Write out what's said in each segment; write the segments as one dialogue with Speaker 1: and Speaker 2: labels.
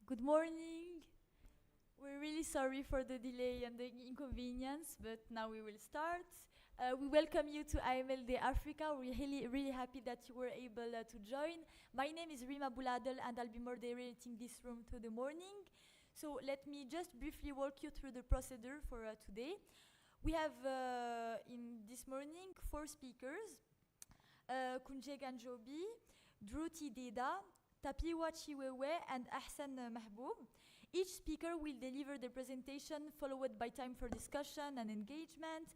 Speaker 1: Good morning. We're really sorry for the delay and the inconvenience, but now we will start. We welcome you to AMLD Africa. We're really happy that you were able to join. My name is Rima Bouladel, and I'll be moderating this room through the morning. So let me just briefly walk you through the procedure for today. We have in this morning 4 speakers, Kunje Ganjobi, Druti Deda, Tapiwa Chiwewe, and Ahsan Mahboub. Each speaker will deliver the presentation, followed by time for discussion and engagement.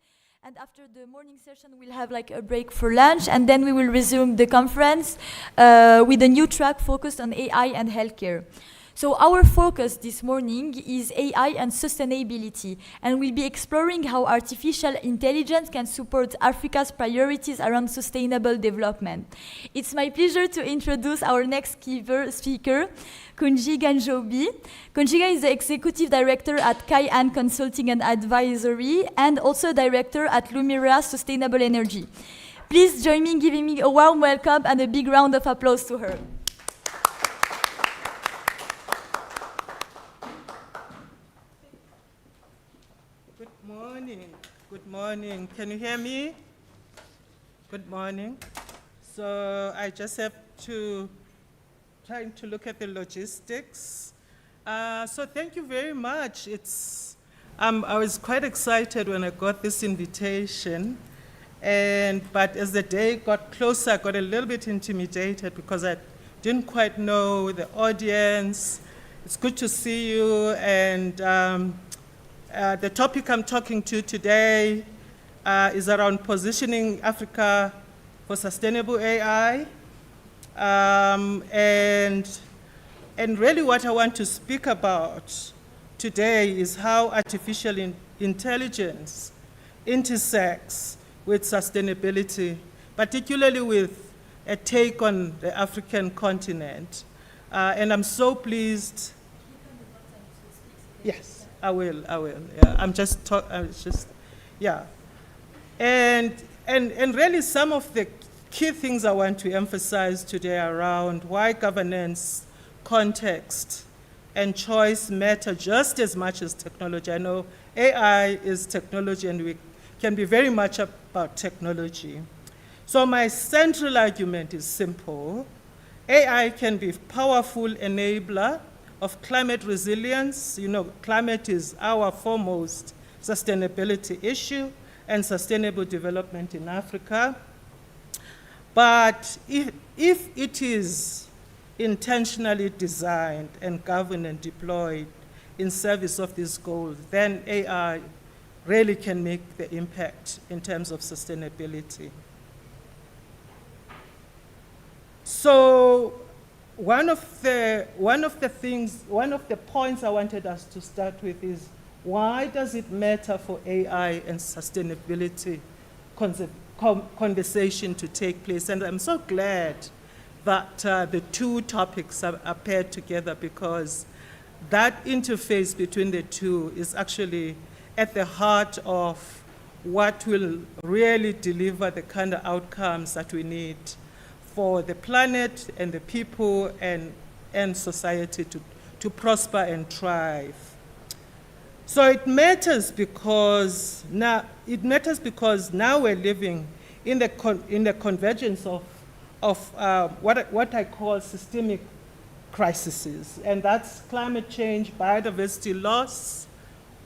Speaker 1: And after the morning session, we'll have like a break for lunch, and then we will resume the conference with a new track focused on AI and healthcare. So our focus this morning is AI and sustainability, and we'll be exploring how artificial intelligence can support Africa's priorities around sustainable development. It's my pleasure to introduce our next speaker, Kunji Ganjobi. Kunjiga is the Executive Director at Kai-An Consulting and Advisory, and also Director at Lumira Sustainable Energy. Please join me in giving me a warm welcome and a big round of applause to her.
Speaker 2: Good morning. Can you hear me? Good morning. So I just have to try to look at the logistics. So thank you very much. I was quite excited when I got this invitation, but as the day got closer, I got a little bit intimidated because I didn't quite know the audience. It's good to see you, and the topic I'm talking to today is around positioning Africa for sustainable AI. And really what I want to speak about today is how artificial intelligence intersects with sustainability, particularly with a take on the African continent. And I'm so pleased. Yes. I will. Yeah, And really some of the key things I want to emphasize today around why governance, context, and choice matter just as much as technology. I know AI is technology, and we can be very much about technology. So my central argument is simple. AI can be a powerful enabler of climate resilience. You know, climate is our foremost sustainability issue and sustainable development in Africa. But if it is intentionally designed and governed and deployed in service of these goals, then AI really can make the impact in terms of sustainability. So one of the points I wanted us to start with is, why does it matter for AI and sustainability conversation to take place? And I'm so glad that the two topics are paired together, because that interface between the two is actually at the heart of what will really deliver the kind of outcomes that we need for the planet and the people and society to prosper and thrive. So it matters because now we're living in the convergence of what I call systemic crises, and that's climate change, biodiversity loss,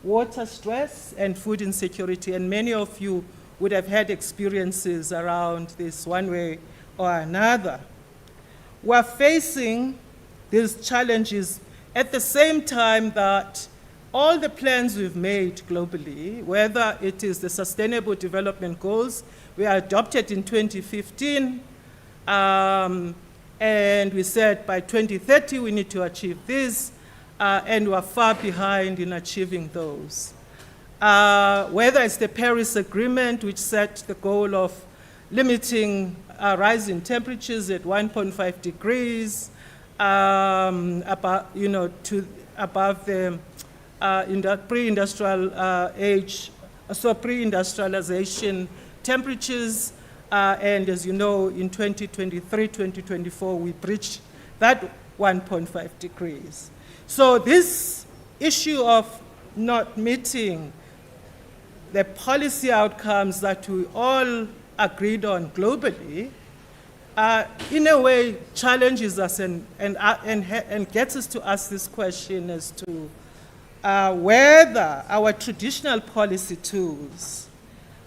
Speaker 2: water stress, and food insecurity. And many of you would have had experiences around this one way or another. We're facing these challenges at the same time that all the plans we've made globally, whether it is the Sustainable Development Goals, we adopted in 2015, and we said by 2030 we need to achieve this, and we're far behind in achieving those. Whether it's the Paris Agreement, which set the goal of limiting rise in temperatures at 1.5 degrees, above the pre-industrial age, so pre-industrialization temperatures, and as you know, in 2023, 2024, we breached that 1.5 degrees. So this issue of not meeting the policy outcomes that we all agreed on globally, in a way challenges us and gets us to ask this question as to whether our traditional policy tools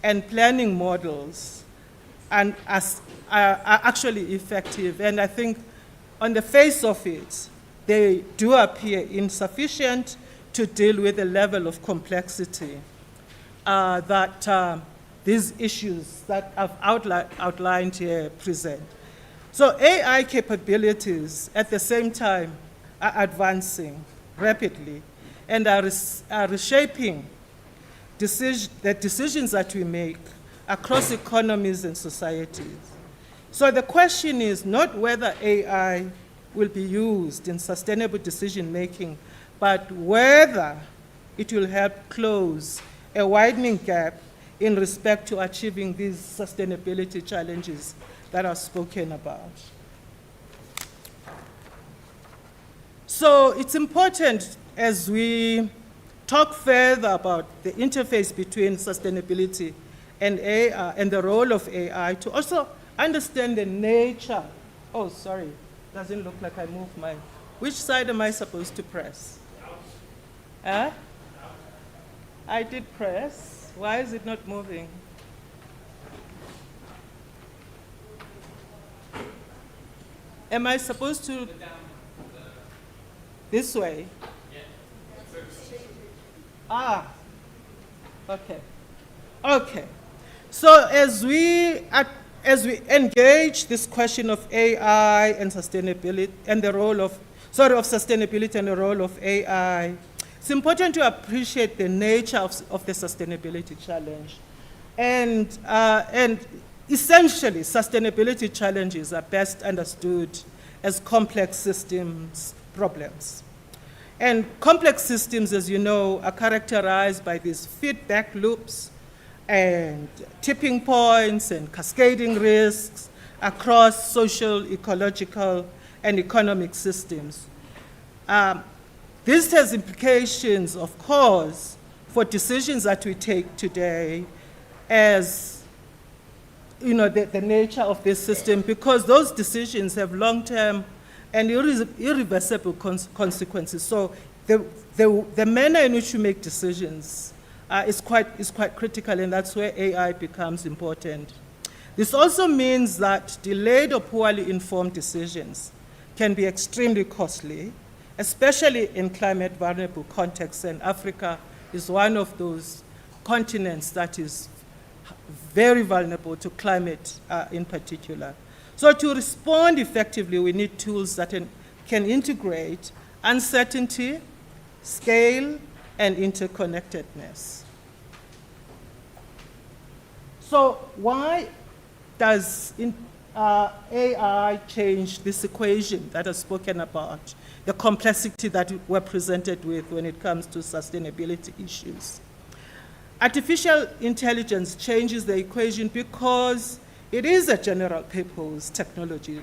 Speaker 2: and planning models are actually effective. And I think on the face of it, they do appear insufficient to deal with the level of complexity that these issues that I've outlined here present. So AI capabilities at the same time are advancing rapidly and are reshaping the decisions that we make across economies and societies. So the question is not whether AI will be used in sustainable decision making, but whether it will help close a widening gap in respect to achieving these sustainability challenges that are spoken about. So it's important as we talk further about the interface between sustainability and AI and the role of AI to also understand the nature. Oh, sorry, doesn't look like I moved my. Which side am I supposed to press? Huh? I did press. Why is it not moving? Am I supposed to? This way? Ah, okay. Okay. So as we engage this question of AI and sustainability and the role of, of sustainability and the role of AI, it's important to appreciate the nature of the sustainability challenge. And essentially, sustainability challenges are best understood as complex systems problems. And complex systems, as you know, are characterized by these feedback loops and tipping points and cascading risks across social, ecological, and economic systems. This has implications, of course, for decisions that we take today as the nature of this system, because those decisions have long-term and irreversible consequences. So the manner in which we make decisions is quite critical, and that's where AI becomes important. This also means that delayed or poorly informed decisions can be extremely costly, especially in climate vulnerable contexts, and Africa is one of those continents that is very vulnerable to climate in particular. So to respond effectively, we need tools that can integrate uncertainty, scale, and interconnectedness. So why does AI change this equation that I've spoken about, the complexity that we're presented with when it comes to sustainability issues? Artificial intelligence changes the equation because it is a general purpose technology.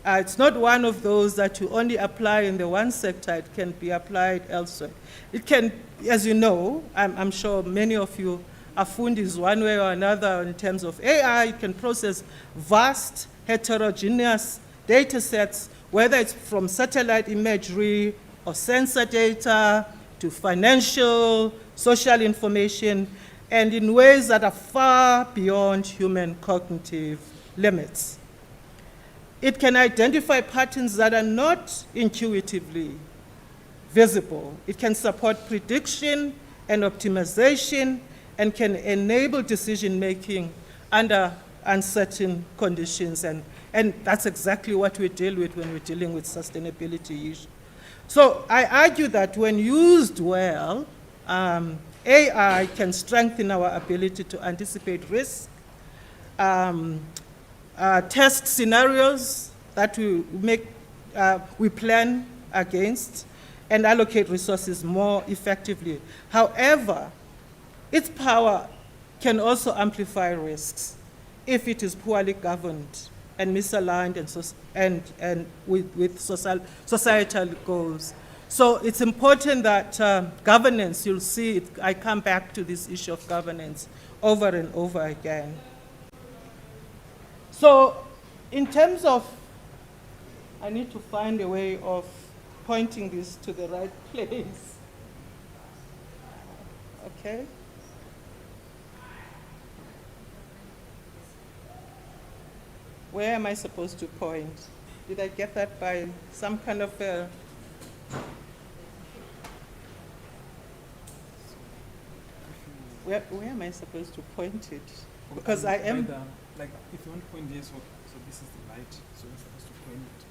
Speaker 2: It's not one of those that you only apply in the one sector. It can be applied elsewhere. It can, as you know, I'm sure many of you are fundis one way or another in terms of AI. It can process vast, heterogeneous data sets, whether it's from satellite imagery or sensor data to financial, social information, and in ways that are far beyond human cognitive limits. It can identify patterns that are not intuitively visible. It can support prediction and optimization and can enable decision-making under uncertain conditions. And that's exactly what we deal with when we're dealing with sustainability issues. So I argue that when used well, AI can strengthen our ability to anticipate risk, test scenarios that we plan against, and allocate resources more effectively. However, its power can also amplify risks if it is poorly governed and misaligned and with societal goals. So it's important that governance, you'll see it, I come back to this issue of governance over and over again. So in terms of, I need to find a way of pointing this to the right place. Okay. Where am I supposed to point? Did I get that by some kind of a... Where am I supposed to point it? Because I am...
Speaker 3: Like, if you want to point this, so this is the light, so you're supposed to point it.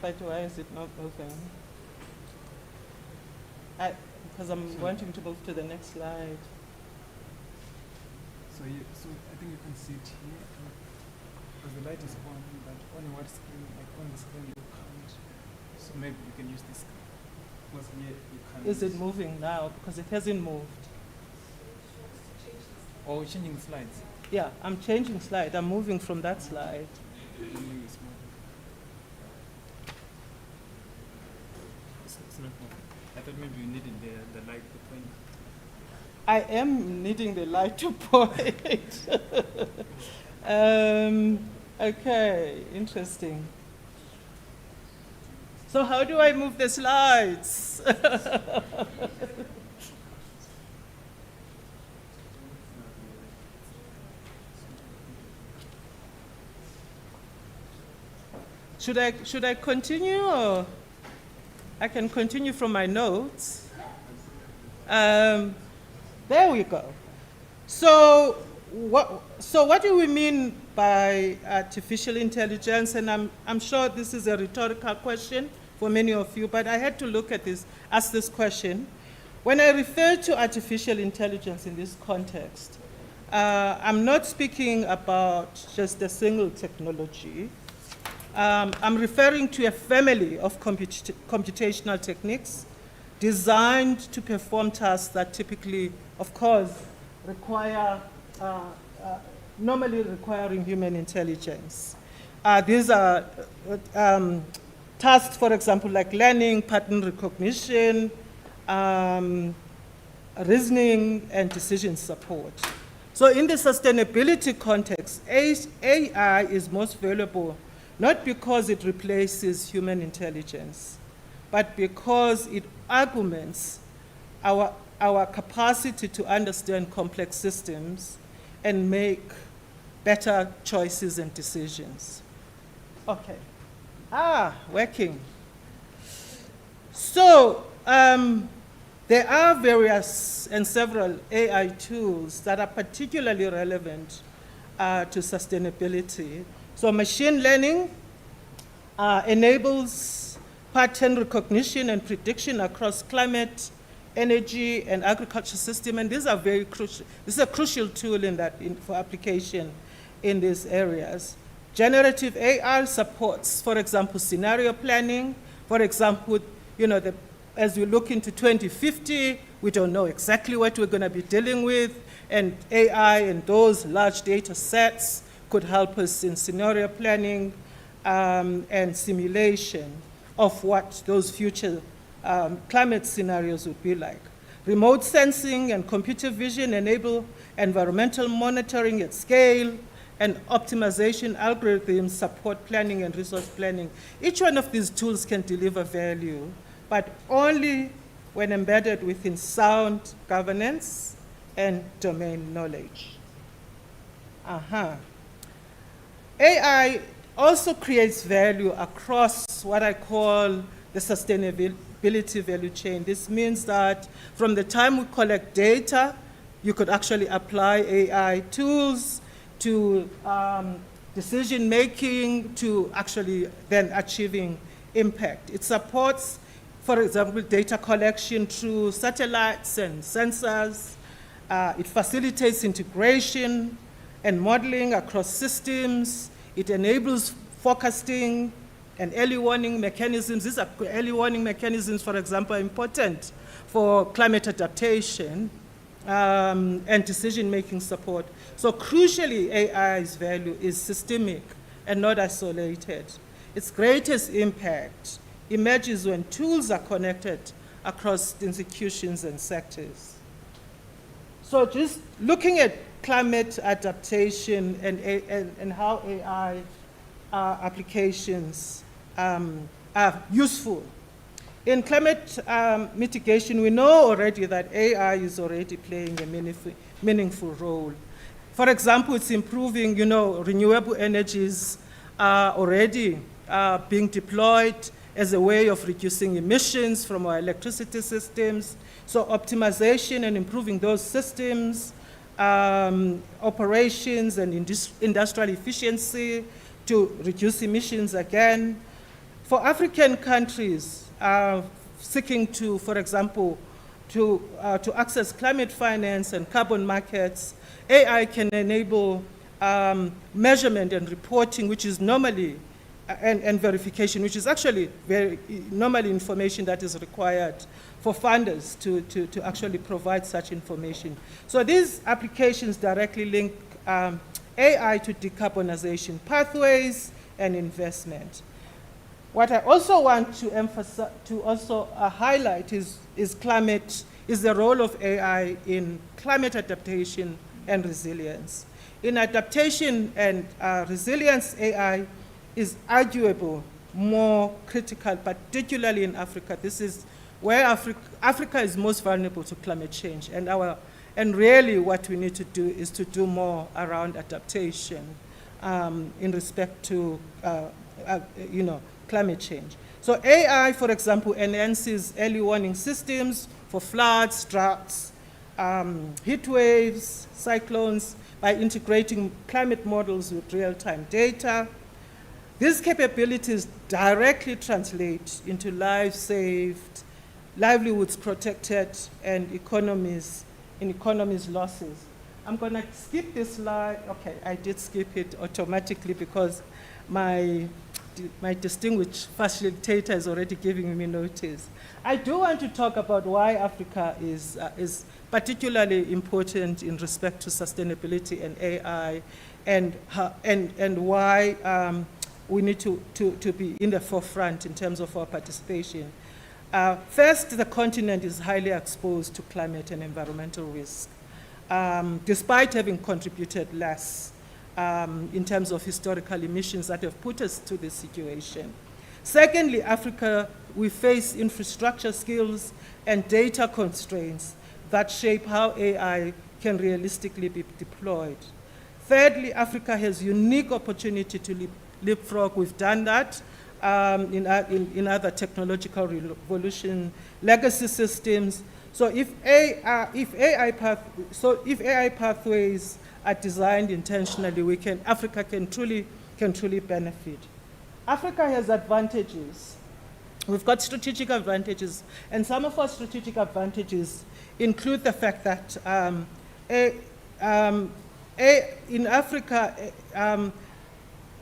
Speaker 2: But why is it not moving? Because I'm wanting to move to the next slide.
Speaker 3: So I think you can see it here, because the light is on, but on what screen, like on the screen you can't. So maybe you can use this, because here you can't.
Speaker 2: Is it moving now? Because it hasn't moved.
Speaker 3: Or changing slides.
Speaker 2: Yeah, I'm changing slide. I'm moving from that slide.
Speaker 3: It's not moving. I thought maybe you needed the light to point.
Speaker 2: I am needing the light to point. Okay, interesting. So how do I move the slides? Should I continue, or I can continue from my notes? There we go. So what do we mean by artificial intelligence? And I'm sure this is a rhetorical question for many of you, but I had to ask this question. When I refer to artificial intelligence in this context, I'm not speaking about just a single technology. I'm referring to a family of computational techniques designed to perform tasks that typically, of course, normally requiring human intelligence. These are tasks, for example, like learning, pattern recognition, reasoning, and decision support. So in the sustainability context, AI is most valuable not because it replaces human intelligence, but because it augments our capacity to understand complex systems and make better choices and decisions. Okay. Working. So there are various and several AI tools that are particularly relevant to sustainability. So machine learning enables pattern recognition and prediction across climate, energy, and agriculture system, and these are very crucial. This is a crucial tool for application in these areas. Generative AI supports, for example, scenario planning. For example, as we look into 2050, we don't know exactly what we're going to be dealing with, and AI and those large data sets could help us in scenario planning and simulation of what those future climate scenarios would be like. Remote sensing and computer vision enable environmental monitoring at scale, and optimization algorithms support planning and resource planning. Each one of these tools can deliver value, but only when embedded within sound governance and domain knowledge. AI also creates value across what I call the sustainability value chain. This means that from the time we collect data, you could actually apply AI tools to decision making, to actually then achieving impact. It supports, for example, data collection through satellites and sensors. It facilitates integration and modeling across systems. It enables forecasting and early warning mechanisms. These are early warning mechanisms, for example, are important for climate adaptation and decision-making support. So crucially, AI's value is systemic and not isolated. Its greatest impact emerges when tools are connected across institutions and sectors. So just looking at climate adaptation and how AI applications are useful. In climate mitigation, we know already that AI is already playing a meaningful role. For example, it's improving, renewable energies are already being deployed as a way of reducing emissions from our electricity systems. So optimization and improving those systems, operations and industrial efficiency to reduce emissions again. For African countries seeking to, for example, to access climate finance and carbon markets, AI can enable measurement and reporting, which is normally, and verification, which is actually very normally information that is required for funders to actually provide such information. So these applications directly link AI to decarbonization pathways and investment. What I also want to emphasize, to also highlight is the role of AI in climate adaptation and resilience. In adaptation and resilience, AI is arguable more critical, particularly in Africa. This is where Africa is most vulnerable to climate change, and really what we need to do is to do more around adaptation in respect to climate change. So AI, for example, enhances early warning systems for floods, droughts, heat waves, cyclones, by integrating climate models with real-time data. These capabilities directly translate into lives saved, livelihoods protected, and economies losses. I'm going to skip this slide. Okay, I did skip it automatically because my distinguished facilitator is already giving me notice. I do want to talk about why Africa is particularly important in respect to sustainability and AI, and why we need to be in the forefront in terms of our participation. First, the continent is highly exposed to climate and environmental risk, despite having contributed less in terms of historical emissions that have put us to this situation. Secondly, Africa, we face infrastructure skills and data constraints that shape how AI can realistically be deployed. Thirdly, Africa has unique opportunity to leapfrog. We've done that in other technological revolution, legacy systems. So if AI pathways are designed intentionally, Africa can truly benefit. Africa has advantages. We've got strategic advantages, and some of our strategic advantages include the fact that in Africa,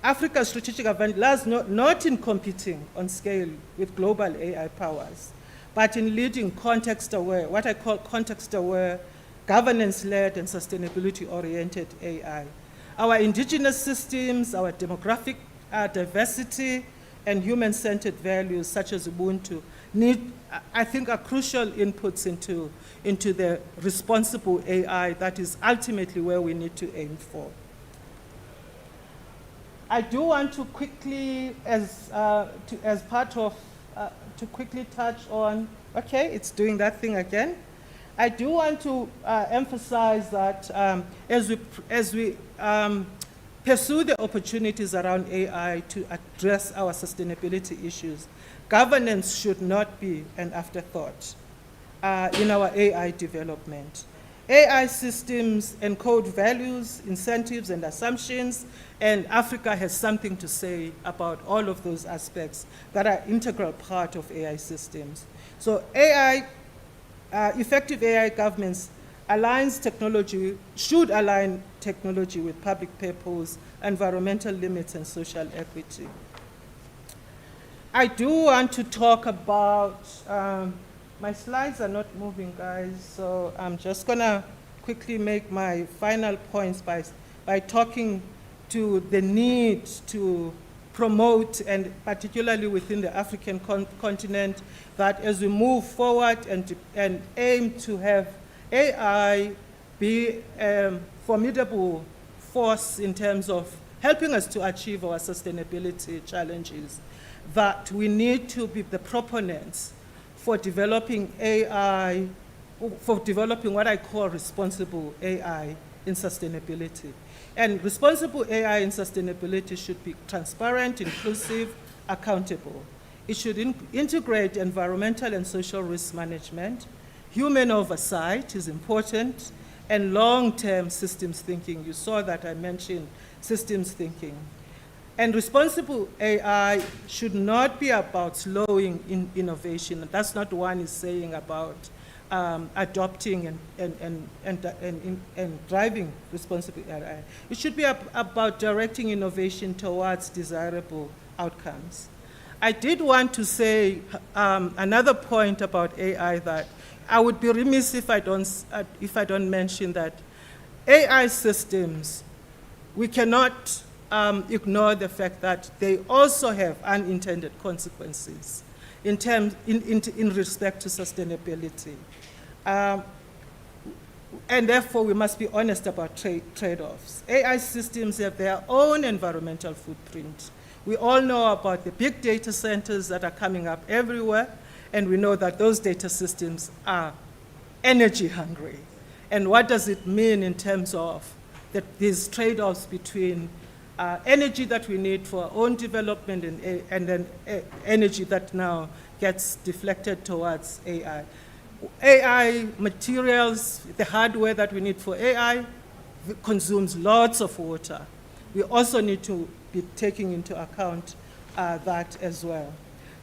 Speaker 2: Africa's strategic advantage lies not in competing on scale with global AI powers, but in leading context-aware, what I call context-aware, governance-led and sustainability-oriented AI. Our indigenous systems, our demographic diversity, and human-centered values such as Ubuntu I think, are crucial inputs into the responsible AI that is ultimately where we need to aim for. I do want to quickly, to quickly touch on, okay, it's doing that thing again. I do want to emphasize that as we pursue the opportunities around AI to address our sustainability issues, governance should not be an afterthought in our AI development. AI systems encode values, incentives, and assumptions, and Africa has something to say about all of those aspects that are integral part of AI systems. So effective AI governments should align technology with public purpose, environmental limits, and social equity. I do want to talk about, my slides are not moving, guys, so I'm just gonna quickly make my final points by talking to the need to promote, and particularly within the African continent, that as we move forward and aim to have AI be a formidable force in terms of helping us to achieve our sustainability challenges, that we need to be the proponents for developing AI, for developing what I call responsible AI in sustainability. And responsible AI in sustainability should be transparent, inclusive, accountable. It should integrate environmental and social risk management. Human oversight is important, and long-term systems thinking. You saw that I mentioned systems thinking. And responsible AI should not be about slowing innovation. That's not what one is saying about adopting and driving responsible AI. It should be about directing innovation towards desirable outcomes. I did want to say another point about AI, that I would be remiss if I don't mention that AI systems, we cannot ignore the fact that they also have unintended consequences in respect to sustainability. And therefore, we must be honest about trade-offs. AI systems have their own environmental footprint. We all know about the big data centers that are coming up everywhere, and we know that those data systems are energy hungry. And what does it mean in terms of these trade-offs between energy that we need for our own development and then energy that now gets deflected towards AI? AI materials, the hardware that we need for AI, consumes lots of water. We also need to be taking into account that as well.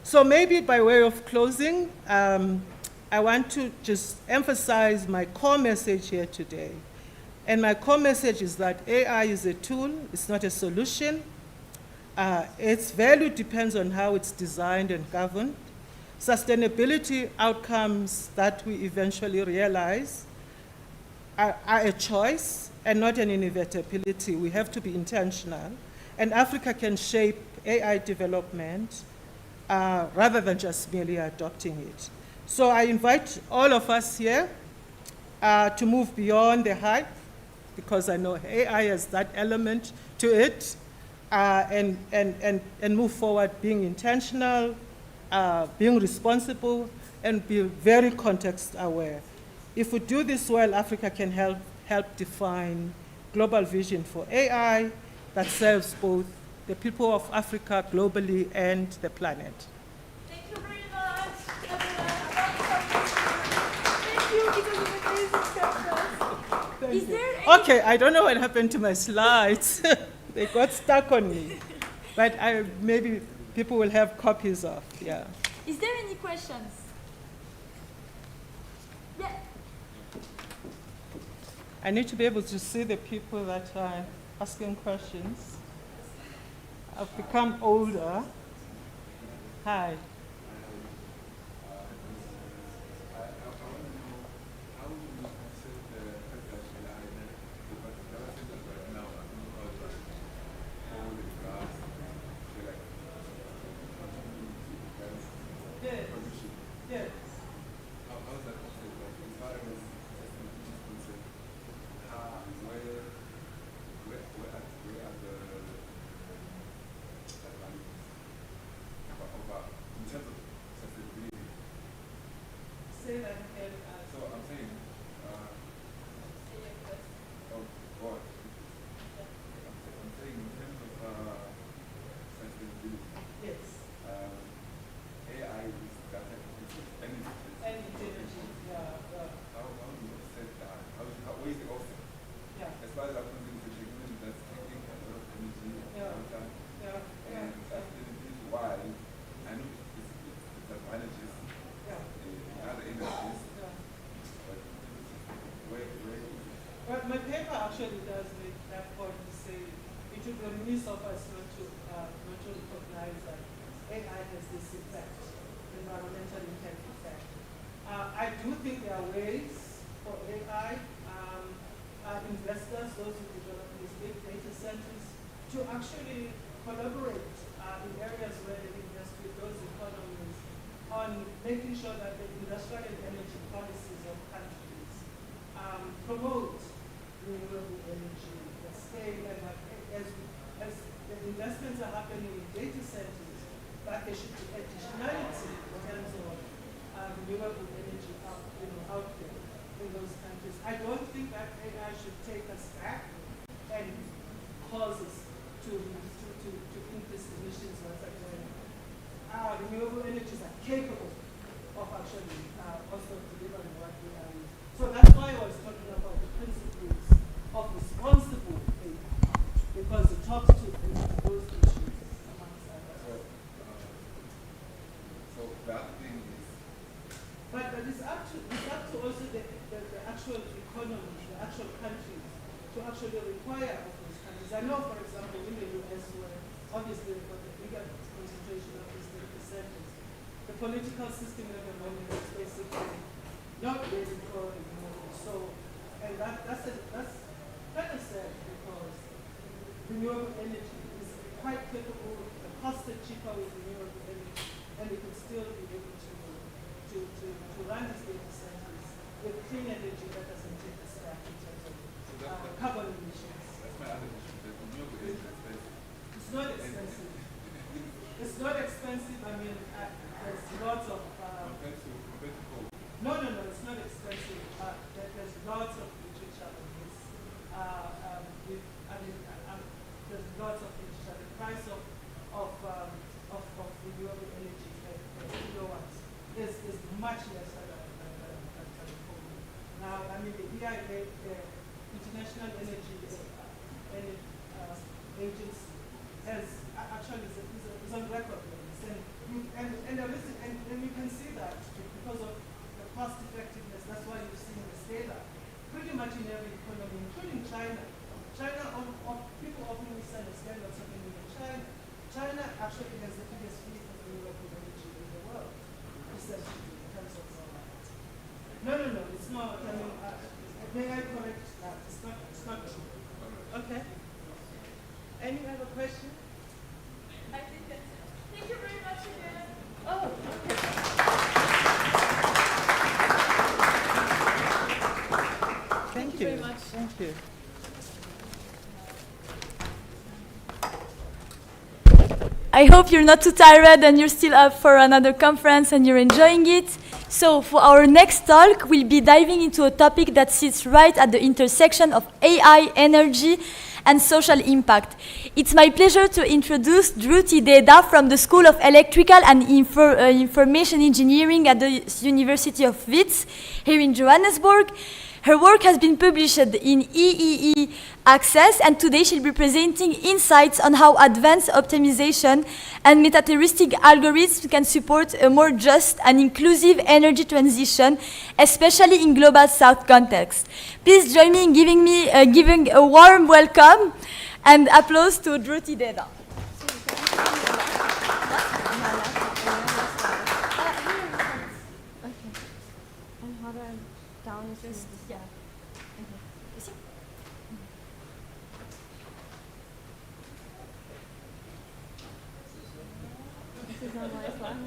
Speaker 2: So maybe by way of closing, I want to just emphasize my core message here today. And my core message is that AI is a tool, it's not a solution. Its value depends on how it's designed and governed. Sustainability outcomes that we eventually realize are a choice and not an inevitability. We have to be intentional. And Africa can shape AI development rather than just merely adopting it. So I invite all of us here to move beyond the hype, because I know AI has that element to it, and move forward being intentional, being responsible, and be very context aware. If we do this well, Africa can help define global vision for AI that serves both the people of Africa globally and the planet.
Speaker 1: Thank you very much, Thank you, it was an amazing session.
Speaker 2: Okay, I don't know what happened to my slides. They got stuck on me. But maybe people will have copies of, yeah.
Speaker 1: Is there any questions? Yeah.
Speaker 2: I need to be able to see the people that are asking questions. I've become older. Hi. My paper actually does make that point to say it would be remiss of us not to recognize that AI has this effect, environmental impact effect. I do think there are ways for AI investors, those who develop these big data centers, to actually collaborate in areas where they invest with those economies on making sure that the industrial and energy policies of countries promote renewable energy at scale, and as the investments are happening in data centers, that there should be additionality in terms of renewable energy out there in those countries. I don't think that AI should take us back and cause us to increase emissions once again. Renewable energies are capable of actually also delivering what we are. So that's why I was talking about the principles of responsible AI, because it talks to those issues amongst others.
Speaker 4: So that thing is.
Speaker 2: But it's up to also the actual economies, the actual countries, to actually require of those countries. I know, for example, in the US, where obviously they've got the bigger concentration of these data centers, the political system at the moment is basically not really for renewable. So, and that's kind of sad, because renewable energy is quite capable, the cost is cheaper with renewable energy, and it could still be able to run these data centers with clean energy that doesn't take us back in terms of carbon emissions.
Speaker 4: That's my other issue. The renewable energy is expensive.
Speaker 2: It's not expensive. It's not expensive. I mean, there's lots of.
Speaker 4: Compared to coal.
Speaker 2: No, it's not expensive. There's lots of literature on this. There's lots of literature. The price of renewable energy per kilowatt is much less than coal. Now, I mean, the EIA, the International Energy Agency, has actually is on record with this, and you can see that because of the cost effectiveness. That's why you've seen this data pretty much in every economy, including China. People often misunderstand what's happening in China. China actually has the biggest fleet of renewable energy in the world, essentially, in terms of No, it's not. I mean, may I correct that? It's not true. Okay. Any other question?
Speaker 1: I think that's it. Thank you very much again.
Speaker 2: Oh, okay. Thank you
Speaker 1: very much.
Speaker 2: Thank you.
Speaker 1: I hope you're not too tired and you're still up for another conference and you're enjoying it. So for our next talk, we'll be diving into a topic that sits right at the intersection of AI, energy, and social impact. It's my pleasure to introduce Dhruti Deda from the School of Electrical and Information Engineering at the University of WITS here in Johannesburg. Her work has been published in EEE Access, and today she'll be presenting insights on how advanced optimization and meta-heuristic algorithms can support a more just and inclusive energy transition, especially in Global South context. Please join me in giving a warm welcome and applause to Dhruti Deda.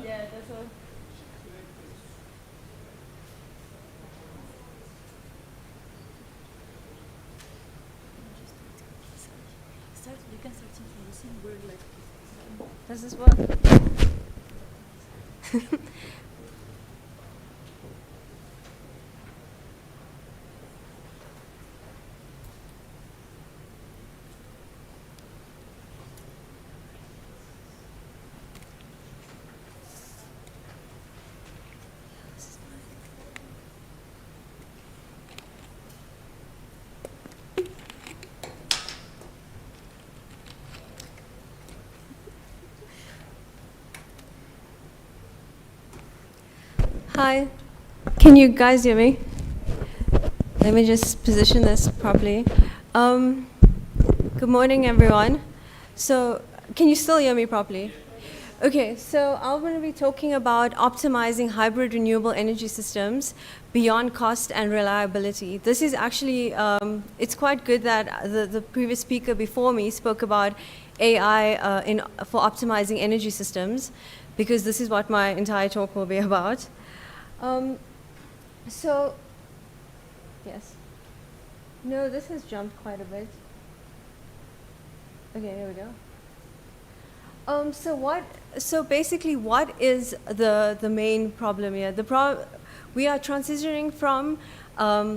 Speaker 1: Yeah, that's all. You can start from the same word like.
Speaker 5: Does this work? Hi, can you guys hear me? Let me just position this properly. Good morning, everyone. So, can you still hear me properly? Okay, so I'm going to be talking about optimizing hybrid renewable energy systems beyond cost and reliability. This is actually, it's quite good that the previous speaker before me spoke about AI for optimizing energy systems, because this is what my entire talk will be about. So, yes. No, this has jumped quite a bit. Okay, here we go. So basically, what is the main problem here? We are transitioning from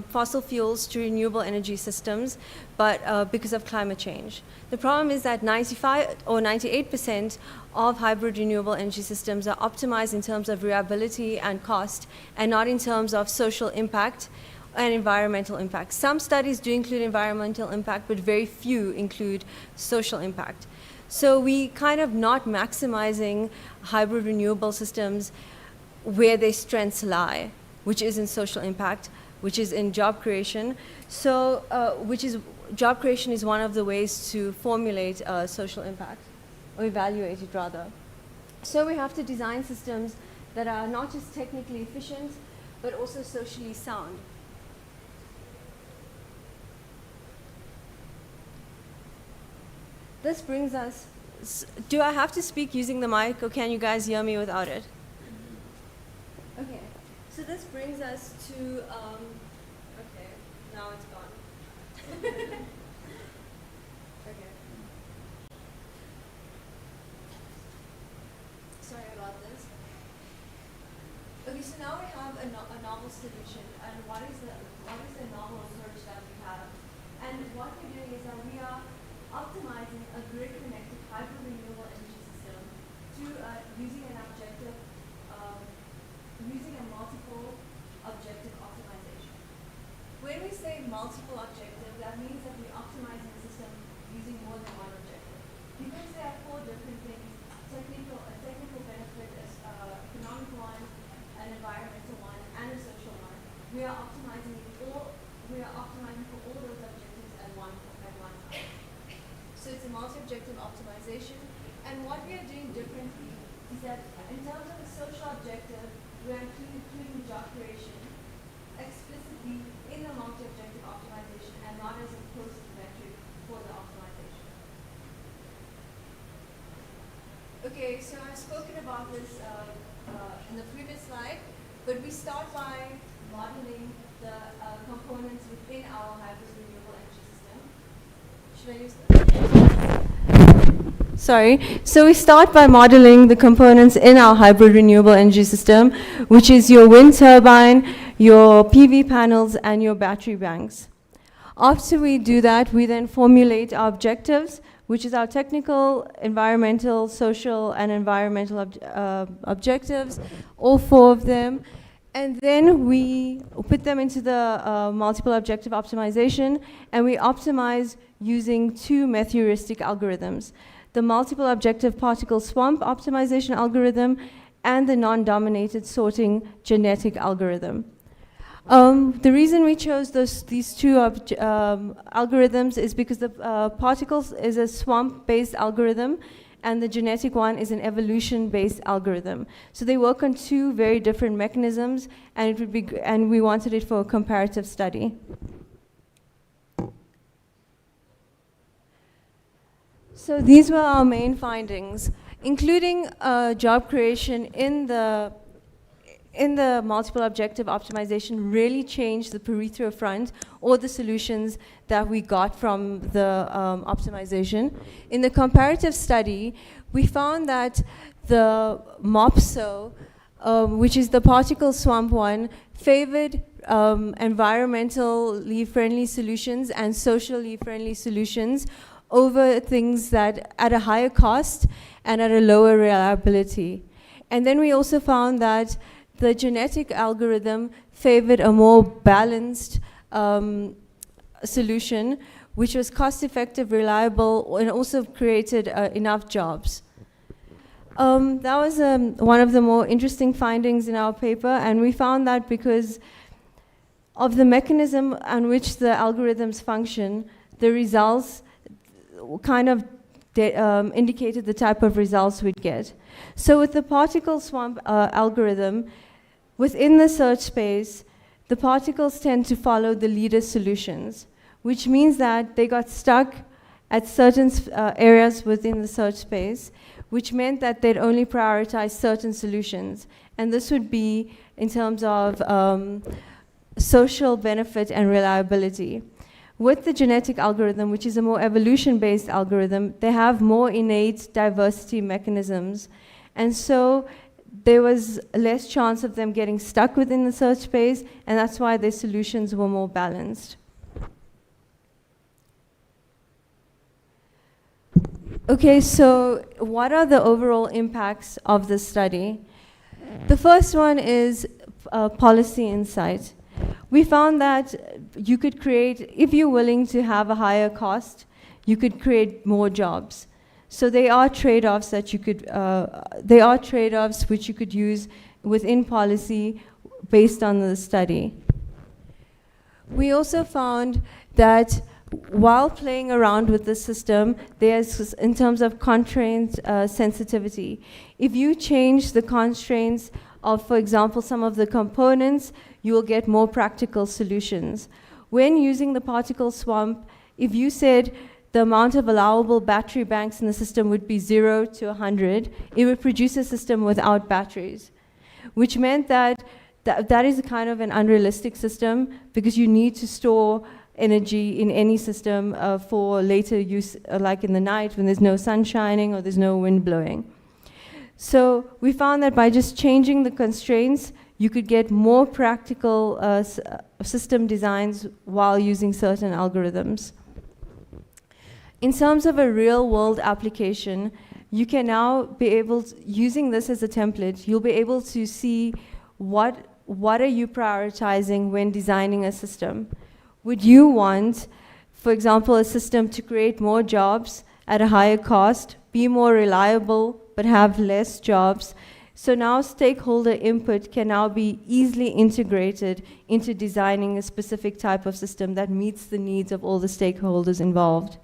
Speaker 5: fossil fuels to renewable energy systems, but because of climate change. The problem is that 95 or 98% of hybrid renewable energy systems are optimized in terms of reliability and cost, and not in terms of social impact and environmental impact. Some studies do include environmental impact, but very few include social impact. So we kind of not maximizing hybrid renewable systems where their strengths lie, which is in social impact, which is in job creation. So, job creation is one of the ways to formulate social impact, or evaluate it rather. So we have to design systems that are not just technically efficient, but also socially sound. This brings us, do I have to speak using the mic, or can you guys hear me without it? Okay, so this brings us to, okay, now it's gone. Okay. Sorry about this. Okay, so now we have a novel solution, and what is the novel approach that we have? And what we're doing is that we are optimizing a grid-connected hybrid renewable energy system through using a multiple objective optimization. When we say multiple objective, that means that we're optimizing the system using more than one objective. Because there are four different things: a technical benefit, economic one, an environmental one, and a social one. We are optimizing for all those objectives at one time. So it's a multi-objective optimization. And what we are doing differently is that in terms of the social objective, we are including job creation explicitly in the multi-objective optimization and not as a post metric for the optimization. Okay, so I've spoken about this in the previous slide, but we start by modeling the components within our hybrid renewable energy system. Should I use that? Sorry. So we start by modeling the components in our hybrid renewable energy system, which is your wind turbine, your PV panels, and your battery banks. After we do that, we then formulate our objectives, which is our technical, environmental, social, and environmental objectives, all four of them. And then we put them into the multiple objective optimization, and we optimize using two meta-heuristic algorithms: the multiple objective particle swamp optimization algorithm and the non-dominated sorting genetic algorithm. The reason we chose these two algorithms is because the particles is a swamp-based algorithm, and the genetic one is an evolution-based algorithm. So they work on two very different mechanisms, and we wanted it for a comparative study. So these were our main findings, including job creation in the multiple objective optimization really changed the peripheral front, or the solutions that we got from the optimization. In the comparative study, we found that the MOPSO, which is the particle swamp one, favored environmentally friendly solutions and socially friendly solutions over things that at a higher cost and at a lower reliability. And then we also found that the genetic algorithm favored a more balanced solution, which was cost-effective, reliable, and also created enough jobs. That was one of the more interesting findings in our paper, and we found that because of the mechanism on which the algorithms function, the results kind of indicated the type of results we'd get. So with the particle swamp algorithm, within the search space, the particles tend to follow the leader solutions, which means that they got stuck at certain areas within the search space, which meant that they'd only prioritize certain solutions. And this would be in terms of social benefit and reliability. With the genetic algorithm, which is a more evolution-based algorithm, they have more innate diversity mechanisms. And so there was less chance of them getting stuck within the search space, and that's why their solutions were more balanced. Okay, so what are the overall impacts of this study? The first one is policy insight. We found that you could create, if you're willing to have a higher cost, you could create more jobs. So there are trade-offs that you could, there are trade-offs which you could use within policy based on the study. We also found that while playing around with the system, there's, in terms of constraint sensitivity, if you change the constraints of, for example, some of the components, you will get more practical solutions. When using the particle swamp, if you said the amount of allowable battery banks in the system would be 0 to 100, it would produce a system without batteries, which meant that that is kind of an unrealistic system because you need to store energy in any system for later use, like in the night when there's no sun shining or there's no wind blowing. So we found that by just changing the constraints, you could get more practical system designs while using certain algorithms. In terms of a real-world application, you can now be able to, using this as a template, you'll be able to see what are you prioritizing when designing a system. Would you want, for example, a system to create more jobs at a higher cost, be more reliable, but have less jobs? So now stakeholder input can now be easily integrated into designing a specific type of system that meets the needs of all the stakeholders involved.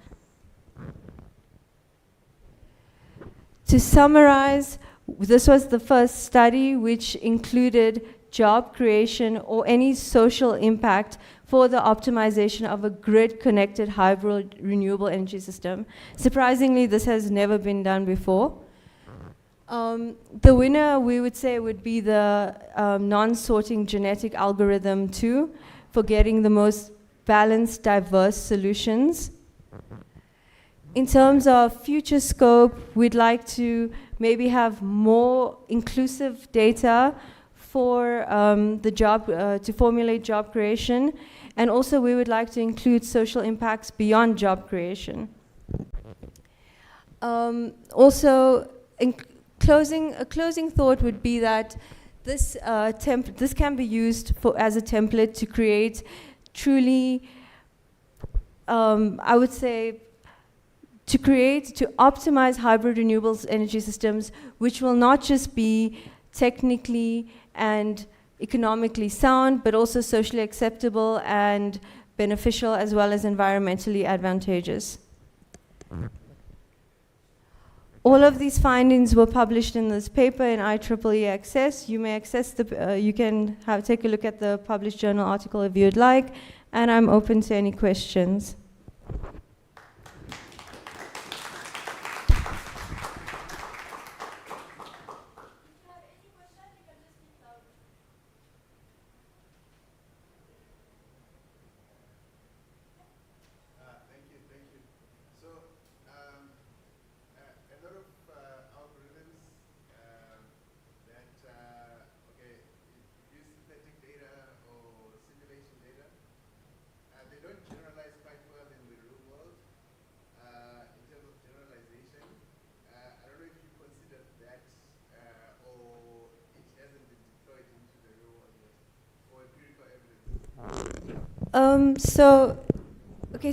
Speaker 5: To summarize, this was the first study which included job creation or any social impact for the optimization of a grid-connected hybrid renewable energy system. Surprisingly, this has never been done before. The winner, we would say, would be the non-sorting genetic algorithm 2 for getting the most balanced, diverse solutions. In terms of future scope, we'd like to maybe have more inclusive data for to formulate job creation, and also we would like to include social impacts beyond job creation. Also, a closing thought would be that this can be used as a template to create truly, I would say, to optimize hybrid renewables energy systems, which will not just be technically and economically sound, but also socially acceptable and beneficial, as well as environmentally advantageous. All of these findings were published in this paper in IEEE Access. You may access you can take a look at the published journal article if you'd like, and I'm open to any questions.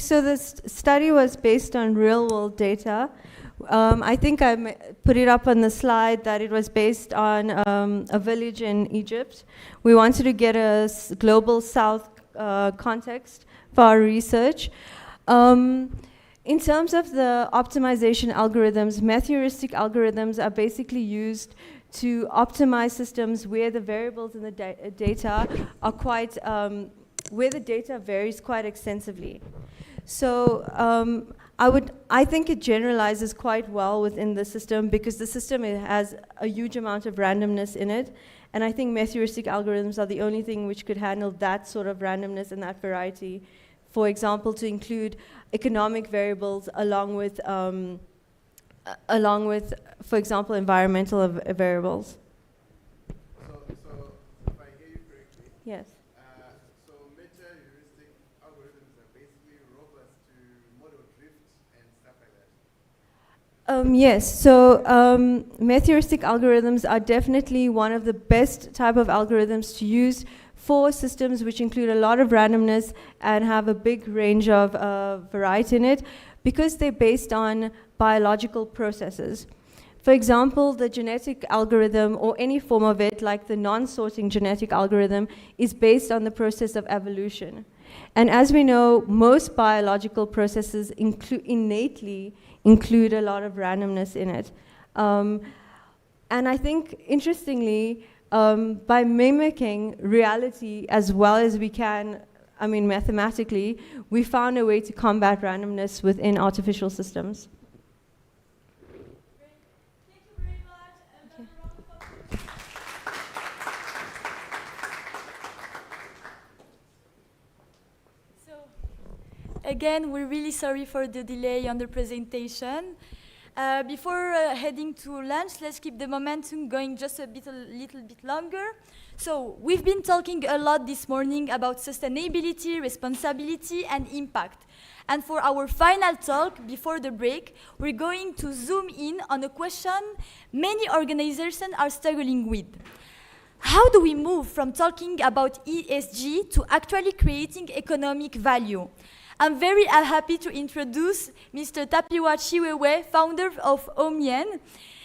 Speaker 5: So this study was based on real-world data. I think I put it up on the slide that it was based on a village in Egypt. We wanted to get a global south context for our research. In In terms of the optimization algorithms, math-heuristic algorithms are basically used to optimize systems where the variables in the data are quite, where the data varies quite extensively. So I think it generalizes quite well within the system because the system has a huge amount of randomness in it. And I think math-heuristic algorithms are the only thing which could handle that sort of randomness and that variety. For example, to include economic variables along with, for example, environmental variables.
Speaker 6: So if I hear you correctly,
Speaker 5: Yes.
Speaker 6: so meta-heuristic algorithms are basically robust to model drift and stuff like that.
Speaker 5: Yes, so math-heuristic algorithms are definitely one of the best type of algorithms to use for systems which include a lot of randomness and have a big range of variety in it because they're based on biological processes. For example, the genetic algorithm or any form of it, like the non-sorting genetic algorithm, is based on the process of evolution. And as we know, most biological processes innately include a lot of randomness in it. And I think, interestingly, by mimicking reality as well as we can, I mean, mathematically, we found a way to combat randomness within artificial systems.
Speaker 1: Thank you very much. Another round of applause. So, again, we're really sorry for the delay on the presentation. Before heading to lunch, let's keep the momentum going just a little bit longer. So, we've been talking a lot this morning about sustainability, responsibility, and impact. And for our final talk, before the break, we're going to zoom in on a question many organizations are struggling with. How do we move from talking about ESG to actually creating economic value? I'm very happy to introduce Mr. Tapiwa Chiwewe, founder of Omien.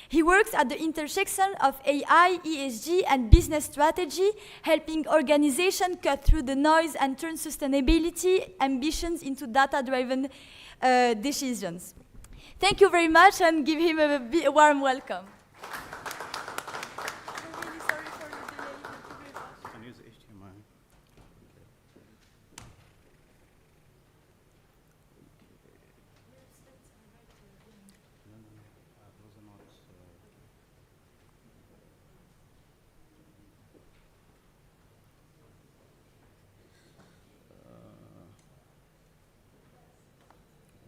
Speaker 1: He works at the intersection of AI, ESG, and business strategy, helping organizations cut through the noise and turn sustainability ambitions into data-driven decisions. Thank you very much, and give him a warm welcome. We're really sorry for the delay. Thank you very much.
Speaker 7: Can use HDMI. Those are not.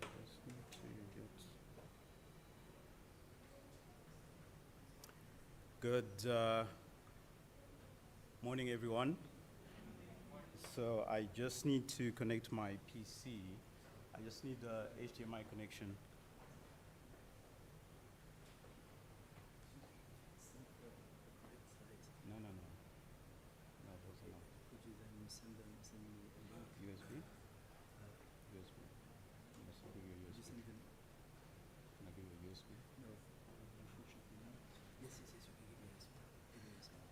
Speaker 7: I just need to get. Good morning, everyone. So I just need to connect my PC. I just need the HDMI connection. No, no, no. No, those are not.
Speaker 8: Could you then send me a link?
Speaker 7: USB? USB. Yes, I'll give you a
Speaker 8: Could you
Speaker 7: USB.
Speaker 8: send them?
Speaker 7: Can I give you a USB?
Speaker 8: No, unfortunately not. Yes, you can give me a smile. Give me a smile.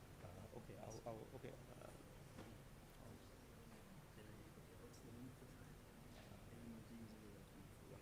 Speaker 7: Okay, okay.
Speaker 8: Then okay, what's the name of the file? AMLD 024.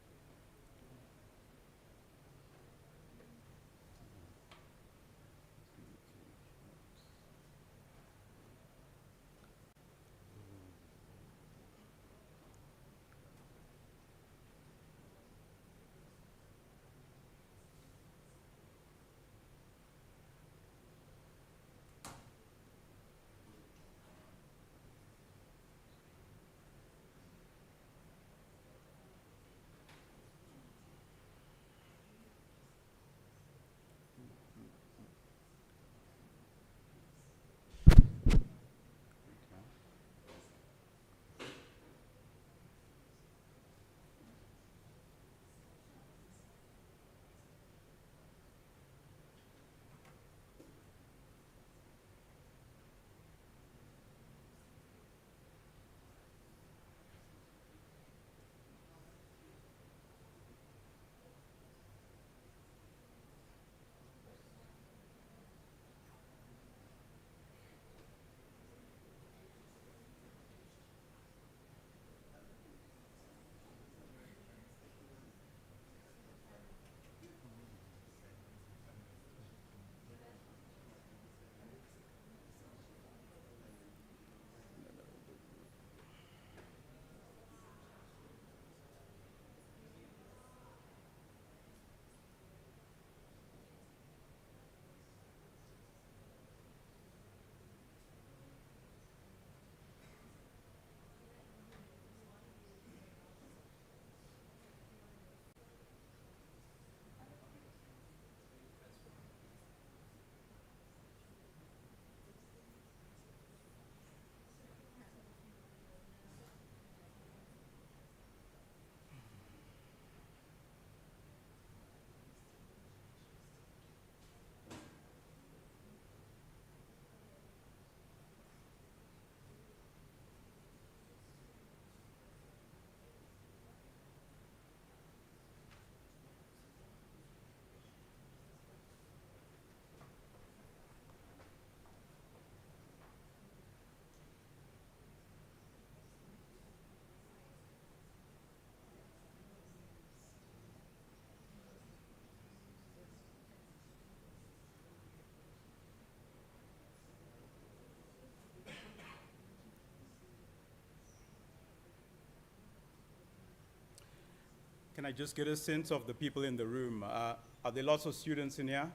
Speaker 7: can I just get a sense of the people in the room? Are there lots of students in here?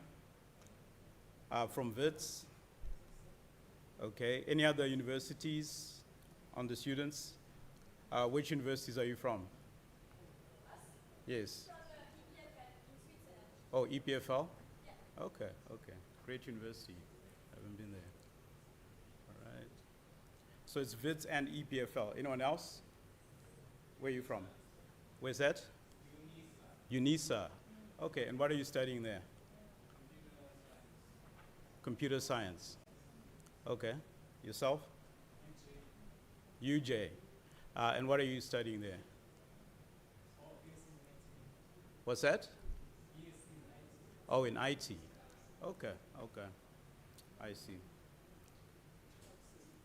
Speaker 7: From WITS? Okay. Any other universities on the students? Which universities are you from? Yes. Oh, EPFL? Yeah. Okay, okay. Great university. I haven't been there. All right. So it's WITS and EPFL. Anyone else? Where are you from? Where's that? UNISA. Okay, and what are you studying there? Computer science. Okay. Yourself? UJ. And what are you studying there? What's that? Oh, in IT. Okay, okay. I see.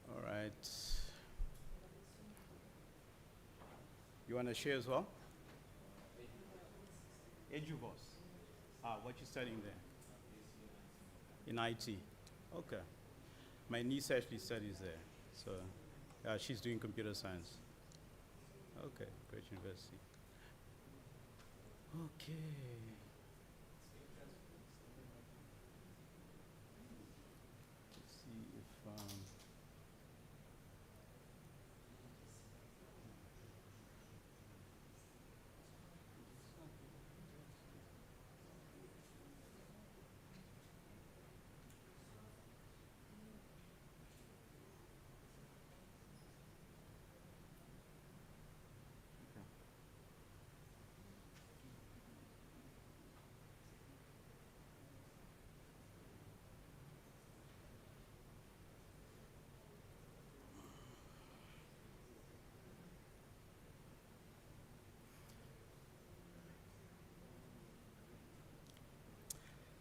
Speaker 7: All right. You want to share as well? Eduvos. What you studying there? In IT. Okay. My niece actually studies there. So she's doing computer science. Okay, great university. Okay. Let's see if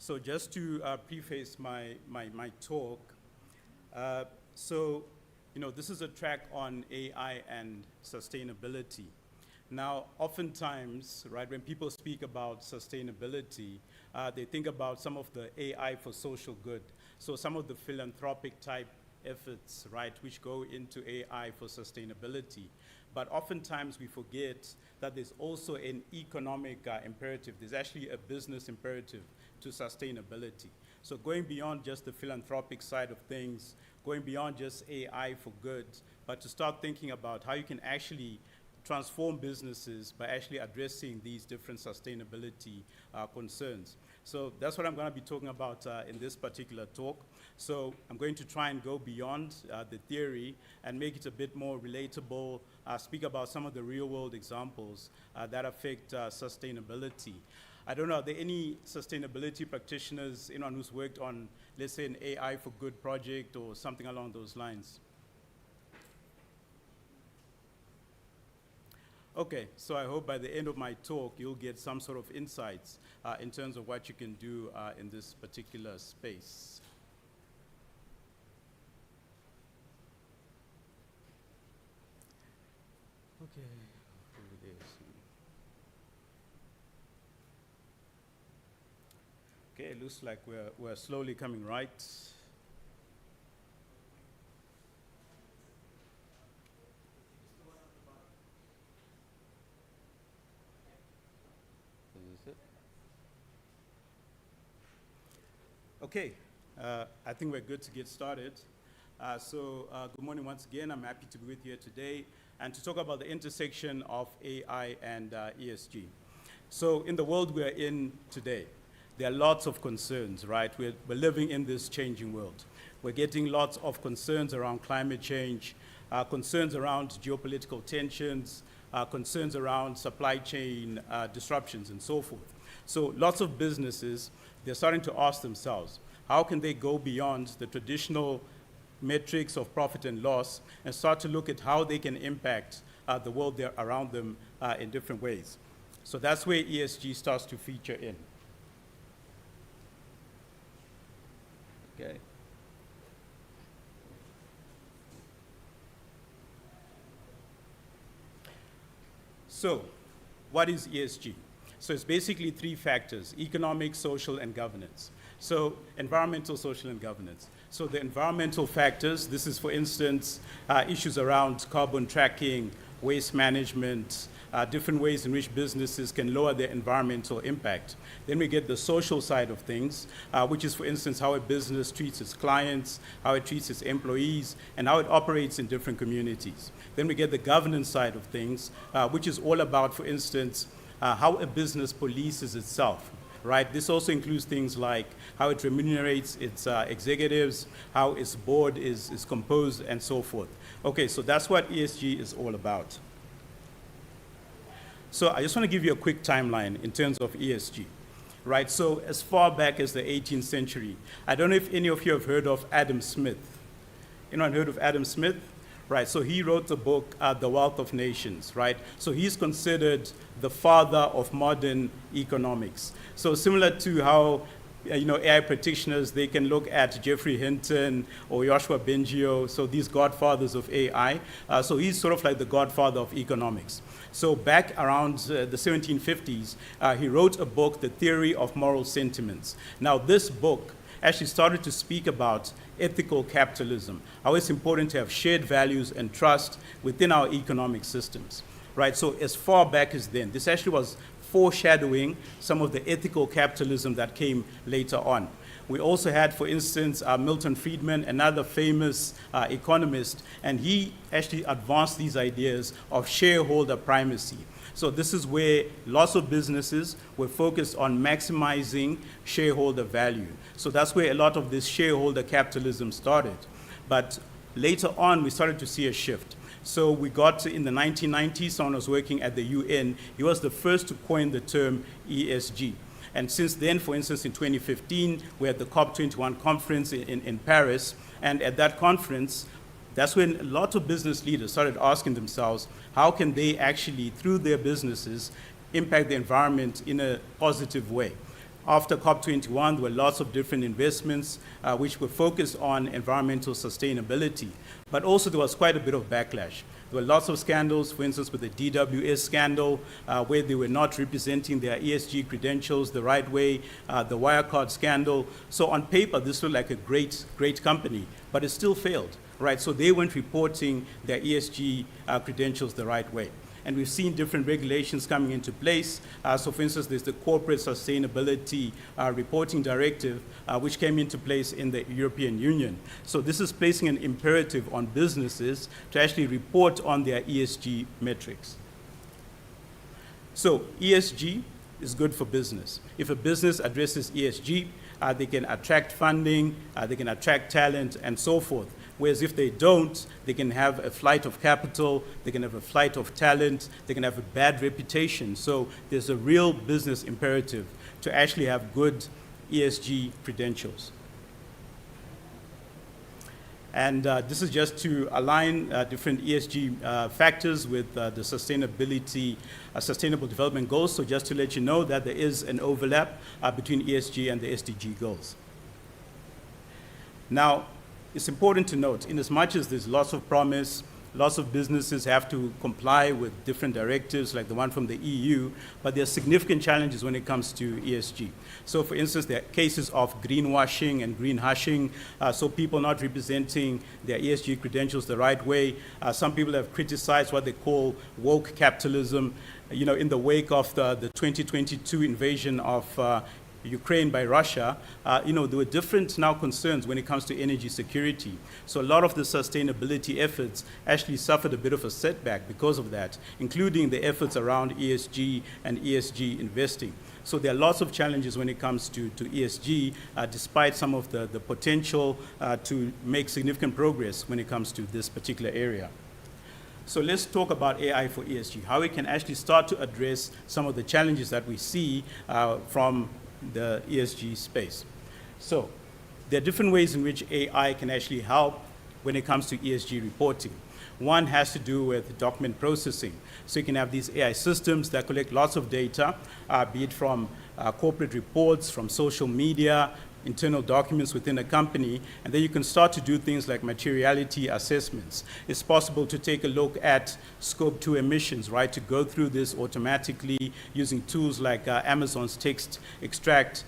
Speaker 7: so just to preface my talk, so this is a track on AI and sustainability. Now, oftentimes, right, when people speak about sustainability, they think about some of the AI for social good. So some of the philanthropic type efforts, right, which go into AI for sustainability. But oftentimes we forget that there's also an economic imperative. There's actually a business imperative to sustainability. So going beyond just the philanthropic side of things, going beyond just AI for good, but to start thinking about how you can actually transform businesses by actually addressing these different sustainability concerns. So that's what I'm going to be talking about in this particular talk. So I'm going to try and go beyond the theory and make it a bit more relatable, speak about some of the real-world examples that affect sustainability. I don't know, are there any sustainability practitioners, anyone who's worked on, let's say, an AI for good project or something along those lines? Okay, so I hope by the end of my talk, you'll get some sort of insights in terms of what you can do in this particular space. Okay, over there. Okay, it looks like we're slowly coming right. Okay, I think we're good to get started. Good morning once again. I'm happy to be with you here today and to talk about the intersection of AI and ESG. So in the world we're in today, there are lots of concerns, right? We're living in this changing world. We're getting lots of concerns around climate change, concerns around geopolitical tensions, concerns around supply chain disruptions and so forth. So lots of businesses, they're starting to ask themselves, how can they go beyond the traditional metrics of profit and loss and start to look at how they can impact the world around them in different ways? So that's where ESG starts to feature in. Okay. So what is ESG? So it's basically three factors: economic, social, and governance. So environmental, social, and governance. So the environmental factors, this is, for instance, issues around carbon tracking, waste management, different ways in which businesses can lower their environmental impact. Then we get the social side of things, which is, for instance, how a business treats its clients, how it treats its employees, and how it operates in different communities. Then we get the governance side of things, which is all about, for instance, how a business polices itself. Right? This also includes things like how it remunerates its executives, how its board is composed, and so forth. Okay, so that's what ESG is all about. So I just want to give you a quick timeline in terms of ESG. Right? So as far back as the 18th century, I don't know if any of you have heard of Adam Smith. Anyone heard of Adam Smith? Right, so he wrote the book, The Wealth of Nations, right? So he's considered the father of modern economics. So similar to how, AI practitioners, they can look at Jeffrey Hinton or Joshua Bengio, so these godfathers of AI. So he's sort of like the godfather of economics. So back around the 1750s, he wrote a book, The Theory of Moral Sentiments. Now this book actually started to speak about ethical capitalism, how it's important to have shared values and trust within our economic systems, right? So as far back as then, this actually was foreshadowing some of the ethical capitalism that came later on. We also had, for instance, Milton Friedman, another famous economist, and he actually advanced these ideas of shareholder primacy. So this is where lots of businesses were focused on maximizing shareholder value. So that's where a lot of this shareholder capitalism started. But later on, we started to see a shift. So we got in the 1990s, someone was working at the UN. He was the first to coin the term ESG. And since then, for instance, in 2015, we had the COP21 conference in Paris. And at that conference, that's when a lot of business leaders started asking themselves, how can they actually, through their businesses, impact the environment in a positive way? After COP21, there were lots of different investments which were focused on environmental sustainability. But also there was quite a bit of backlash. There were lots of scandals, for instance, with the DWS scandal, where they were not representing their ESG credentials the right way, the Wirecard scandal. So on paper, this looked like a great, great company, but it still failed. Right, so they weren't reporting their ESG credentials the right way. And we've seen different regulations coming into place. So for instance, there's the Corporate Sustainability Reporting Directive, which came into place in the European Union. So this is placing an imperative on businesses to actually report on their ESG metrics. So ESG is good for business. If a business addresses ESG, they can attract funding, they can attract talent, and so forth. Whereas if they don't, they can have a flight of capital, they can have a flight of talent, they can have a bad reputation. So there's a real business imperative to actually have good ESG credentials. And this is just to align different ESG factors with the Sustainable Development Goals. So just to let you know that there is an overlap between ESG and the SDG goals. Now, it's important to note, in as much as there's lots of promise, lots of businesses have to comply with different directives like the one from the EU, but there are significant challenges when it comes to ESG. So for instance, there are cases of greenwashing and green hushing, so people not representing their ESG credentials the right way. Some people have criticized what they call woke capitalism. In the wake of the 2022 invasion of Ukraine by Russia, there were different now concerns when it comes to energy security. So a lot of the sustainability efforts actually suffered a bit of a setback because of that, including the efforts around ESG and ESG investing. So there are lots of challenges when it comes to ESG, despite some of the potential to make significant progress when it comes to this particular area. So let's talk about AI for ESG, how we can actually start to address some of the challenges that we see from the ESG space. So there are different ways in which AI can actually help when it comes to ESG reporting. One has to do with document processing. So you can have these AI systems that collect lots of data, be it from corporate reports, from social media, internal documents within a company, and then you can start to do things like materiality assessments. It's possible to take a look at scope 2 emissions, right, to go through this automatically using tools like Amazon's text extract,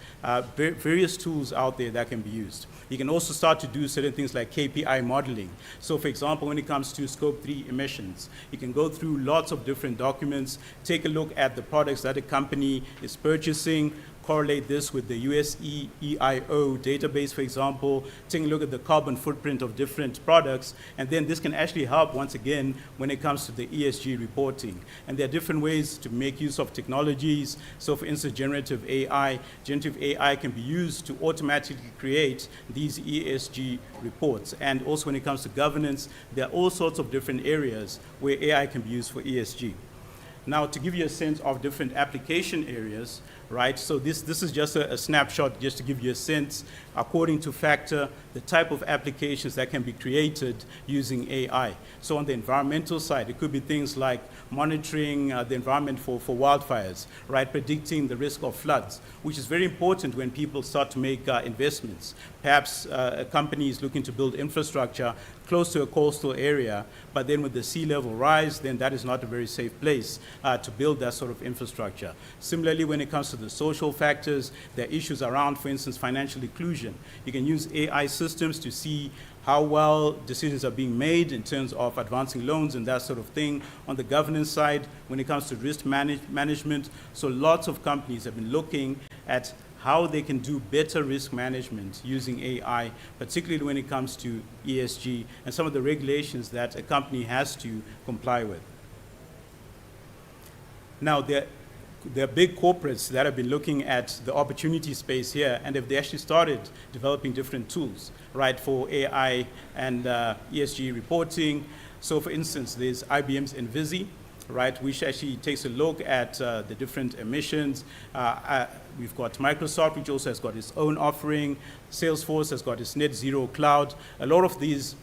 Speaker 7: various tools out there that can be used. You can also start to do certain things like KPI modeling. So for example, when it comes to scope 3 emissions, you can go through lots of different documents, take a look at the products that a company is purchasing, correlate this with the USE EIO database, for example, take a look at the carbon footprint of different products, and then this can actually help, once again, when it comes to the ESG reporting. And there are different ways to make use of technologies. So for instance, generative AI can be used to automatically create these ESG reports. And also when it comes to governance, there are all sorts of different areas where AI can be used for ESG. Now, to give you a sense of different application areas, right? So this is just a snapshot just to give you a sense, according to Factor, the type of applications that can be created using AI. So on the environmental side, it could be things like monitoring the environment for wildfires, right? Predicting the risk of floods, which is very important when people start to make investments. Perhaps a company is looking to build infrastructure close to a coastal area, but then with the sea level rise, then that is not a very safe place to build that sort of infrastructure. Similarly, when it comes to the social factors, there are issues around, for instance, financial inclusion. You can use AI systems to see how well decisions are being made in terms of advancing loans and that sort of thing. On the governance side, when it comes to risk management, so lots of companies have been looking at how they can do better risk management using AI, particularly when it comes to ESG and some of the regulations that a company has to comply with. Now, there are big corporates that have been looking at the opportunity space here, and they actually started developing different tools, right, for AI and ESG reporting. So for instance, there's IBM's Envisi, right, which actually takes a look at the different emissions. We've got Microsoft, which also has got its own offering. Salesforce has got its net zero cloud. A lot of these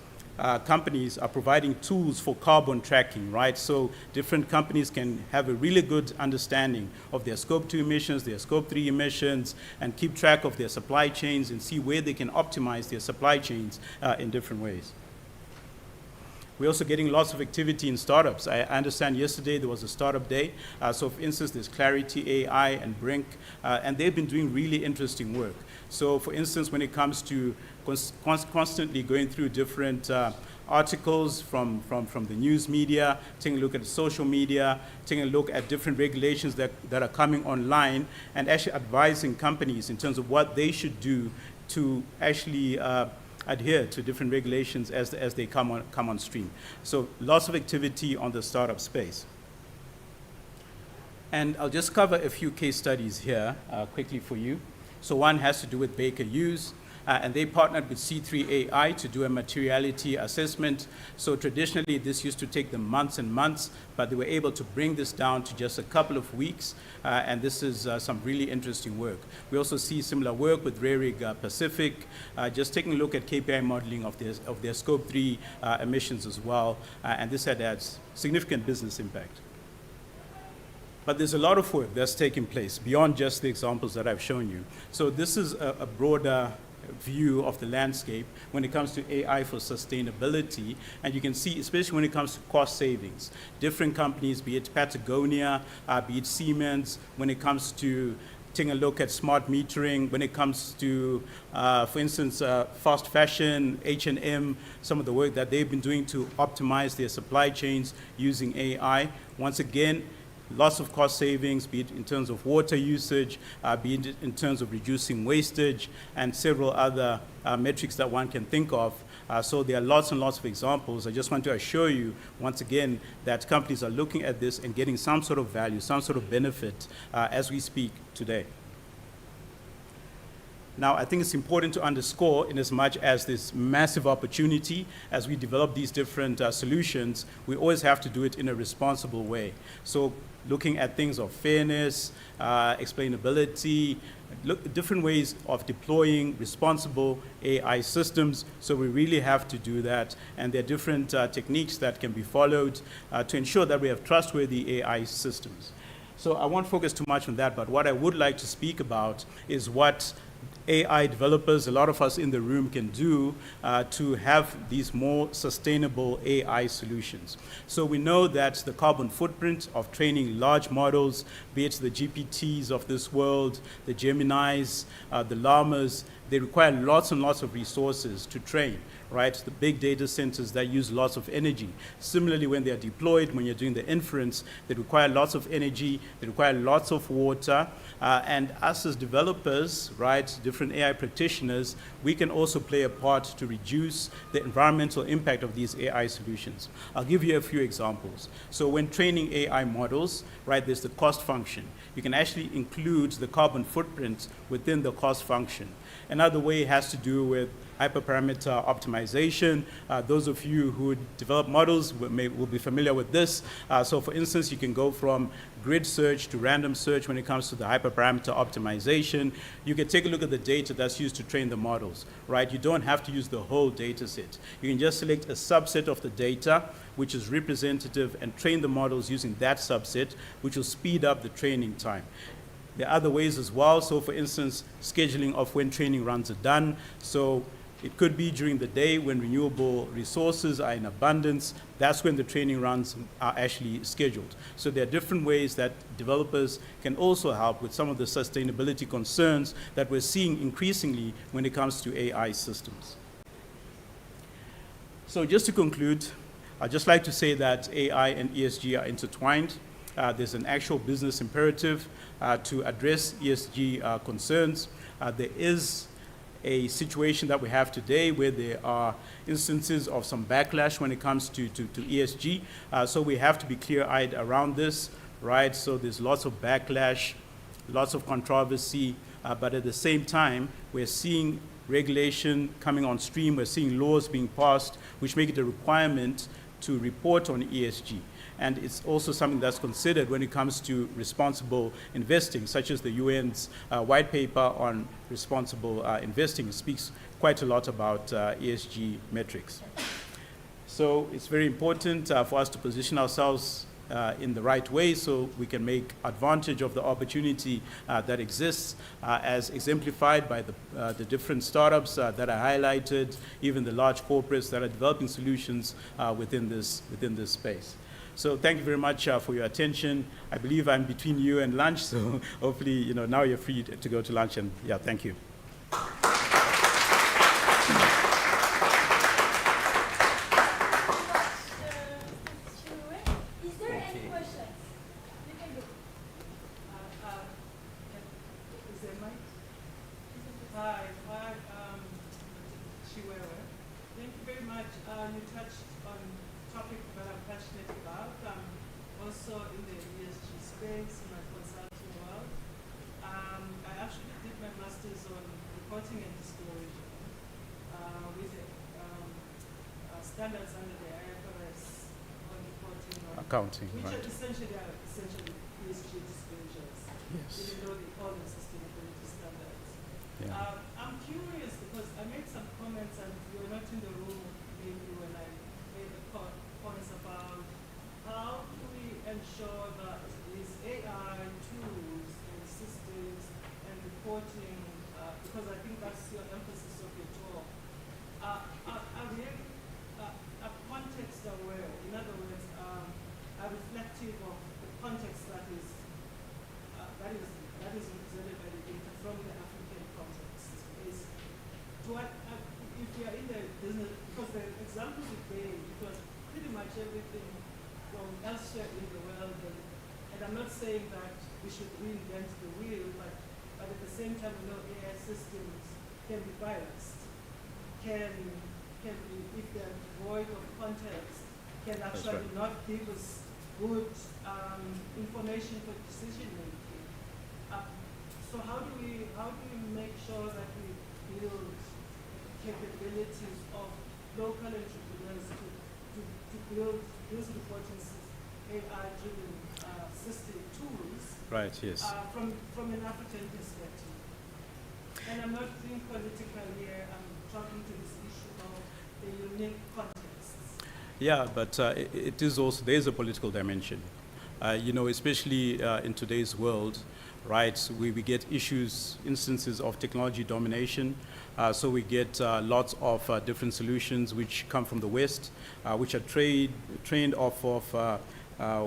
Speaker 7: companies are providing tools for carbon tracking, right? So different companies can have a really good understanding of their scope 2 emissions, their scope 3 emissions, and keep track of their supply chains and see where they can optimize their supply chains in different ways. We're also getting lots of activity in startups. I understand yesterday there was a startup day. So for instance, there's Clarity AI and Brink, and they've been doing really interesting work. So for instance, when it comes to constantly going through different articles from the news media, taking a look at social media, taking a look at different regulations that are coming online, and actually advising companies in terms of what they should do to actually adhere to different regulations as they come on stream. So lots of activity on the startup space. And I'll just cover a few case studies here quickly for you. So one has to do with Baker Hughes. And they partnered with C3 AI to do a materiality assessment. So traditionally, this used to take them months and months, but they were able to bring this down to just a couple of weeks, and this is some really interesting work. We also see similar work with Rehrig Pacific, just taking a look at KPI modeling of their scope 3 emissions as well, and this had significant business impact. But there's a lot of work that's taking place beyond just the examples that I've shown you. So this is a broader view of the landscape when it comes to AI for sustainability, and you can see, especially when it comes to cost savings, different companies, be it Patagonia, be it Siemens, when it comes to taking a look at smart metering, when it comes to, for instance, fast fashion, H&M, some of the work that they've been doing to optimize their supply chains using AI. Once again, lots of cost savings, be it in terms of water usage, be it in terms of reducing wastage, and several other metrics that one can think of. So there are lots and lots of examples. I just want to assure you, once again, that companies are looking at this and getting some sort of value, some sort of benefit as we speak today. Now, I think it's important to underscore, in as much as this massive opportunity, as we develop these different solutions, we always have to do it in a responsible way. So looking at things of fairness, explainability, different ways of deploying responsible AI systems. So we really have to do that. And there are different techniques that can be followed to ensure that we have trustworthy AI systems. So I won't focus too much on that, but what I would like to speak about is what AI developers, a lot of us in the room can do to have these more sustainable AI solutions. So we know that the carbon footprint of training large models, be it the GPTs of this world, the Geminis, the Llamas, they require lots and lots of resources to train, right? The big data centers that use lots of energy. Similarly, when they are deployed, when you're doing the inference, they require lots of energy, they require lots of water, and us as developers, right, different AI practitioners, we can also play a part to reduce the environmental impact of these AI solutions. I'll give you a few examples. So when training AI models, right, there's the cost function. You can actually include the carbon footprint within the cost function. Another way has to do with hyperparameter optimization. Those of you who develop models will be familiar with this. So for instance, you can go from grid search to random search when it comes to the hyperparameter optimization. You can take a look at the data that's used to train the models, right? You don't have to use the whole data set. You can just select a subset of the data, which is representative, and train the models using that subset, which will speed up the training time. There are other ways as well. So for instance, scheduling of when training runs are done. So it could be during the day when renewable resources are in abundance. That's when the training runs are actually scheduled. So there are different ways that developers can also help with some of the sustainability concerns that we're seeing increasingly when it comes to AI systems. So just to conclude, I'd just like to say that AI and ESG are intertwined. There's an actual business imperative to address ESG concerns. There is a situation that we have today where there are instances of some backlash when it comes to ESG. So we have to be clear-eyed around this, right? So there's lots of backlash, lots of controversy, but at the same time, we're seeing regulation coming on stream. We're seeing laws being passed, which make it a requirement to report on ESG. And it's also something that's considered when it comes to responsible investing, such as the UN's white paper on responsible investing speaks quite a lot about ESG metrics. So it's very important for us to position ourselves in the right way so we can make advantage of the opportunity that exists as exemplified by the different startups that are highlighted, even the large corporates that are developing solutions within this space. So thank you very much for your attention. I believe I'm between you and lunch, so hopefully, now you're free to go to lunch, and yeah, thank you.
Speaker 1: Is there any questions? You can go.
Speaker 9: Is there mic? Hi, Chiwewe. Thank you very much. You touched on a topic that I'm passionate about. I'm also in the ESG space, in my consulting world. I actually did my master's on reporting and disclosure with standards under the IFRS on reporting on
Speaker 7: Accounting,
Speaker 9: which
Speaker 7: right.
Speaker 9: are essentially ESG disclosures,
Speaker 7: Yes.
Speaker 9: even though they call them sustainability standards.
Speaker 7: Yeah.
Speaker 9: I'm curious because I made some comments and you were not in the room maybe when I made the points about how do we ensure that these AI tools and systems and reporting, because I think that's your emphasis of your talk, are really context aware. In other words, are reflective of the context that is represented by the data from the African context. If we are in the business, because the examples you gave, it was pretty much everything from elsewhere in the world, and I'm not saying that we should reinvent the wheel, but at the same time, AI systems can be biased, can be, if they're void of context, can actually
Speaker 7: right.
Speaker 9: not give us good information for decision making. So how do we make sure that we build capabilities of local entrepreneurs to build these reporting AI-driven system tools?
Speaker 7: Right, yes.
Speaker 9: From an African perspective. And I'm not being political here, I'm talking to this issue of the unique contexts.
Speaker 7: Yeah, but it is also, there is a political dimension. You know, especially in today's world, right, we get instances of technology domination. So we get lots of different solutions which come from the West, which are trained off of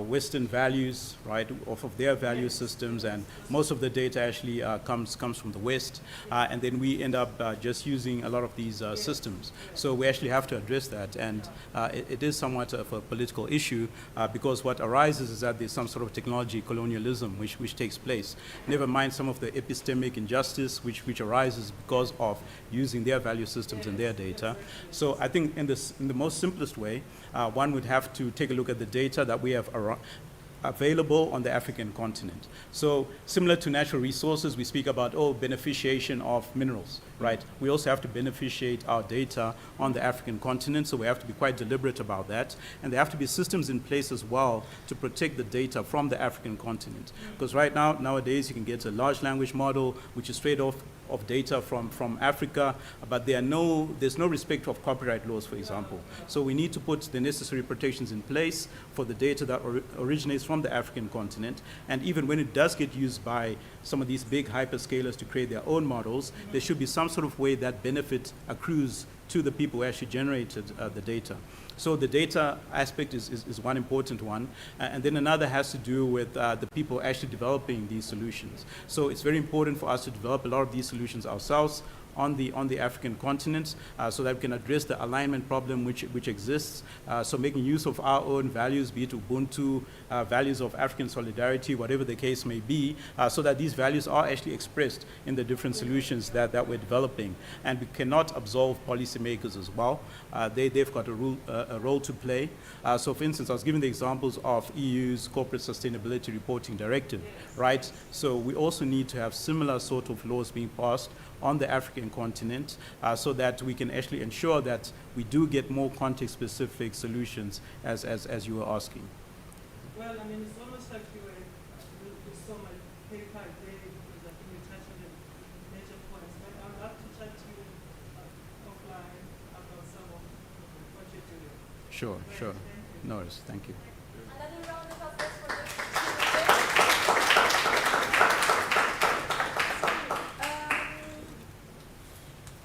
Speaker 7: Western values, right, off of their value systems, and most of the data actually comes from the West, and then we end up just using a lot of these systems. So we actually have to address that, and it is somewhat of a political issue because what arises is that there's some sort of technology colonialism which takes place. Never mind some of the epistemic injustice which arises because of using their value systems and their data. So I think in the most simplest way, one would have to take a look at the data that we have available on the African continent. So similar to natural resources, we speak about, beneficiation of minerals, right? We also have to beneficiate our data on the African continent, so we have to be quite deliberate about that. And there have to be systems in place as well to protect the data from the African continent. Because nowadays, you can get a large language model, which is straight off of data from Africa, but there's no respect of copyright laws, for example. So we need to put the necessary protections in place for the data that originates from the African continent. And even when it does get used by some of these big hyperscalers to create their own models, there should be some sort of way that benefit accrues to the people who actually generated the data. So the data aspect is one important one. And then another has to do with the people actually developing these solutions. So it's very important for us to develop a lot of these solutions ourselves on the African continent so that we can address the alignment problem which exists. So making use of our own values, be it Ubuntu, values of African solidarity, whatever the case may be, so that these values are actually expressed in the different solutions that we're developing. And we cannot absolve policymakers as well. They've got a role to play. So for instance, I was giving the examples of EU's Corporate Sustainability Reporting Directive, right? So we also need to have similar sort of laws being passed on the African continent so that we can actually ensure that we do get more context-specific solutions as you were asking.
Speaker 9: Well, I mean, it's almost like you saw my paper there because I think you touched on the major points. But I'd love to chat to you offline about some of what you're doing.
Speaker 7: Sure.
Speaker 9: Thank you.
Speaker 7: No worries. Thank you.
Speaker 1: Another round of applause for the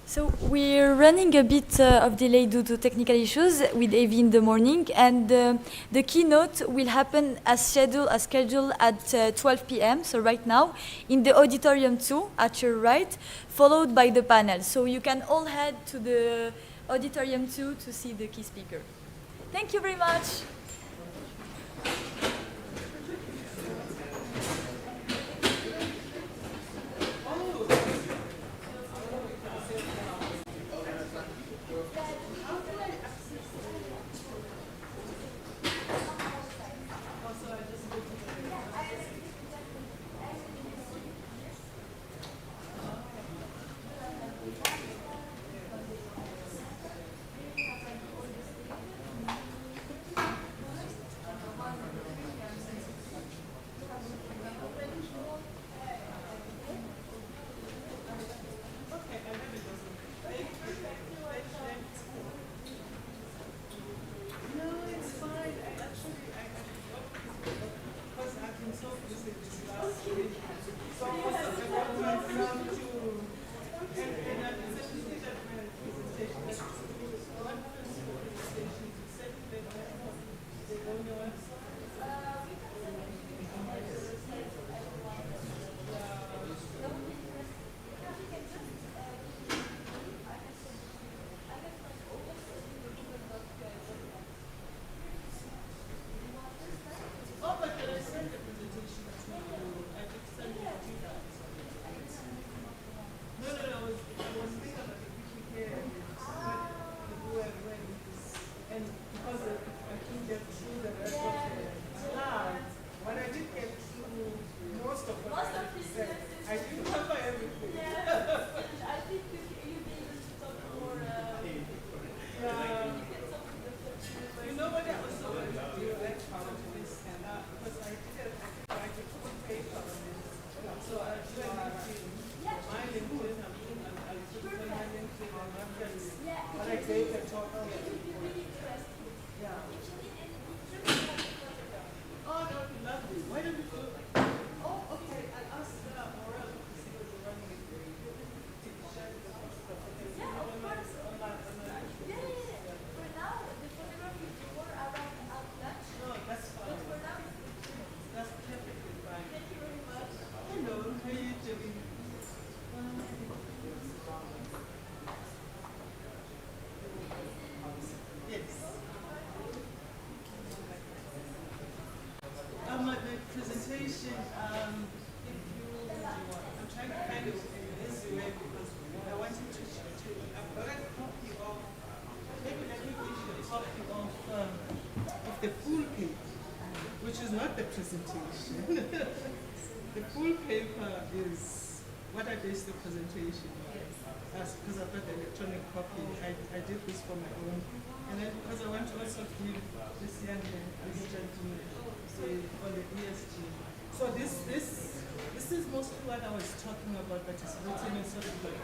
Speaker 1: So we're running a bit of delay due to technical issues with AV in the morning, and the keynote will happen as scheduled at 12 p.m. So right now in the auditorium 2 at your right, followed by the panel. So you can all head to the auditorium 2 to see the key speaker. Thank you very much.
Speaker 2: question, if you, I'm trying to find it in this way because I wanted to, I've got a copy of, maybe let me give you a copy of the full paper, which is not the presentation. The full paper is what I based the presentation on. Because I've got the electronic copy, I did this for my own. And then because I want to also give this young man, this gentleman, on the ESG. So this is mostly what I was talking about, but it's written in sort of like,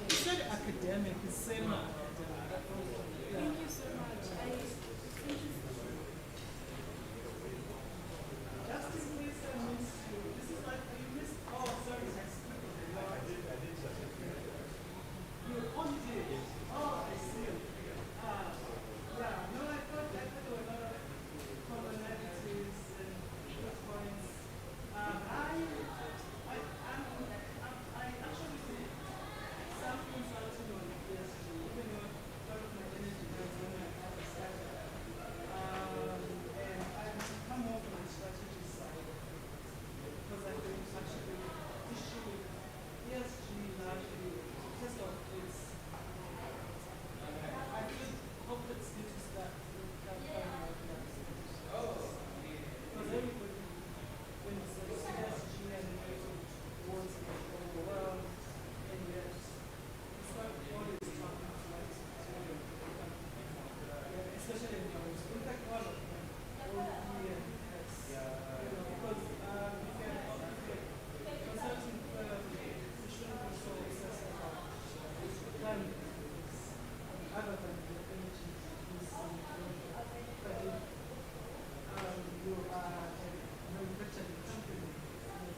Speaker 2: it's not academic, it's semi-academic. Yeah.
Speaker 1: Thank you so much.
Speaker 2: Justice, please, I missed you. This is like, you missed, oh, sorry, I skipped it. You only did it. Oh, I see. Yeah, no, I thought there were a lot of commonalities and good points. I actually did some consulting on ESG, even though part of my energy was when I had a startup. And I've come more from the strategy side because I think actually the issue with ESG largely, first of all, I feel corporates need to start with that kind of because everybody, when you say ESG and wants to go the world, and yet it's not always talking to us, especially in terms of, in fact, all of them, OP and S, because if you're a consulting firm, you shouldn't be so obsessed about planning things other than the energy use but if you are a manufacturing company,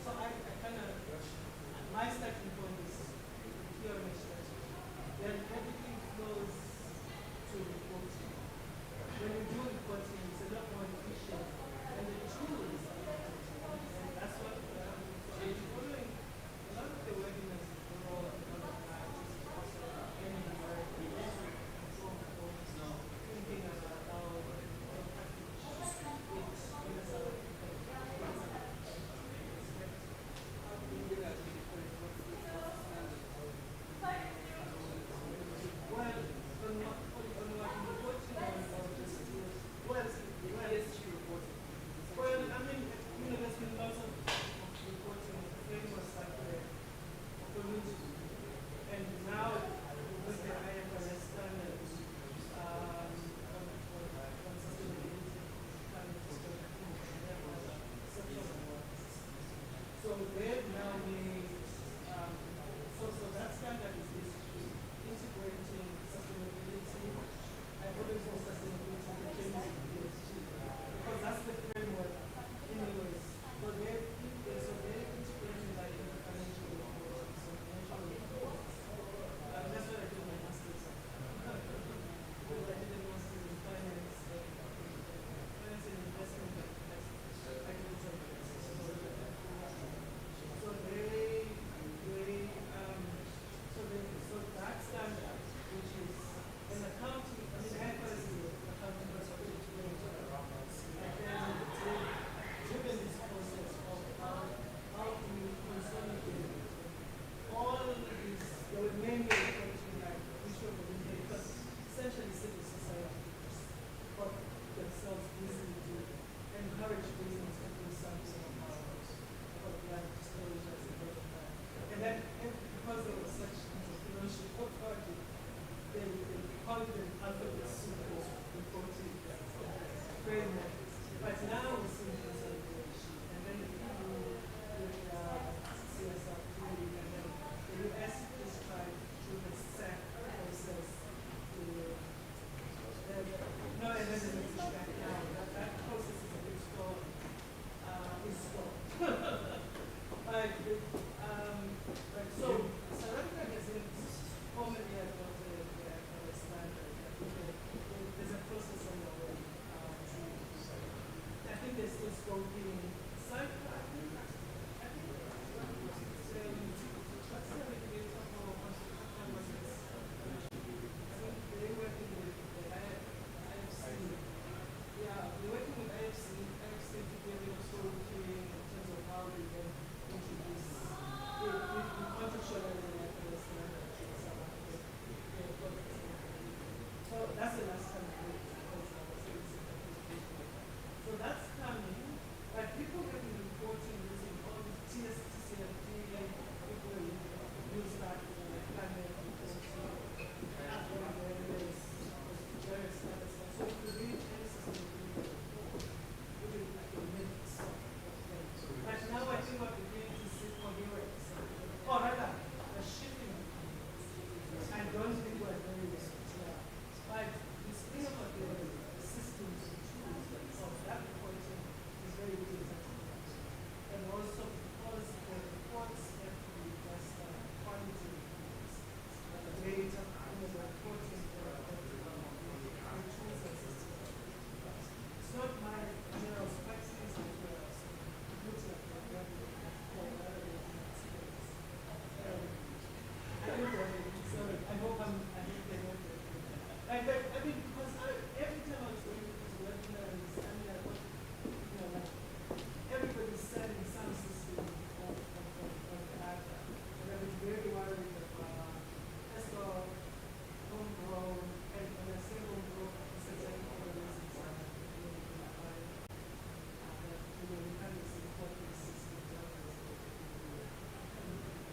Speaker 2: so I kind of, my starting point is procurement strategy. Then everything flows to reporting. When you do reporting, it's a lot more efficient, and the tools are better. And that's what following a lot of the webinars we're all about is also anywhere, thinking about how so they've now made, so that standard is basically integrating sustainability. I've always known sustainability became ESG because that's the framework anyways. But they're integrating like in the financial reporting, so financial reports. That's what I did my master's on. Because I did a master's in finance and investment. I did some so that standard, which is an accounting, I mean, IFRS is an accounting responsibility, and then they've driven this process of how do you consolidate all these, they would mainly refer to like issue of the media, because essentially civil society got themselves busy to encourage business to do something about like disclosures and all of that. And then because there was such entrepreneurship authority, they called them alphabet soup of reporting framework. But now we're seeing consolidation. And then if you do with CSR theory, and then the US is trying through the SAC process to no, and then the British back down. That process is a bit stalled. Is stalled. So South Africa hasn't formally adopted the standard. There's a process underway. I think they're still scoping. I think what's the regulator for conferences? I think they're working with the IFC. Yeah, we're working with IFC to be able to scoping in terms
Speaker 9: we can introduce if contextualize it like this, so that's the last time I did it. So that's coming. But people have been reporting using all the TCFD and people use that for like climate reporting, various other stuff. So if you read any system, you do like a mix of things. But now I think what we're doing is see coherence. Or rather, a shifting. I don't think we're very clear. But this thing about the systems and tools of that reporting is very easy. And also because the reports have to be just quality reports. The data, the reporting, the tools and systems. It's not my general practice, it looks like we're going for other experience. I don't know, sorry, I hope I didn't get it. I mean, because every time I was going to webinars, I mean, I thought, you know, like, everybody's selling some system of the other. And I was very worried about, let's go homegrown, and when I say homegrown, it's exactly what it is inside. We kind of support this system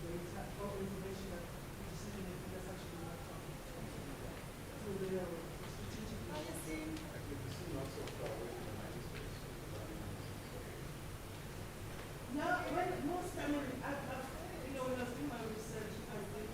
Speaker 9: data or information that decision making that's actually not talking to real strategic issues. No, when most, I mean, you know, when I was doing my research, I did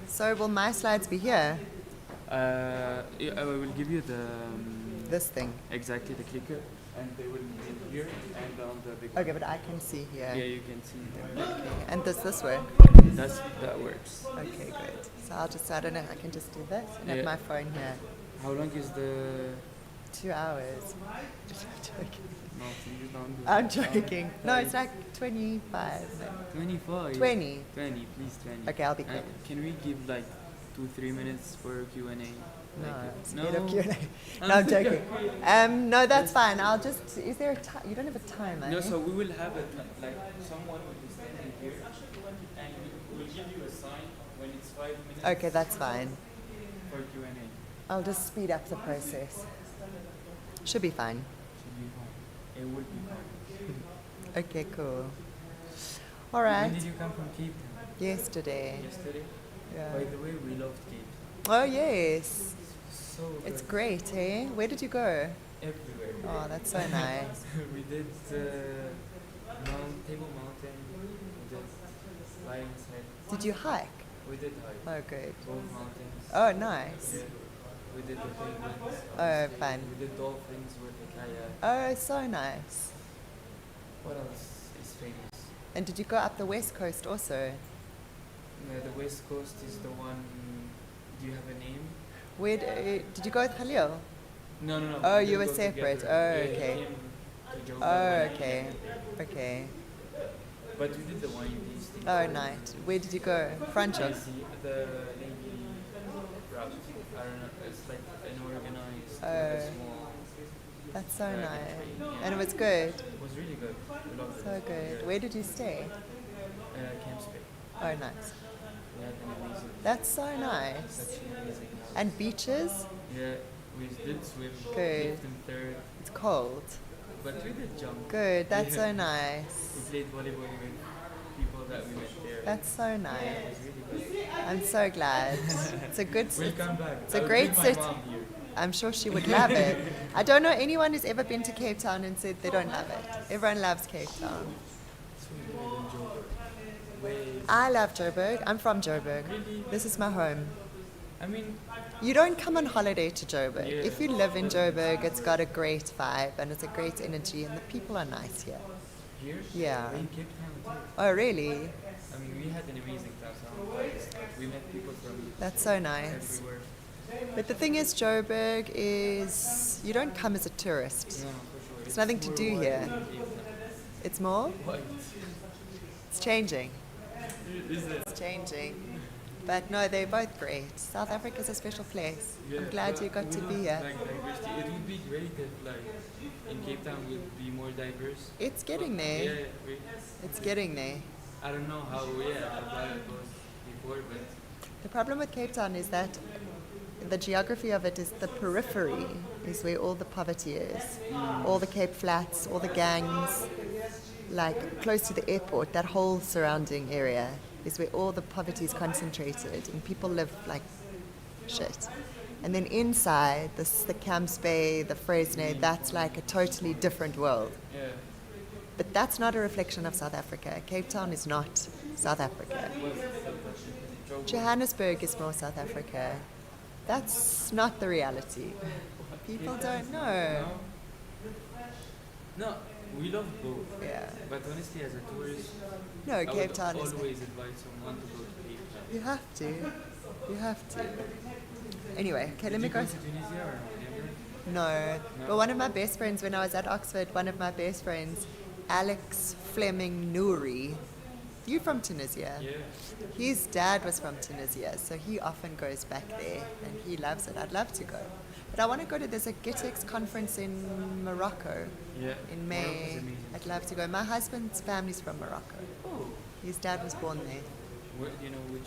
Speaker 10: So will my slides be here?
Speaker 8: I will give you the
Speaker 10: This thing.
Speaker 8: exactly the clicker, and they will be here and on the big.
Speaker 10: Okay, but I can see here.
Speaker 8: Yeah, you can see them.
Speaker 10: And does this work?
Speaker 8: That works.
Speaker 10: Okay, good. So I'll just, I don't know, I can just do this and have
Speaker 8: Yeah.
Speaker 10: my phone here.
Speaker 8: How long is the?
Speaker 10: 2 hours. I'm joking.
Speaker 8: No, you don't do
Speaker 10: I'm
Speaker 8: that.
Speaker 10: joking. No, it's like 25.
Speaker 8: 25.
Speaker 10: 20.
Speaker 8: 20, please 20.
Speaker 10: Okay, I'll be quick.
Speaker 8: Can we give like 2-3 minutes for Q&A?
Speaker 10: No,
Speaker 8: Like,
Speaker 10: speed up Q&A. No, I'm joking. No, that's fine. I'll just, is there a time? You don't have a timer.
Speaker 8: No, so we will have a like someone will be standing here, and we'll give you a sign when it's 5 minutes.
Speaker 10: Okay, that's fine.
Speaker 8: For Q&A.
Speaker 10: I'll just speed up the process. Should be fine.
Speaker 8: Should be fine. It will be fine.
Speaker 10: Okay, cool. All
Speaker 8: When
Speaker 10: right.
Speaker 8: did you come from Cape Town?
Speaker 10: Yesterday.
Speaker 8: Yesterday?
Speaker 10: Yeah.
Speaker 8: By the way, we loved Cape
Speaker 10: Oh, yes.
Speaker 8: So
Speaker 10: It's
Speaker 8: good.
Speaker 10: great, eh? Where did you go?
Speaker 8: Everywhere.
Speaker 10: Oh, that's so nice.
Speaker 8: We did Table Mountain, we did Lion's Head,
Speaker 10: Did you hike?
Speaker 8: we did hike,
Speaker 10: Oh, good.
Speaker 8: both mountains.
Speaker 10: Oh, nice.
Speaker 8: Yeah. We did the penguins.
Speaker 10: Oh,
Speaker 8: obviously.
Speaker 10: fun.
Speaker 8: We did dolphins with the kayak.
Speaker 10: Oh, so nice.
Speaker 8: What else is famous?
Speaker 10: And did you go up the west coast also?
Speaker 8: The west coast is the one. Do you have a name?
Speaker 10: Where did you go with Khalil?
Speaker 8: No.
Speaker 10: Oh,
Speaker 8: we
Speaker 10: you
Speaker 8: didn't
Speaker 10: were
Speaker 8: go
Speaker 10: separate.
Speaker 8: together.
Speaker 10: Oh,
Speaker 8: Yeah, he
Speaker 10: okay.
Speaker 8: came to Joburg.
Speaker 10: Oh, okay. Okay.
Speaker 8: But we did the wine tasting.
Speaker 10: Oh, nice. Where did you go? Franschhoek.
Speaker 8: The Navy route. I don't know. It's like an organized, like
Speaker 10: Oh.
Speaker 8: a small.
Speaker 10: That's so
Speaker 8: train,
Speaker 10: nice.
Speaker 8: yeah.
Speaker 10: And it was good.
Speaker 8: It was really good. We loved
Speaker 10: So
Speaker 8: it.
Speaker 10: good.
Speaker 8: Yeah.
Speaker 10: Where did you stay?
Speaker 8: Camp Spey.
Speaker 10: Oh, nice.
Speaker 8: We had an amazing.
Speaker 10: That's so nice.
Speaker 8: Such an amazing house.
Speaker 10: And beaches?
Speaker 8: Yeah, we did swim.
Speaker 10: Good.
Speaker 8: Fifth and third.
Speaker 10: It's cold.
Speaker 8: But we did jump.
Speaker 10: Good. That's so
Speaker 8: We
Speaker 10: nice.
Speaker 8: played volleyball with people that we met there.
Speaker 10: That's so
Speaker 8: It
Speaker 10: nice.
Speaker 8: was really good.
Speaker 10: I'm so glad. It's a good.
Speaker 8: We'll come back.
Speaker 10: It's a
Speaker 8: I'll
Speaker 10: great
Speaker 8: bring my
Speaker 10: city.
Speaker 8: mom here.
Speaker 10: I'm sure she would love it. I don't know anyone who's ever been to Cape Town and said they don't love it. Everyone loves Cape Town.
Speaker 8: It's really good in Joburg. Way.
Speaker 10: I love Joburg. I'm from Joburg.
Speaker 8: Really?
Speaker 10: This is my home.
Speaker 8: I mean,
Speaker 10: You don't come on holiday to Joburg.
Speaker 8: Yeah.
Speaker 10: If you live in Joburg, it's got a great vibe and it's a great energy and the people are nice here.
Speaker 8: here?
Speaker 10: Yeah.
Speaker 8: In Cape Town too.
Speaker 10: Oh, really?
Speaker 8: I mean, we had an amazing time. We met people from
Speaker 10: That's so nice.
Speaker 8: everywhere.
Speaker 10: But the thing is, Joburg is, you don't come as a tourist.
Speaker 8: No, for sure.
Speaker 10: There's nothing to
Speaker 8: more
Speaker 10: do
Speaker 8: white
Speaker 10: here.
Speaker 8: than Cape Town.
Speaker 10: It's more?
Speaker 8: White.
Speaker 10: It's changing.
Speaker 8: Is it?
Speaker 10: It's changing. But no, they're both great. South Africa's a special place. I'm glad you got to be here.
Speaker 8: Like diversity. It would be great if like in Cape Town would be more diverse.
Speaker 10: It's getting
Speaker 8: Yeah,
Speaker 10: there.
Speaker 8: we,
Speaker 10: It's getting there.
Speaker 8: I don't know how it was before, but
Speaker 10: The problem with Cape Town is that the geography of it is the periphery is where all the poverty is. All the Cape Flats, all the gangs, like close to the airport, that whole surrounding area is where all the poverty is concentrated and people live like shit. And then inside, the Camps Bay, the Fresno, that's like a totally different world.
Speaker 8: yeah.
Speaker 10: But that's not a reflection of South Africa. Cape Town is not South Africa. Johannesburg is more South Africa. That's not the reality. People don't know.
Speaker 8: No, we love both.
Speaker 10: Yeah.
Speaker 8: But honestly, as a tourist,
Speaker 10: No,
Speaker 8: I
Speaker 10: Cape
Speaker 8: would
Speaker 10: Town is.
Speaker 8: always advise someone to go to Cape Town.
Speaker 10: You have to. You have to. Anyway, okay, let me go.
Speaker 8: Did you go to Tunisia or never?
Speaker 10: No. But one of my best friends, when I was at Oxford, one of my best friends, Alex Fleming Nouri, you from Tunisia?
Speaker 8: Yeah.
Speaker 10: His dad was from Tunisia, so he often goes back there and he loves it. I'd love to go. But I want to go to, there's a GITEX conference in Morocco
Speaker 8: Yeah.
Speaker 10: in
Speaker 8: Morocco's
Speaker 10: May.
Speaker 8: amazing.
Speaker 10: I'd love to go. My husband's family's from Morocco.
Speaker 8: Oh.
Speaker 10: His dad was born there.
Speaker 8: Where, do you know which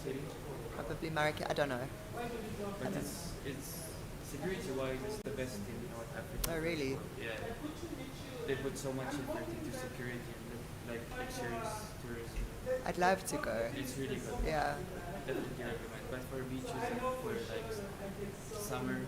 Speaker 8: city?
Speaker 10: Probably Marrakesh, I don't know.
Speaker 8: But it's security wise, it's the best in North Africa.
Speaker 10: Oh, really?
Speaker 8: Yeah. They put so much effort into security and like luxurious tourism.
Speaker 10: I'd love to go.
Speaker 8: It's really good.
Speaker 10: Yeah.
Speaker 8: Definitely recommend. But for beaches and for like summer,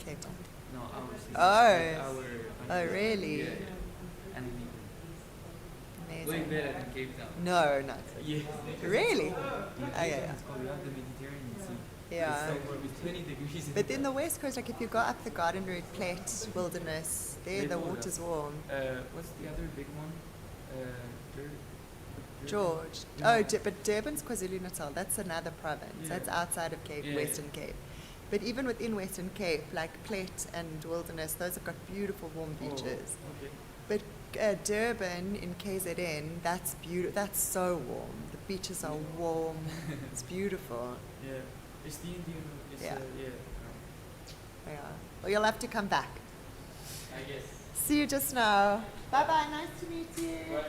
Speaker 10: Cape Town.
Speaker 8: no, our city.
Speaker 10: Oh.
Speaker 8: Like our
Speaker 10: Oh,
Speaker 8: country.
Speaker 10: really?
Speaker 8: Yeah, yeah. And we way
Speaker 10: Amazing.
Speaker 8: better than Cape Town.
Speaker 10: No, not.
Speaker 8: Yeah.
Speaker 10: Really?
Speaker 8: In
Speaker 10: Oh,
Speaker 8: Cape
Speaker 10: yeah,
Speaker 8: Town,
Speaker 10: yeah.
Speaker 8: it's called, we have the Mediterranean Sea.
Speaker 10: Yeah.
Speaker 8: It's so warm, it's 20 degrees.
Speaker 10: But then the west coast, like if you go up the Garden Route, Plate, Wilderness, there the water's warm.
Speaker 8: What's the other big one?
Speaker 10: George.
Speaker 8: No.
Speaker 10: Oh, but Durban's KwaZulu-Natal. That's another province.
Speaker 8: Yeah.
Speaker 10: That's outside of Cape,
Speaker 8: Yeah,
Speaker 10: Western Cape. But even within Western Cape, like Plate and Wilderness, those have got beautiful warm beaches.
Speaker 8: Oh, okay.
Speaker 10: But Durban in KZN, that's beautiful. That's so warm. The beaches are warm. It's beautiful.
Speaker 8: Yeah. It's the Indian. It's,
Speaker 10: Yeah.
Speaker 8: yeah.
Speaker 10: Yeah. Well, you'll have to come back.
Speaker 8: I guess.
Speaker 10: See you just now. Bye bye. Nice to meet you.
Speaker 8: Right.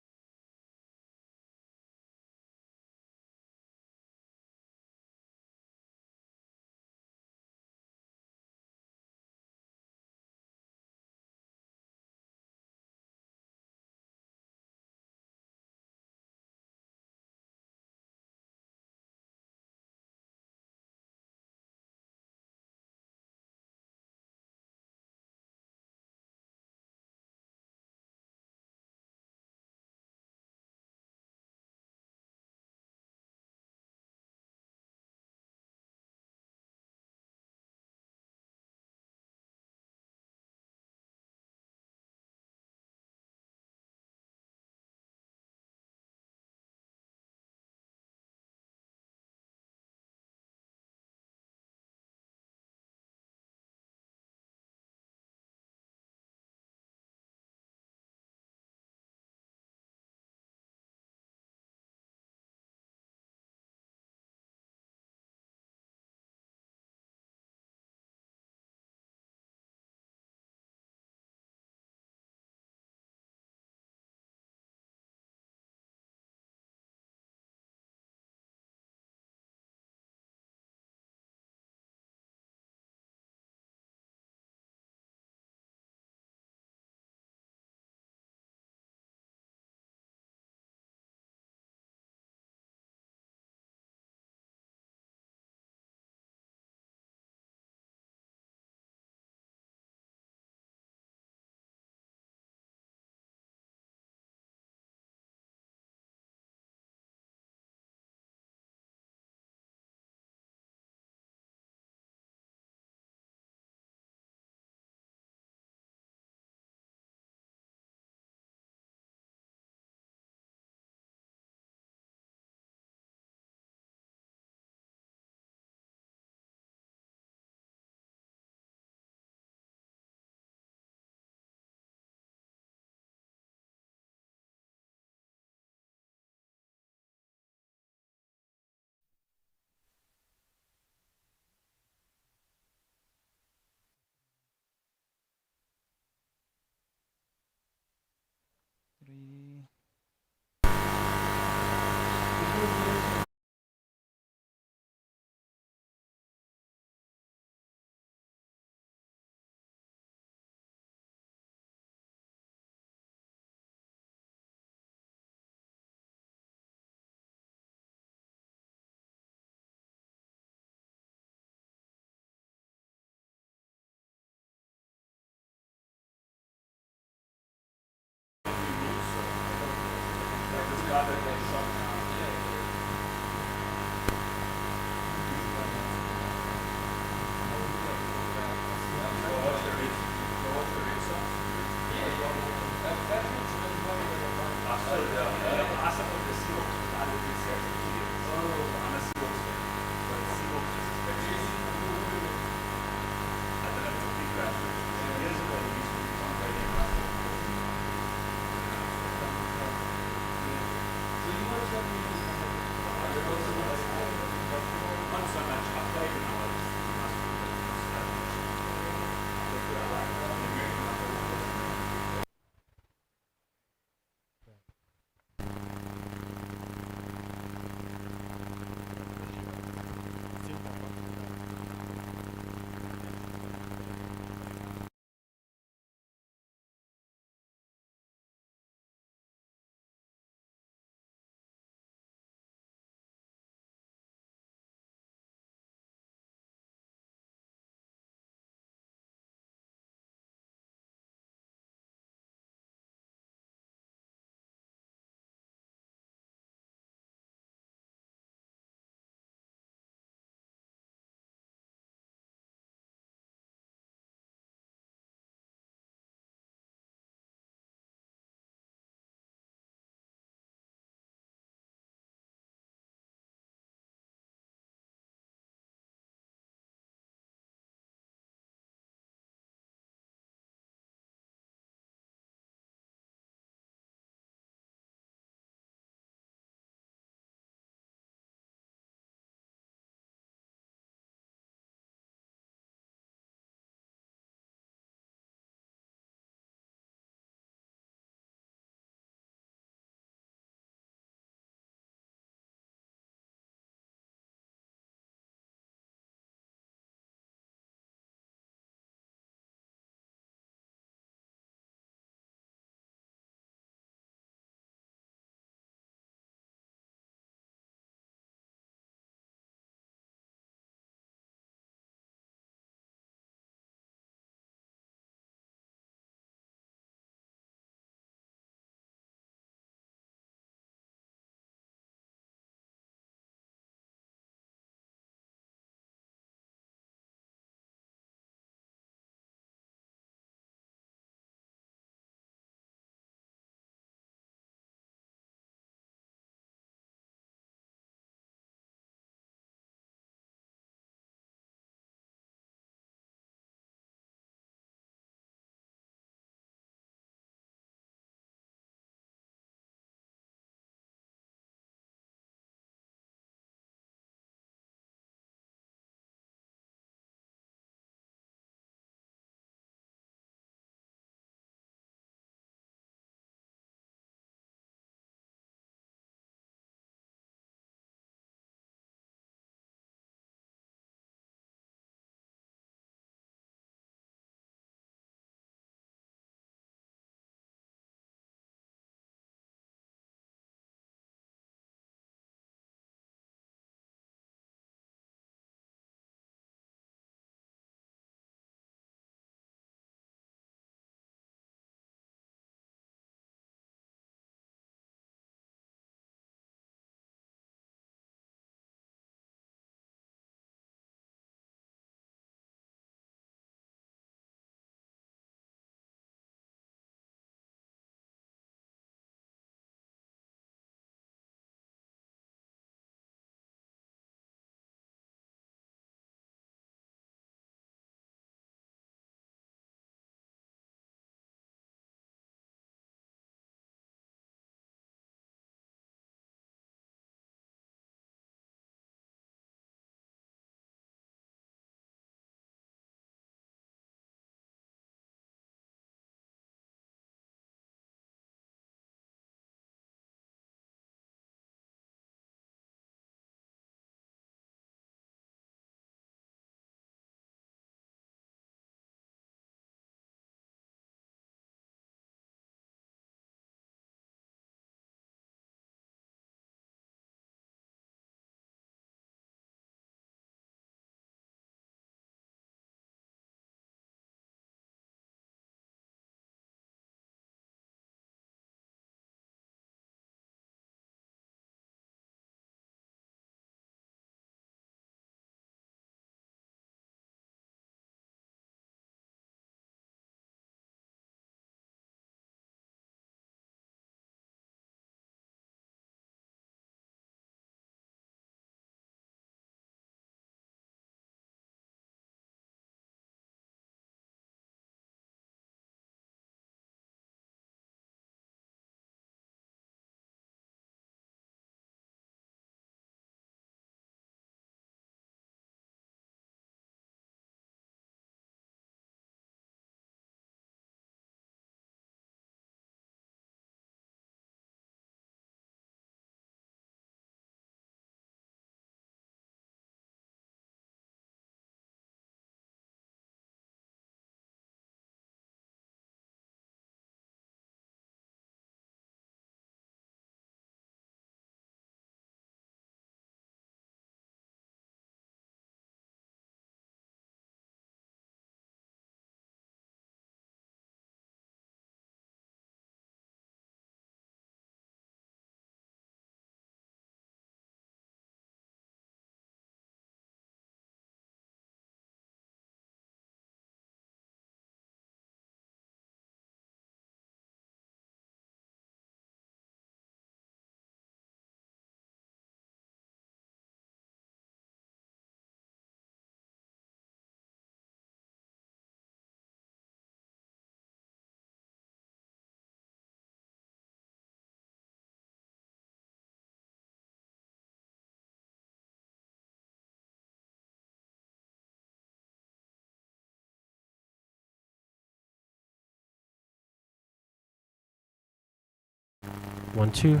Speaker 11: 1 2.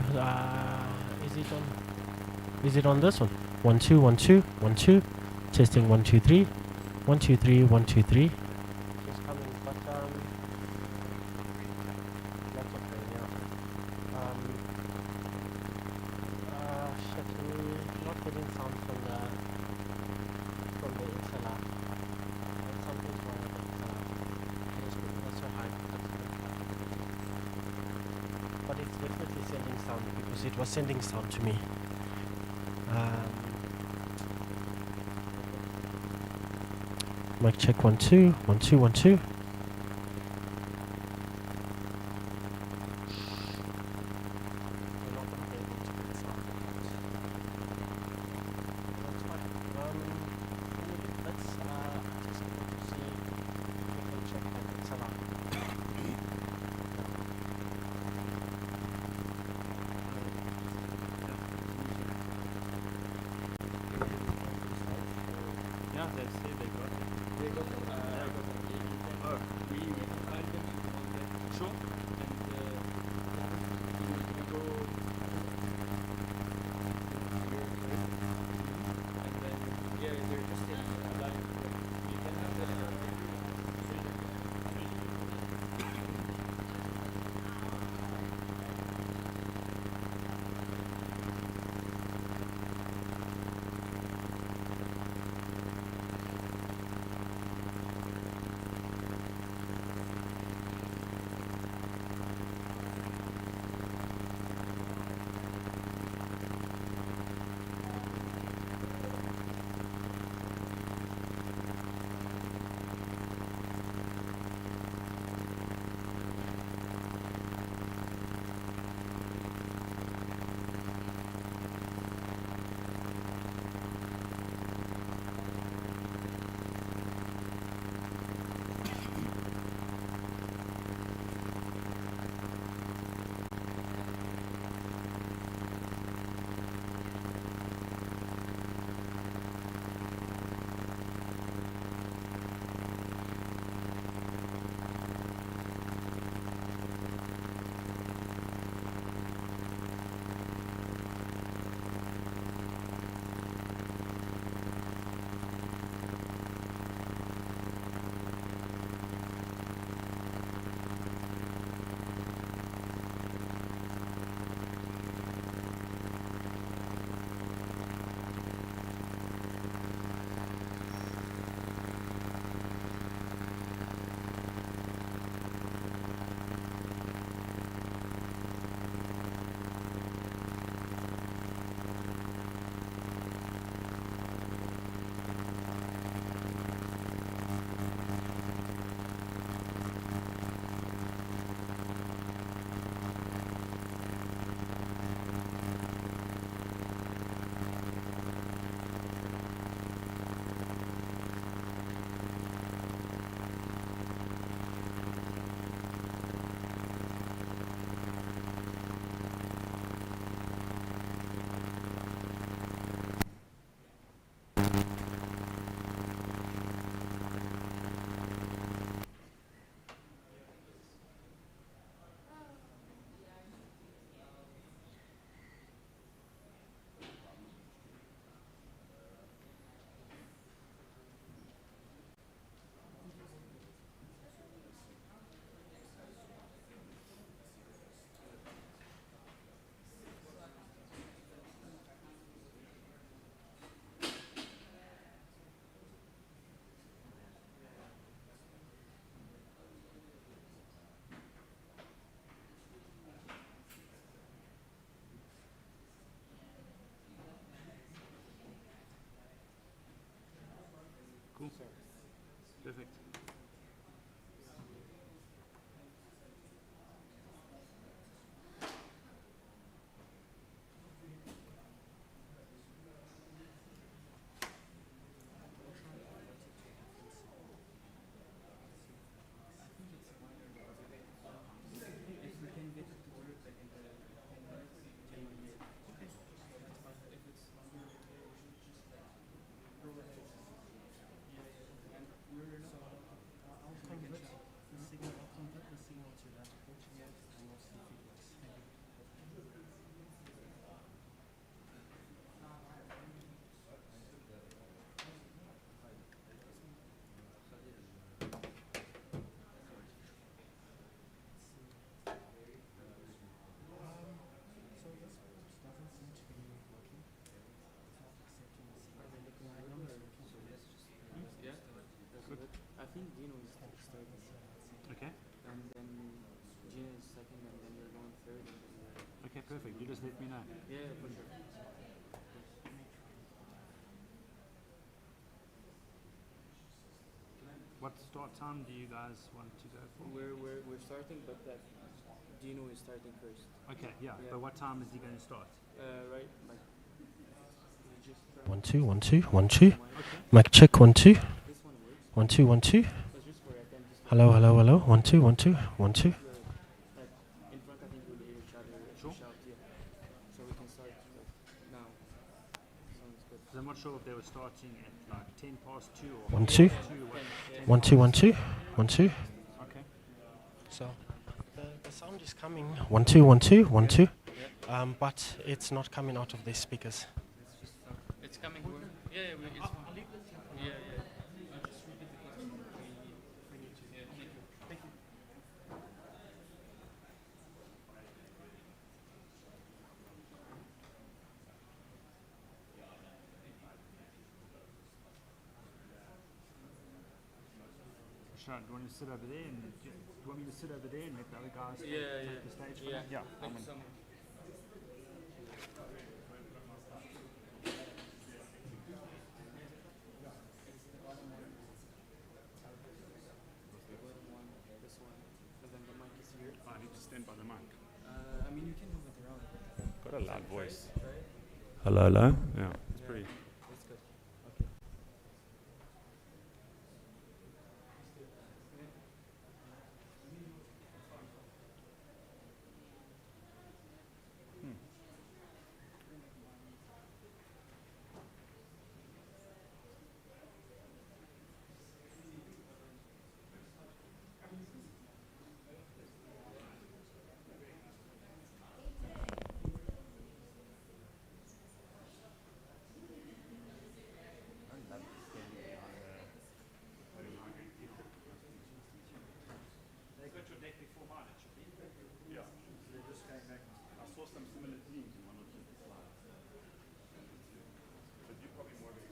Speaker 11: Is it on this one? 1 2 1 2 1 2. Testing 1 2 3 1 2 3 1 2 3. She's coming, but lots of rain, yeah. Shit, we're not getting sound from the XLR. Something's wrong with the XLR. That's so high. But it's definitely sending sound because it was sending sound to me. Mic check 1 2 1 2 1 2.
Speaker 8: Yeah, they say they got it. They got it. We find them to contact. Sure. And we go. And then yeah, they're just like you can have that. Cool. Perfect.
Speaker 12: perfect. You just let me know.
Speaker 8: Yeah, for sure.
Speaker 12: What start time do you guys want to go for?
Speaker 8: We're starting, but Dino is starting first.
Speaker 12: Okay, yeah. But what time is he going to start?
Speaker 8: Right, like just
Speaker 11: 1 2 1 2 1 2. Mic check 1 2.
Speaker 8: this one works.
Speaker 11: 1 2 1 2.
Speaker 8: It's just for attend.
Speaker 11: Hello hello hello. 1 2 1 2 1 2.
Speaker 8: Like in front, I think we'll hear each other shout, yeah. So we can start like now. Sounds good.
Speaker 12: Because I'm not sure if they were starting at like 10 past 2 or
Speaker 11: 1 2 1 2 1 2 1 2.
Speaker 12: Okay.
Speaker 11: So the sound is coming 1 2 1 2 1 2. But it's not coming out of the speakers.
Speaker 8: It's coming. Yeah, it's fine. Yeah, yeah. I'll just repeat the question. We need to. Yeah, thank you. Thank you.
Speaker 12: Sean, do you want to sit over there and do you want me to sit over there and let the other guys take the stage for
Speaker 8: Yeah.
Speaker 12: me? Yeah.
Speaker 8: Thank you so much. This one, and then the mic is here.
Speaker 12: I need to stand by the mic.
Speaker 8: I mean, you can move it around.
Speaker 12: Got a loud voice.
Speaker 8: Try it.
Speaker 12: Hello, hello. Yeah, it's pretty.
Speaker 8: That's good. Okay.
Speaker 12: They got your deck before mine, it should be. Yeah. They just came back. I saw some similar themes in one or two of the slides. But you're probably more of an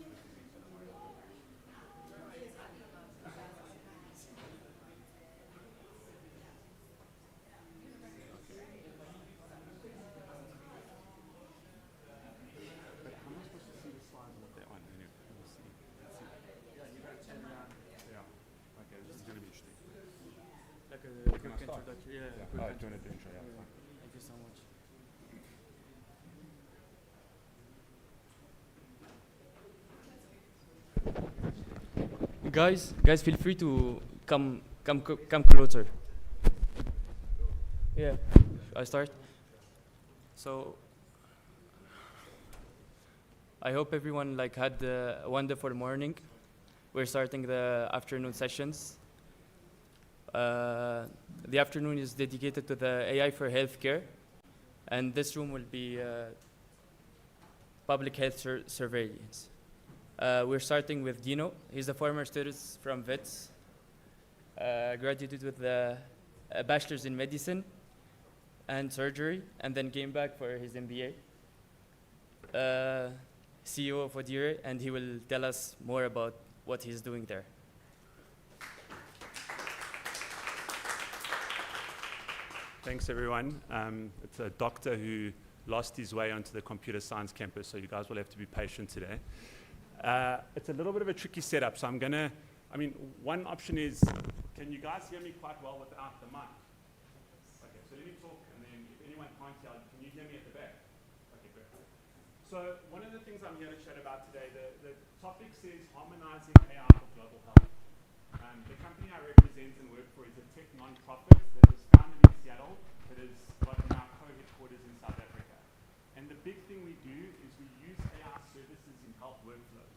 Speaker 12: But how am I supposed to see the slides with that one? Anyway, we'll see. Let's see. Yeah, you got to turn around. Yeah. Okay, this is going to be interesting.
Speaker 8: Like a
Speaker 12: Can I
Speaker 8: quick
Speaker 12: start?
Speaker 8: introduction. Yeah,
Speaker 12: Yeah.
Speaker 8: quick
Speaker 12: Oh, do you want to do intro? Yeah, fine.
Speaker 8: Thank you so much. Guys, feel free to come closer. Yeah, I start. So, I hope everyone had a wonderful morning. We're starting the afternoon sessions. The afternoon is dedicated to the AI for healthcare, and this room will be public health surveillance. We're starting with Dino. He's a former student from WITS, graduated with a bachelor's in medicine and surgery, and then came back for his MBA. CEO of Odire, and he will tell us more about what he's doing there.
Speaker 13: Thanks, everyone. It's a doctor who lost his way onto the computer science campus, so you guys will have to be patient today. It's a little bit of a tricky setup, so one option is, can you guys hear me quite well without the mic? Okay, so let me talk, and then if anyone can't hear, can you hear me at the back? Okay, good. So one of the things I'm here to chat about today, the topic says harmonizing AI for global health. The company I represent and work for is a tech non-profit that was founded in Seattle, that has got now co-headquarters in South Africa. And the big thing we do is we use AI services in health workflows.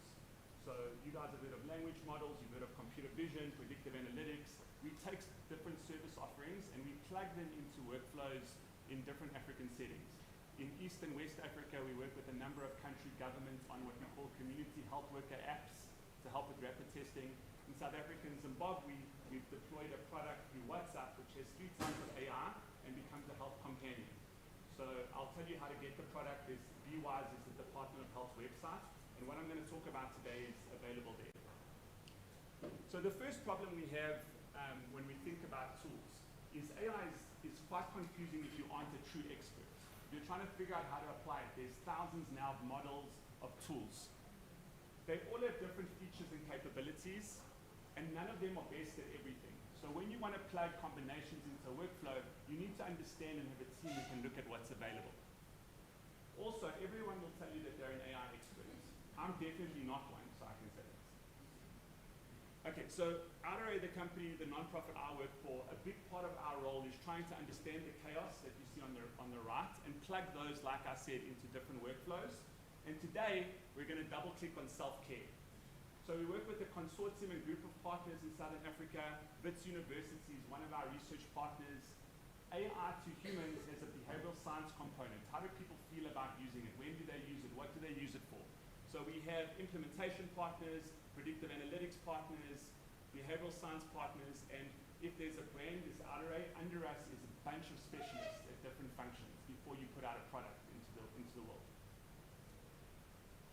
Speaker 13: So you guys have heard of language models, you've heard of computer vision, predictive analytics. We take different service offerings and we plug them into workflows in different African settings. In East and West Africa, we work with a number of country governments on what we call community health worker apps to help with rapid testing. In South Africa and Zimbabwe, we've deployed a product through WhatsApp which has 3 times of AI and becomes a health companion. So I'll tell you how to get the product. BWise is the Department of Health website, and what I'm going to talk about today is available there. So the first problem we have when we think about tools is AI is quite confusing if you aren't a true expert. you're trying to figure out how to apply it, there's thousands now of models of tools. They all have different features and capabilities, and none of them are best at everything. So when you want to plug combinations into a workflow, you need to understand and have a team who can look at what's available. Also, everyone will tell you that they're an AI expert. I'm definitely not one, so I can say that. Okay, so Outer, the company, the nonprofit I work for, a big part of our role is trying to understand the chaos that you see on the right and plug those, like I said, into different workflows. And today, we're going to double click on self-care. So we work with a consortium and group of partners in Southern Africa. WITS University is one of our research partners. AI to humans has a behavioral science component. How do people feel about using it? When do they use it? What do they use it for? So we have implementation partners, predictive analytics partners, behavioral science partners, and if there's a brand, this Outer, under us is a bunch of specialists at different functions before you put out a product into the world.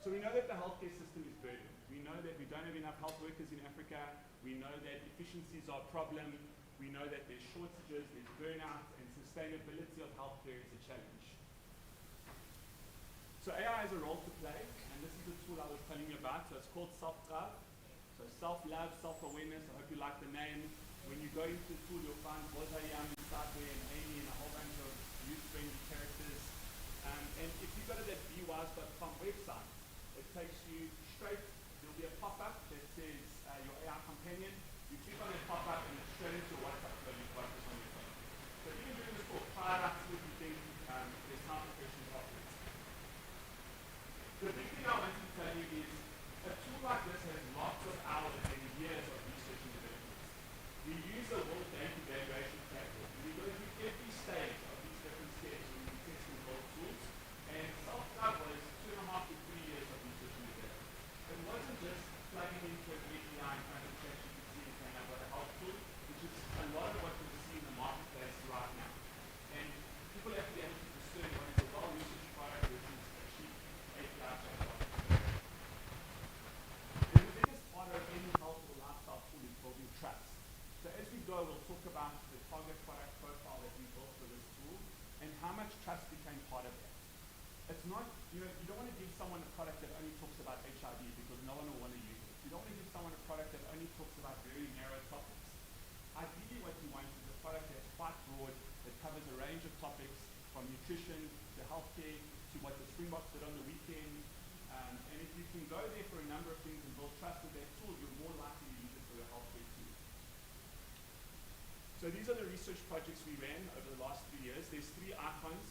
Speaker 13: So we know that the healthcare system is burdened. We know that we don't have enough health workers in Africa. We know that efficiencies are a problem. We know that there's shortages, there's burnout, and sustainability of healthcare is a challenge. So AI has a role to play, and this is the tool I was telling you about. So it's called self-love. So self-love, self-awareness. I hope you like the name. When you go into the tool, you'll find Bozayam, Sadwe, and Amy, and a whole bunch of youth-friendly characters. And if you go to that bwise.com website, it takes you straight. There'll be a pop-up that says your AI companion. You click on the pop-up and it's straight into your WhatsApp so you've got this on your phone. So even during this talk, try it out, see what you think. There's time for questions afterwards. The big thing I want to tell you is a tool like this has lots of hours and years of research and development. We use a World Data Evaluation Platform. We go through every stage of these different steps when we test and build tools. And self-love was 2.5 to 3 years of research and development. It wasn't just plugging into an API and trying to check you can see and saying I've got a health tool, which is a lot of what we see in the marketplace right now. And people have to be able to discern what is a well-researched product versus a cheap API software. And the biggest part of any health or lifestyle tool is building trust. So as we go, we'll talk about the target product profile that we built for this tool and how much trust became part of that. It's not, you don't want to give someone a product that only talks about HIV because no one will want to use it. You don't want to give someone a product that only talks about very narrow topics. Ideally what you want is a product that's quite broad, that covers a range of topics from nutrition to healthcare to what the Springboks did on the weekend. And if you can go there for a number of things and build trust with that tool, you're more likely to use it for your healthcare too. So these are the research projects we ran over the last 3 years. There's 3 icons.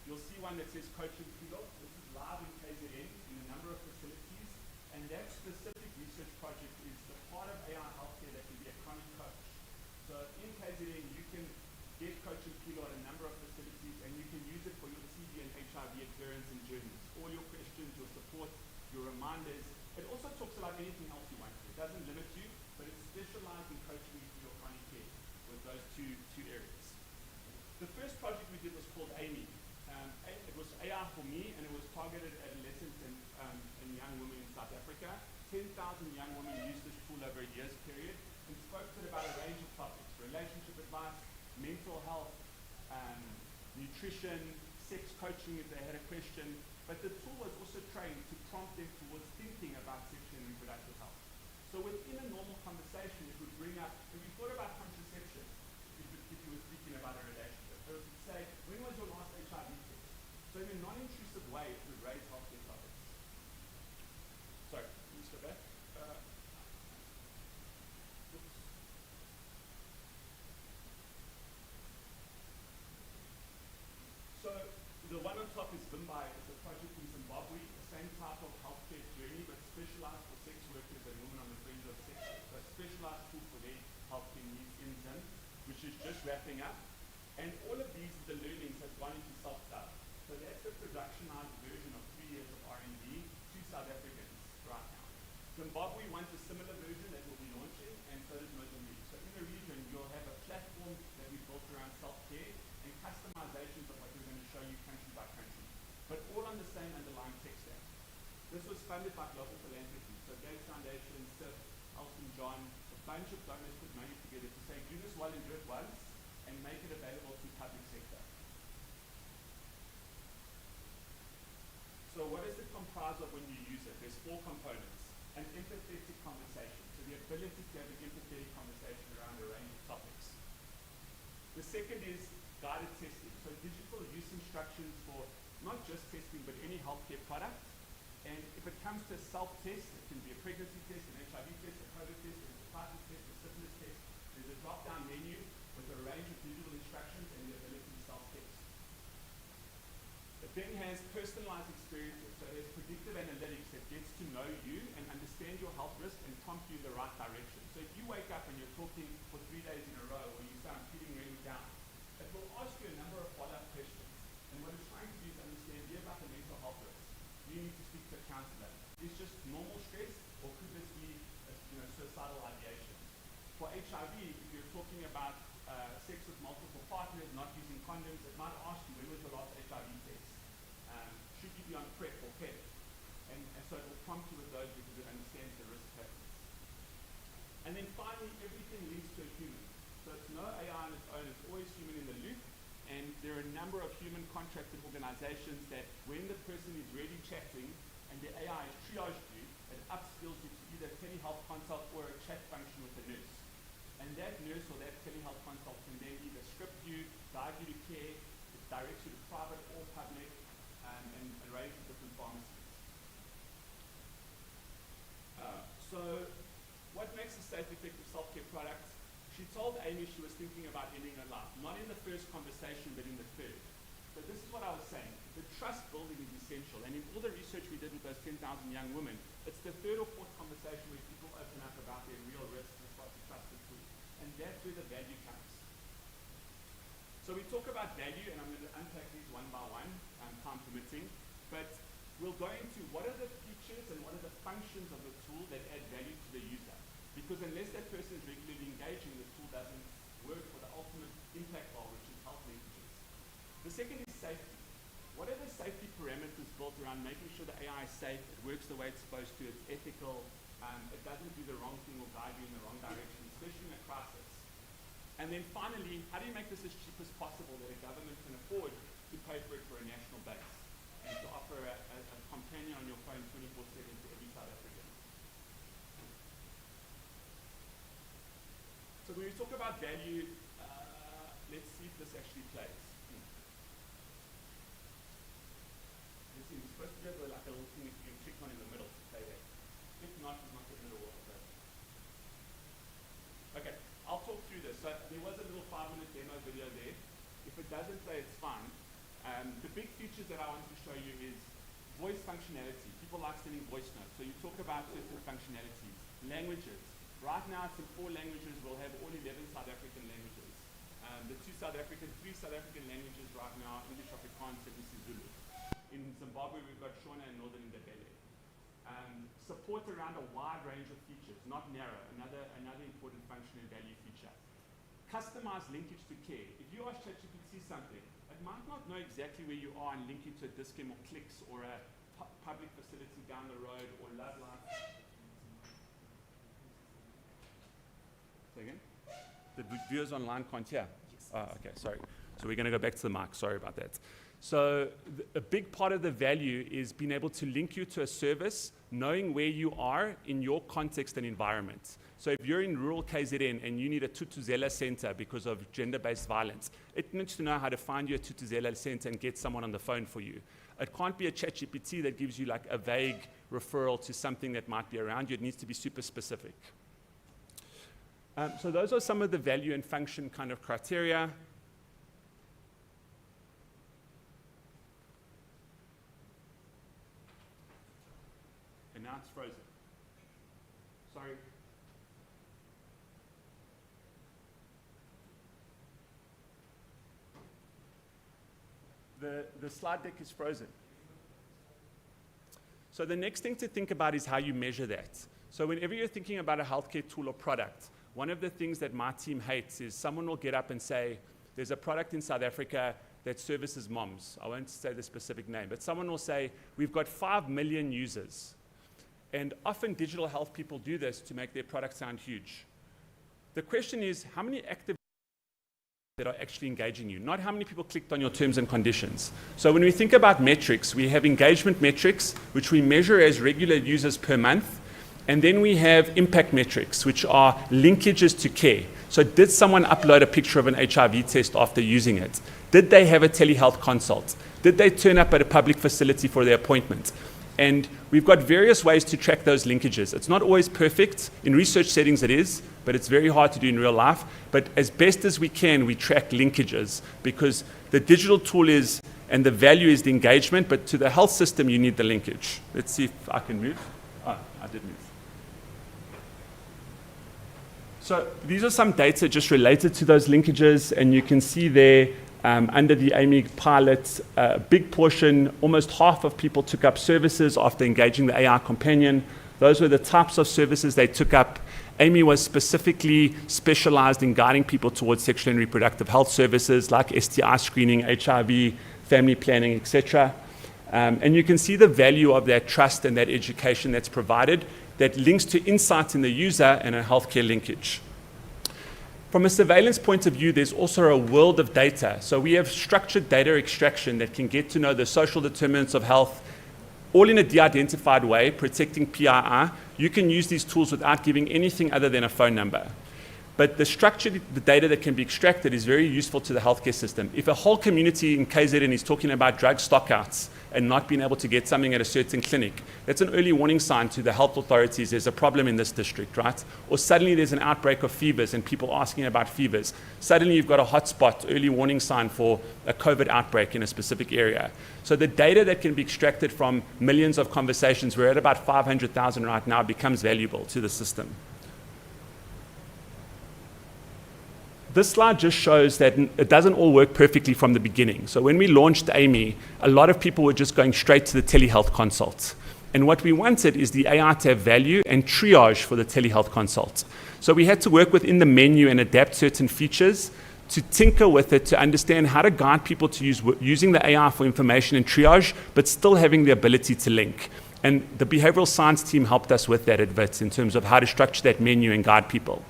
Speaker 13: You'll see one that says Coaching Kilo. This is live in KZN in a number of facilities. And that specific research project is the part of AI healthcare that can be a chronic coach. So in KZN, you can get Coaching Kilo at a number of facilities, and you can use it for your TB and HIV adherence and journeys. All your questions, your support, your reminders. It also talks about anything else you want. It doesn't limit you, but it's specialized in coaching you for your chronic care with those two areas. The first project we did was called Amy. It was AI for me, and it was targeted at adolescents and young women in South Africa. 10,000 young women used this tool over a year's period and spoke to it about a range of topics: relationship advice, mental health, nutrition, sex coaching if they had a question. But the tool was also trained to prompt them towards thinking about sexual and reproductive health. So within a normal conversation, it would bring up, if you thought about contraception, if you were speaking about a relationship, it would say, when was your last HIV test? So in a non-intrusive way, it would raise healthcare topics. Sorry, can you step back? So the one on top is Bimbai. It's a project in Zimbabwe, the same type of healthcare journey, but specialized for sex workers and women on the fringe of sex. So a specialized tool for their healthcare needs in Zim, which is just wrapping up. And all of these, the learnings have gone into self-love. So that's the productionized version of 3 years of R&D to South Africans right now. Zimbabwe wants a similar version that we'll be launching, and so does Mozambique. So in the region, you'll have a platform that we built around self-care and customizations of what we're going to show you country by country, but all on the same underlying tech stack. This was funded by Global Philanthropy, so Gates Foundation, SIF, Elton John, a bunch of donors put money together to say, do this well and do it once, and make it available to public sector. 4 components. An empathetic conversation, so the ability to have an empathetic conversation around a range of topics. The second is guided testing, so digital use instructions for not just testing but any healthcare product. And if it comes to a self-test, it can be a pregnancy test, an HIV test, a COVID test, a hepatitis test, a syphilis test. There's a drop-down menu with a range of digital instructions and the ability to self-test. It then has personalized experiences, so there's predictive analytics that gets to know you and understand your health risk and prompt you in the right direction. So if you wake up and you're talking for 3 days in a row or you say, I'm feeling really down, it will ask you a number of follow-up questions. And what it's trying to do is understand, do you have like a mental health risk? Do you need to speak to a counselor? Is just normal stress, or could this be suicidal ideation? For HIV, if you're talking about sex with multiple partners, not using condoms, it might ask you, when was your last HIV test? Should you be on PrEP or PEP? And so it will prompt you with those because it understands the risk factors. And then finally, everything leads to a human. So it's no AI on its own, it's always human in the loop. And there are a number of human contracted organizations that when the person is ready chatting and the AI has triaged you, it upskills you to either telehealth consult or a chat function with a nurse. And that nurse or that telehealth consult can then either script you, guide you to care, it directs you to private or public, and range of different pharmacies. So what makes a safe, effective self-care product? She told Amy she was thinking about ending her life, not in the first conversation, but in the third. So this is what I was saying. The trust building is essential. And in all the research we did with those 10,000 young women, it's the third or fourth conversation where people open up about their real risks and start to trust the truth. And that's where the value comes. So we talk about value, and I'm going to unpack these one by one, time permitting. But we'll go into what are the features and what are the functions of the tool that add value to the user. Because unless that person is regularly engaging, the tool doesn't work for the ultimate impact goal, which is health linkages. The second is safety. What are the safety parameters built around making sure the AI is safe, it works the way it's supposed to, it's ethical, it doesn't do the wrong thing or guide you in the wrong direction, especially in a crisis. And then finally, how do you make this as cheap as possible that a government can afford to pay for it for a national base and to offer a companion on your phone 24/7 to every South African? So when we talk about value, let's see if this actually plays. It's supposed to have like a little thing you can click on in the middle to play that. If not, it's not the middle of that. Okay, I'll talk through this. So there was a little 5-minute demo video there. If it doesn't play, it's fine. The big features that I want to show you is voice functionality. People like sending voice notes. So you talk about certain functionalities. Languages. Right now it's in 4 languages. We'll have all 11 South African languages. The 3 South African languages right now, English, Afrikaans, and Zulu. In Zimbabwe, we've got Shona and Northern Ndebele. Support around a wide range of features, not narrow, another important function and value feature. Customized linkage to care. If you ask ChatGPT something, it might not know exactly where you are and link you to a Dis-Chem or Clicks or a public facility down the road or Love Life. Say again? The viewers online can't hear. Oh, okay, sorry. So we're going to go back to the mic. Sorry about that. So a big part of the value is being able to link you to a service, knowing where you are in your context and environment. So if you're in rural KZN and you need a Tutuzela center because of gender-based violence, it needs to know how to find you a Tutuzela center and get someone on the phone for you. It can't be a ChatGPT that gives you like a vague referral to something that might be around you. It needs to be super specific. So those are some of the value and function kind of criteria. And now it's frozen. Sorry. The slide deck is frozen. So the next thing to think about is how you measure that. So whenever you're thinking about a healthcare tool or product, one of the things that my team hates is someone will get up and say, there's a product in South Africa that services moms. I won't say the specific name, but someone will say, we've got 5 million users. And often digital health people do this to make their product sound huge. The question is, how many active that are actually engaging you, not how many people clicked on your terms and conditions. So when we think about metrics, we have engagement metrics, which we measure as regular users per month, and then we have impact metrics, which are linkages to care. So did someone upload a picture of an HIV test after using it? Did they have a telehealth consult? Did they turn up at a public facility for their appointment? And we've got various ways to track those linkages. It's not always perfect. In research settings it is, but it's very hard to do in real life. But as best as we can, we track linkages because the digital tool is, and the value is the engagement, but to the health system, you need the linkage. Let's see if I can move. Oh, I did move. So these are some data just related to those linkages, and you can see there under the AMI pilot, a big portion, almost half of people took up services after engaging the AI companion. Those were the types of services they took up. AMI was specifically specialized in guiding people towards sexual and reproductive health services like STI screening, HIV, family planning, etc. And you can see the value of that trust and that education that's provided that links to insights in the user and a healthcare linkage. From a surveillance point of view, there's also a world of data. So we have structured data extraction that can get to know the social determinants of health, all in a de-identified way, protecting PII. You can use these tools without giving anything other than a phone number. But the structured data that can be extracted is very useful to the healthcare system. If a whole community in KZN is talking about drug stockouts and not being able to get something at a certain clinic, that's an early warning sign to the health authorities there's a problem in this district, right? Or suddenly there's an outbreak of fevers and people asking about fevers. Suddenly you've got a hotspot, early warning sign for a COVID outbreak in a specific area. So the data that can be extracted from millions of conversations, we're at about 500,000 right now, becomes valuable to the system. This slide just shows that it doesn't all work perfectly from the beginning. So when we launched AMI, a lot of people were just going straight to the telehealth consult. And what we wanted is the AI to have value and triage for the telehealth consult. So we had to work within the menu and adapt certain features to tinker with it to understand how to guide people to using the AI for information and triage, but still having the ability to link. And the behavioral science team helped us with that at WITS in terms of how to structure that menu and guide people.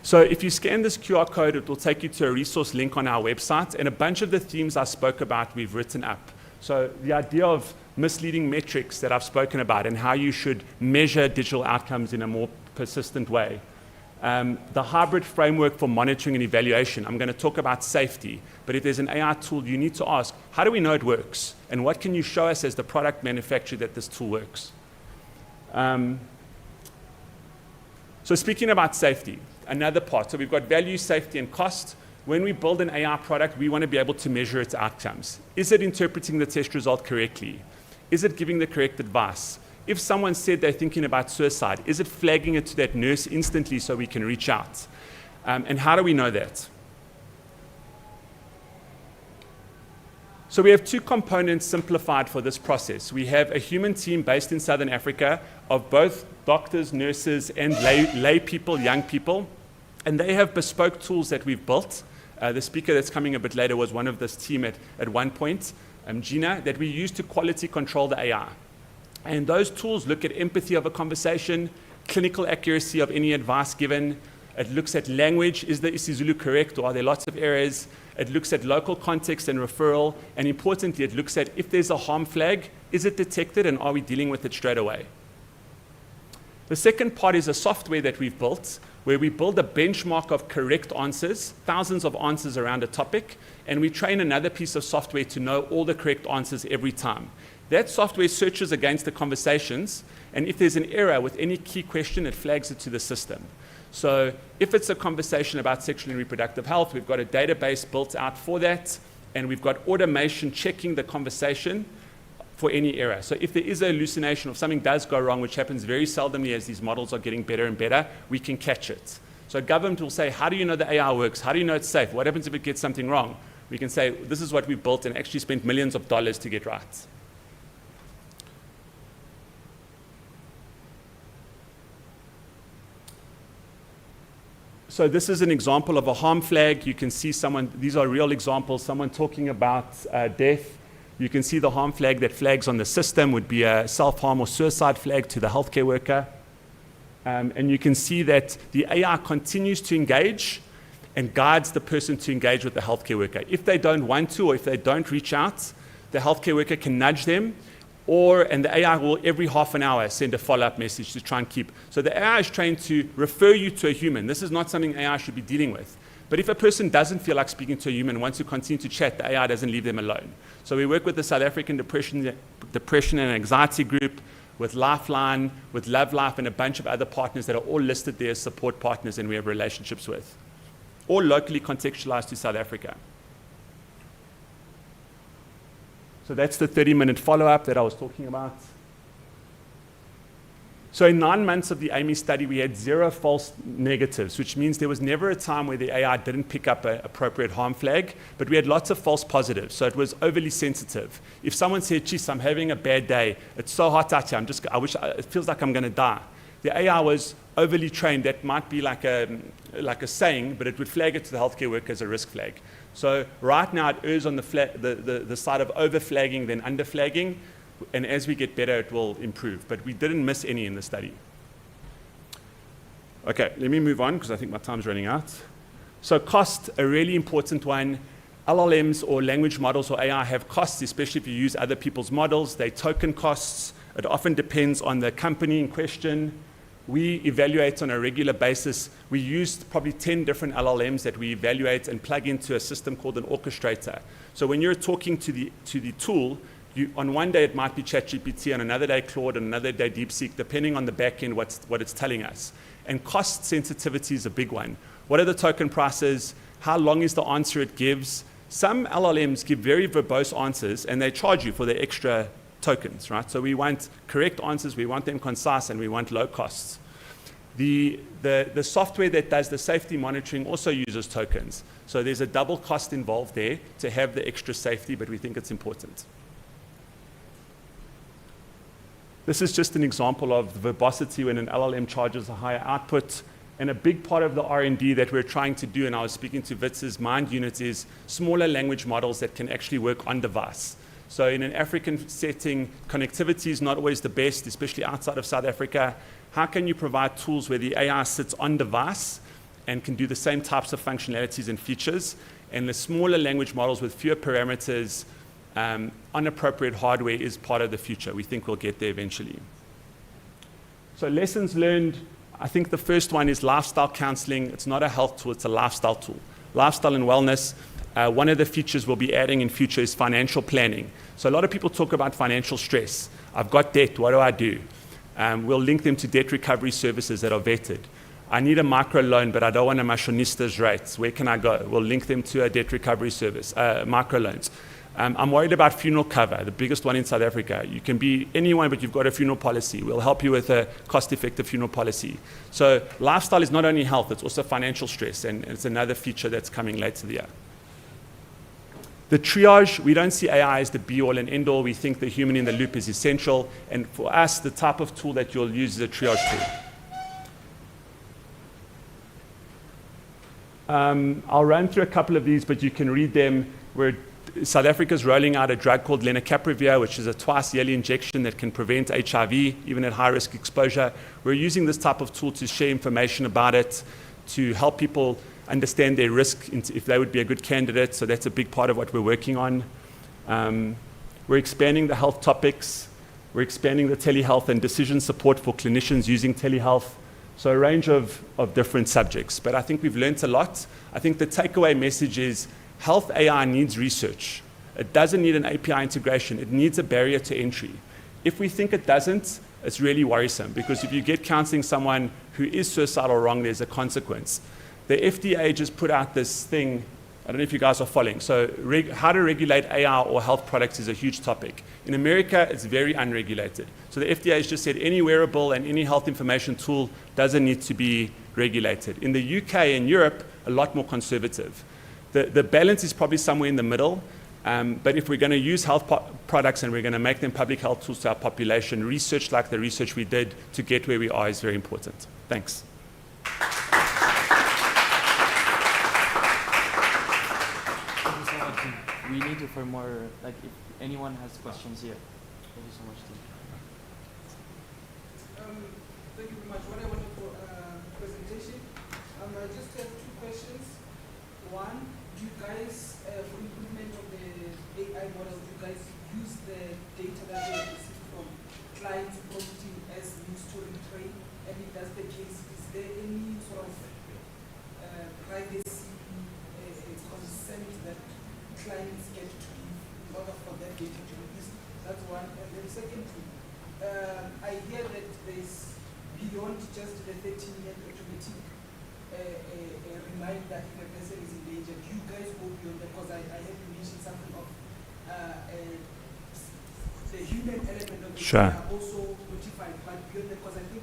Speaker 13: So if you scan this QR code, it will take you to a resource link on our website, and a bunch of the themes I spoke about we've written up. So the idea of misleading metrics that I've spoken about and how you should measure digital outcomes in a more persistent way. The hybrid framework for monitoring and evaluation. I'm going to talk about safety, but if there's an AI tool, you need to ask, how do we know it works? And what can you show us as the product manufacturer that this tool works? So speaking about safety, another part. So we've got value, safety, and cost. When we build an AI product, we want to be able to measure its outcomes. Is it interpreting the test result correctly? Is it giving the correct advice? If someone said they're thinking about suicide, is it flagging it to that nurse instantly so we can reach out? And how do we know that? So we have two components simplified for this process. We have a human team based in Southern Africa of both doctors, nurses, and lay people, young people. And they have bespoke tools that we've built. The speaker that's coming a bit later was one of this team at one point, Gina, that we use to quality control the AI. And those tools look at empathy of a conversation, clinical accuracy of any advice given. It looks at language. Is the isiZulu correct, or are there lots of errors? It looks at local context and referral. And importantly, it looks at if there's a harm flag, is it detected and are we dealing with it straight away? The second part is a software that we've built where we build a benchmark of correct answers, thousands of answers around a topic, and we train another piece of software to know all the correct answers every time. That software searches against the conversations, and if there's an error with any key question, it flags it to the system. So if it's a conversation about sexual and reproductive health, we've got a database built out for that, and we've got automation checking the conversation for any error. So if there is a hallucination or something does go wrong, which happens very seldomly as these models are getting better and better, we can catch it. So government will say, how do you know the AI works? How do you know it's safe? What happens if it gets something wrong? We can say, this is what we built and actually spent millions of dollars to get right. So this is an example of a harm flag. You can see someone, these are real examples, someone talking about death. You can see the harm flag that flags on the system would be a self-harm or suicide flag to the healthcare worker. And you can see that the AI continues to engage and guides the person to engage with the healthcare worker. If they don't want to, or if they don't reach out, the healthcare worker can nudge them, and the AI will every half an hour send a follow-up message to try and keep. So the AI is trained to refer you to a human. This is not something AI should be dealing with. But if a person doesn't feel like speaking to a human, wants to continue to chat, the AI doesn't leave them alone. So we work with the South African Depression and Anxiety Group, with Lifeline, with Love Life, and a bunch of other partners that are all listed there as support partners and we have relationships with, all locally contextualized to South Africa. So that's the 30-minute follow-up that I was talking about. So in 9 months of the AMI study, we had 0 false negatives, which means there was never a time where the AI didn't pick up an appropriate harm flag, but we had lots of false positives, so it was overly sensitive. If someone said, geez, I'm having a bad day, it's so hot out here, it feels like I'm going to die. The AI was overly trained. That might be like a saying, but it would flag it to the healthcare worker as a risk flag. So right now it errs on the side of over-flagging than under-flagging, and as we get better, it will improve. But we didn't miss any in the study. Okay, let me move on because I think my time's running out. So cost, a really important one. LLMs or language models or AI have costs, especially if you use other people's models. They token costs. It often depends on the company in question. We evaluate on a regular basis. We used probably 10 different LLMs that we evaluate and plug into a system called an orchestrator. So when you're talking to the tool, on one day it might be ChatGPT, on another day Claude, on another day DeepSeek, depending on the back end what it's telling us. And cost sensitivity is a big one. What are the token prices? How long is the answer it gives? Some LLMs give very verbose answers and they charge you for the extra tokens, right? So we want correct answers, we want them concise, and we want low costs. The software that does the safety monitoring also uses tokens. So there's a double cost involved there to have the extra safety, but we think it's important. This is just an example of the verbosity when an LLM charges a higher output. And a big part of the R&D that we're trying to do, and I was speaking to WITS's Mind Unit, is smaller language models that can actually work on device. So in an African setting, connectivity is not always the best, especially outside of South Africa. How can you provide tools where the AI sits on device and can do the same types of functionalities and features? And the smaller language models with fewer parameters, unappropriate hardware is part of the future. We think we'll get there eventually. So lessons learned, I think the first one is lifestyle counseling. It's not a health tool, it's a lifestyle tool. Lifestyle and wellness. One of the features we'll be adding in future is financial planning. So a lot of people talk about financial stress. I've got debt, what do I do? We'll link them to debt recovery services that are vetted. I need a micro loan, but I don't want a machinista's rates. Where can I go? We'll link them to a debt recovery service, micro loans. I'm worried about funeral cover, the biggest one in South Africa. You can be anyone, but you've got a funeral policy. We'll help you with a cost-effective funeral policy. So lifestyle is not only health, it's also financial stress, and it's another feature that's coming later this year. The triage, we don't see AI as the be-all and end-all. We think the human in the loop is essential. And for us, the type of tool that you'll use is a triage tool. I'll run through a couple of these, but you can read them. South Africa is rolling out a drug called lenacapavir, which is a twice-yearly injection that can prevent HIV, even at high-risk exposure. We're using this type of tool to share information about it, to help people understand their risk if they would be a good candidate. So that's a big part of what we're working on. We're expanding the health topics. We're expanding the telehealth and decision support for clinicians using telehealth. So a range of different subjects. But I think we've learned a lot. I think the takeaway message is health AI needs research. It doesn't need an API integration. It needs a barrier to entry. If we think it doesn't, it's really worrisome, because if you get counseling someone who is suicidal or wrong, there's a consequence. The FDA just put out this thing, I don't know if you guys are following. So how to regulate AI or health products is a huge topic. In America, it's very unregulated. So the FDA has just said any wearable and any health information tool doesn't need to be regulated. In the UK and Europe, a lot more conservative. The balance is probably somewhere in the middle. But if we're going to use health products and we're going to make them public health tools to our population, research like the research we did to get where we are is very important. Thanks.
Speaker 8: We need you for more, like, if anyone has questions here. Thank you so much, Tim.
Speaker 4: Thank you very much. What I wanted to
Speaker 14: I just have two questions. One, do you guys, for improvement of the AI model, do you guys use the data that you have received from clients prompting as used to retrain? And if that's the case, is there any sort of privacy consent that clients get to give in order for that data to be used? That's one. And then secondly, I hear that there's beyond just the 13-year automatic reminder if a person is in danger. Do you guys go beyond that? Because I heard you mention something of the human element of it.
Speaker 13: Sure.
Speaker 14: Are also notified, but beyond that, because I think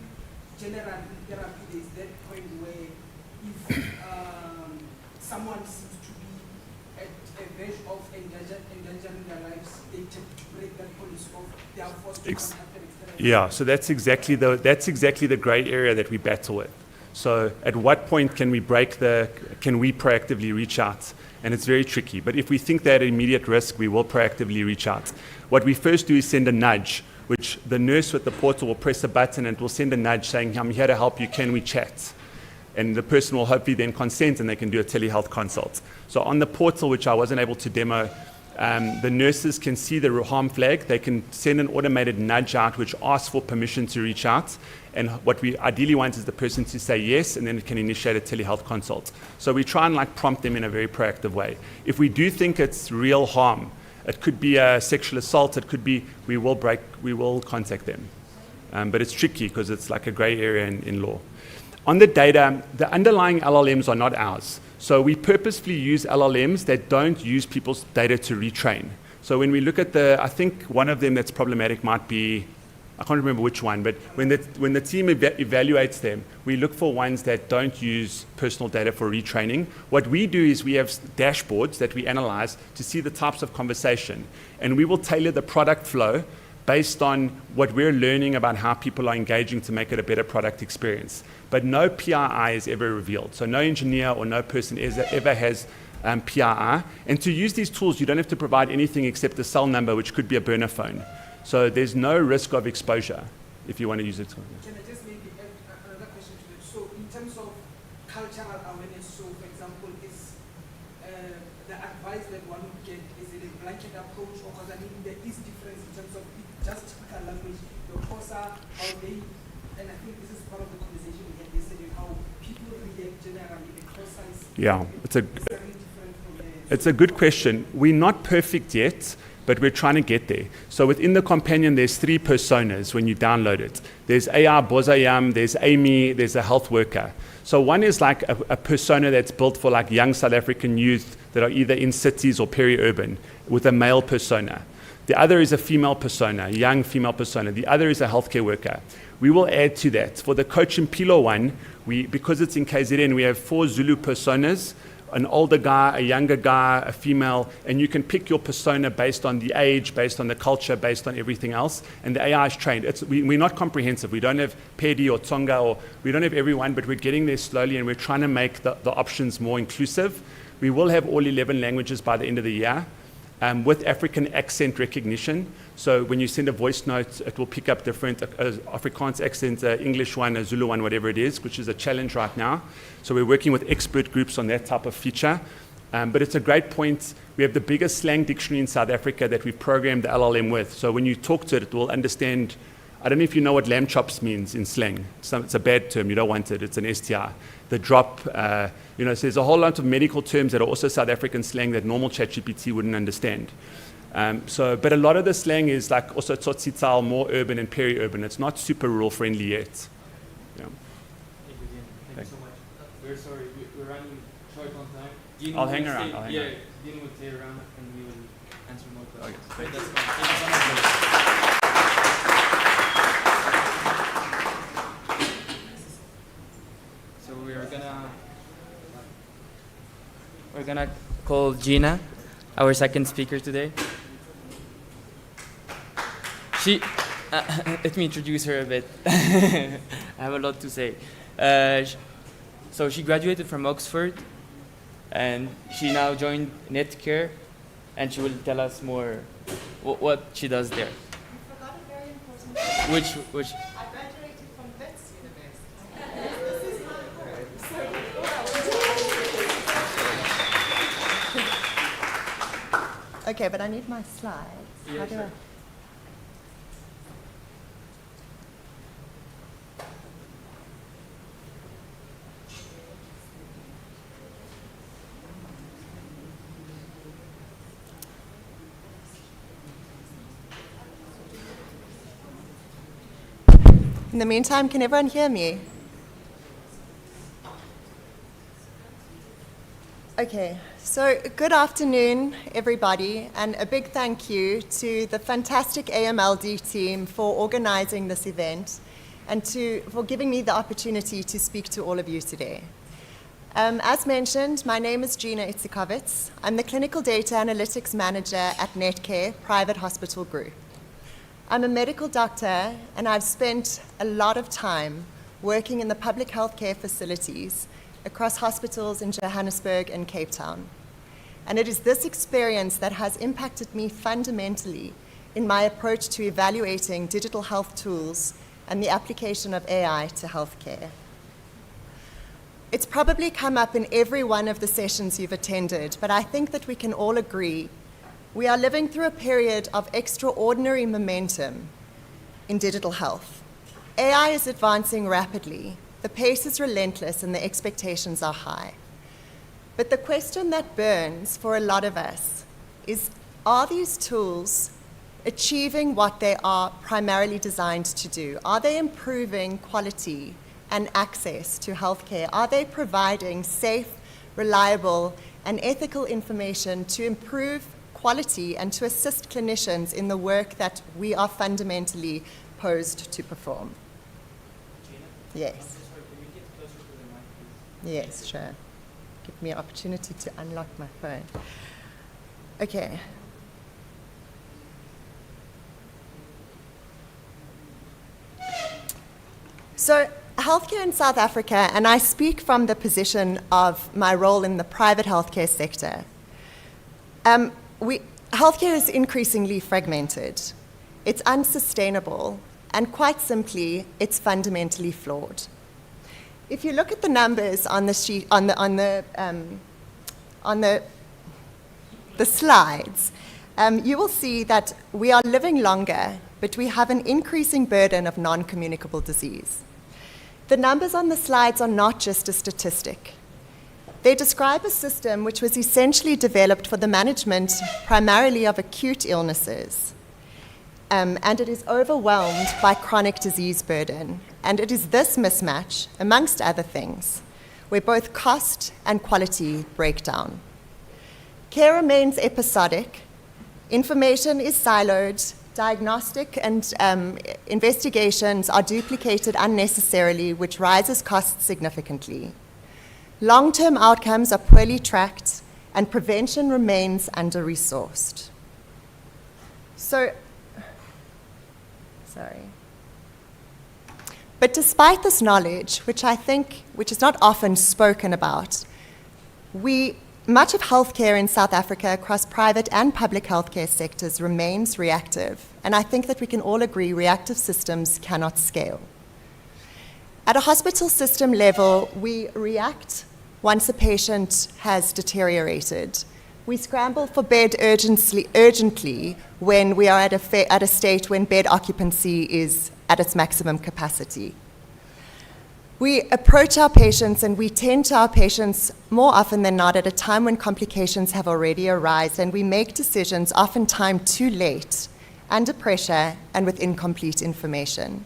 Speaker 14: generally in therapy there's that point where if someone seems to be at a verge of endangering their lives, they tend to break that policy of they are forced to contact an external.
Speaker 13: Yeah, so that's exactly the grey area that we battle with. So at what point can we proactively reach out? And it's very tricky. But if we think they're at immediate risk, we will proactively reach out. What we first do is send a nudge, which the nurse with the portal will press a button and it will send a nudge saying, I'm here to help you, can we chat? And the person will hopefully then consent and they can do a telehealth consult. So on the portal, which I wasn't able to demo, the nurses can see the harm flag. They can send an automated nudge out which asks for permission to reach out. And what we ideally want is the person to say yes, and then it can initiate a telehealth consult. So we try and prompt them in a very proactive way. If we do think it's real harm, it could be a sexual assault, it could be, we will contact them. But it's tricky because it's like a gray area in law. On the data, the underlying LLMs are not ours. So we purposefully use LLMs that don't use people's data to retrain. So when we look at I think one of them that's problematic might be, I can't remember which one, but when the team evaluates them, we look for ones that don't use personal data for retraining. What we do is we have dashboards that we analyze to see the types of conversation. And we will tailor the product flow based on what we're learning about how people are engaging to make it a better product experience. But no PII is ever revealed. So no engineer or no person ever has PII. And to use these tools, you don't have to provide anything except the cell number, which could be a burner phone. So there's no risk of exposure if you want to use it.
Speaker 14: Can I just maybe add another question to that? So in terms of cultural awareness, so for example, is the advice that one would get, is it a blanket approach? Or because I mean there is difference in terms of just typical language, your COSA, how they, and I think this is part of the conversation we had yesterday, how people react generally. The COSA is
Speaker 13: it's a good question. We're not perfect yet, but we're trying to get there. So within the companion, there's 3 personas when you download it. There's AI Bozayam, there's Amy, there's a health worker. So one is like a persona that's built for like young South African youth that are either in cities or peri-urban with a male persona. The other is a female persona, a young female persona. The other is a healthcare worker. We will add to that. For the Coach and Pilo one, because it's in KZN, we have 4 Zulu personas, an older guy, a younger guy, a female, and you can pick your persona based on the age, based on the culture, based on everything else, and the AI is trained. We're not comprehensive. We don't have Pedi or Tonga, or we don't have everyone, but we're getting there slowly, and we're trying to make the options more inclusive. We will have all 11 languages by the end of the year, with African accent recognition. So when you send a voice note, it will pick up different Afrikaans accents, English one, a Zulu one, whatever it is, which is a challenge right now. So we're working with expert groups on that type of feature. But it's a great point. We have the biggest slang dictionary in South Africa that we've programmed the LLM with. So when you talk to it, it will understand. I don't know if you know what lamb chops means in slang. It's a bad term. You don't want it. It's an STI. The drop, so there's a whole lot of medical terms that are also South African slang that normal ChatGPT wouldn't understand. But a lot of the slang is like also tsotsital, more urban and peri-urban. It's not super rural friendly yet. Yeah.
Speaker 8: Thank you so much. We're sorry, we're running short on time.
Speaker 13: I'll hang around.
Speaker 8: Dean will stay around and we will answer more questions.
Speaker 13: Okay.
Speaker 8: That's fine. Thank you so much. So we're gonna call Gina, our second speaker today. Let me introduce her a bit. I have a lot to say. So she graduated from Oxford, and she now joined Netcare, and she will tell us more what she does there.
Speaker 15: You forgot a very important thing.
Speaker 8: Which?
Speaker 15: I graduated from WITS University. This is not her. So
Speaker 10: Okay, but I need my slides.
Speaker 8: Yeah,
Speaker 10: How do
Speaker 8: sure.
Speaker 10: I? In the meantime, can everyone hear me? Okay, so good afternoon, everybody, and a big thank you to the fantastic AMLD team for organizing this event and for giving me the opportunity to speak to all of you today. As mentioned, my name is Gina Itsikovitz. I'm the Clinical Data Analytics Manager at Netcare Private Hospital Group. I'm a medical doctor, and I've spent a lot of time working in the public healthcare facilities across hospitals in Johannesburg and Cape Town. And it is this experience that has impacted me fundamentally in my approach to evaluating digital health tools and the application of AI to healthcare. It's probably come up in every one of the sessions you've attended, but I think that we can all agree we are living through a period of extraordinary momentum in digital health. AI is advancing rapidly, the pace is relentless, and the expectations are high. But the question that burns for a lot of us is, are these tools achieving what they are primarily designed to do? Are they improving quality and access to healthcare? Are they providing safe, reliable, and ethical information to improve quality and to assist clinicians in the work that we are fundamentally posed to perform?
Speaker 8: Gina?
Speaker 10: Yes.
Speaker 8: Sorry, can you get closer to the mic, please?
Speaker 10: Yes, sure. Give me an opportunity to unlock my phone. Okay. So, healthcare in South Africa, and I speak from the position of my role in the private healthcare sector, healthcare is increasingly fragmented. It's unsustainable, and quite simply, it's fundamentally flawed. If you look at the numbers on the sheet, on the slides, you will see that we are living longer, but we have an increasing burden of non-communicable disease. The numbers on the slides are not just a statistic. They describe a system which was essentially developed for the management primarily of acute illnesses, and it is overwhelmed by chronic disease burden. And it is this mismatch, amongst other things, where both cost and quality break down. Care remains episodic, information is siloed, diagnostic and investigations are duplicated unnecessarily, which rises costs significantly. Long-term outcomes are poorly tracked, and prevention remains under-resourced. But despite this knowledge, which is not often spoken about, much of healthcare in South Africa across private and public healthcare sectors remains reactive, and I think that we can all agree reactive systems cannot scale. At a hospital system level, we react once a patient has deteriorated. We scramble for bed urgently when we are at a state when bed occupancy is at its maximum capacity. We approach our patients and we tend to our patients more often than not at a time when complications have already arisen, and we make decisions oftentimes too late, under pressure, and with incomplete information.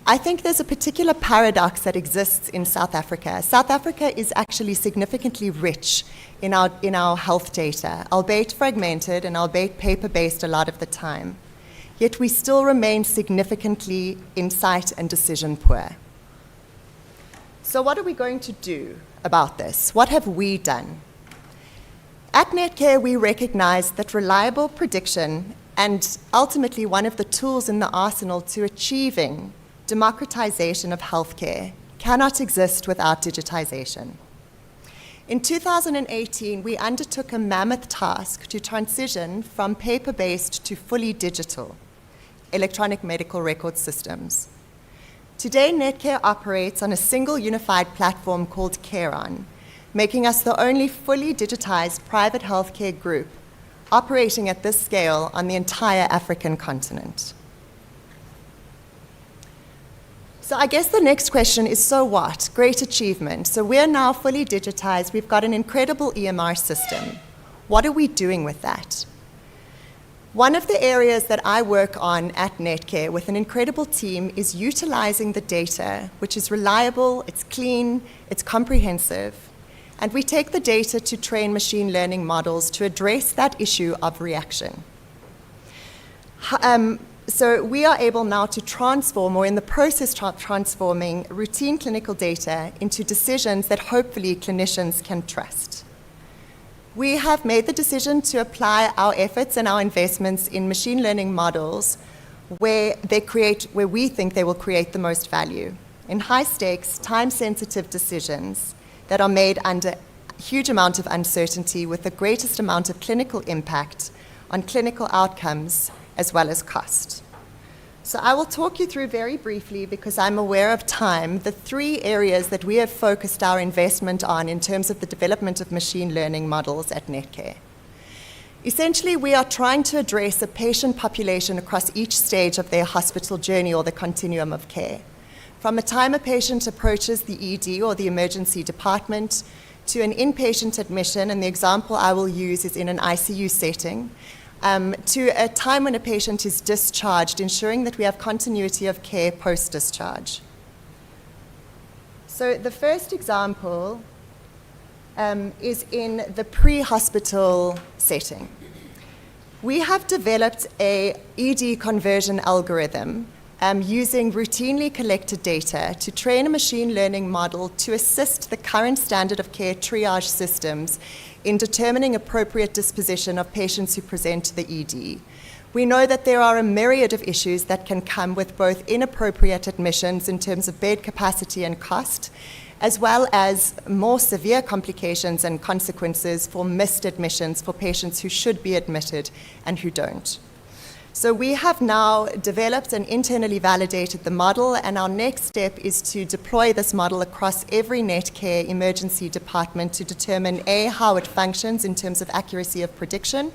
Speaker 10: I think there's a particular paradox that exists in South Africa. South Africa is actually significantly rich in our health data, albeit fragmented and albeit paper-based a lot of the time. Yet we still remain significantly insight and decision poor. So what are we going to do about this? What have we done? At Netcare, we recognize that reliable prediction and ultimately one of the tools in the arsenal to achieving democratization of healthcare cannot exist without digitization. In 2018, we undertook a mammoth task to transition from paper-based to fully digital electronic medical record systems. Today, Netcare operates on a single unified platform called CareOn, making us the only fully digitized private healthcare group operating at this scale on the entire African continent. So I guess the next question is, so what? Great achievement. So we're now fully digitized. We've got an incredible EMR system. What are we doing with that? One of the areas that I work on at Netcare with an incredible team is utilizing the data, which is reliable, it's clean, it's comprehensive. And we take the data to train machine learning models to address that issue of reaction. So we are able now to transform, or in the process of transforming, routine clinical data into decisions that hopefully clinicians can trust. We have made the decision to apply our efforts and our investments in machine learning models where we think they will create the most value. In high-stakes, time-sensitive decisions that are made under a huge amount of uncertainty with the greatest amount of clinical impact on clinical outcomes as well as cost. So I will talk you through very briefly, because I'm aware of time, the 3 areas that we have focused our investment on in terms of the development of machine learning models at Netcare. Essentially, we are trying to address a patient population across each stage of their hospital journey or the continuum of care. From the time a patient approaches the ED or the emergency department to an inpatient admission, and the example I will use is in an ICU setting, to a time when a patient is discharged, ensuring that we have continuity of care post-discharge. So the first example is in the pre-hospital setting. We have developed a ED conversion algorithm using routinely collected data to train a machine learning model to assist the current standard of care triage systems in determining appropriate disposition of patients who present to the ED. We know that there are a myriad of issues that can come with both inappropriate admissions in terms of bed capacity and cost, as well as more severe complications and consequences for missed admissions for patients who should be admitted and who don't. So we have now developed and internally validated the model, and our next step is to deploy this model across every Netcare emergency department to determine A, how it functions in terms of accuracy of prediction,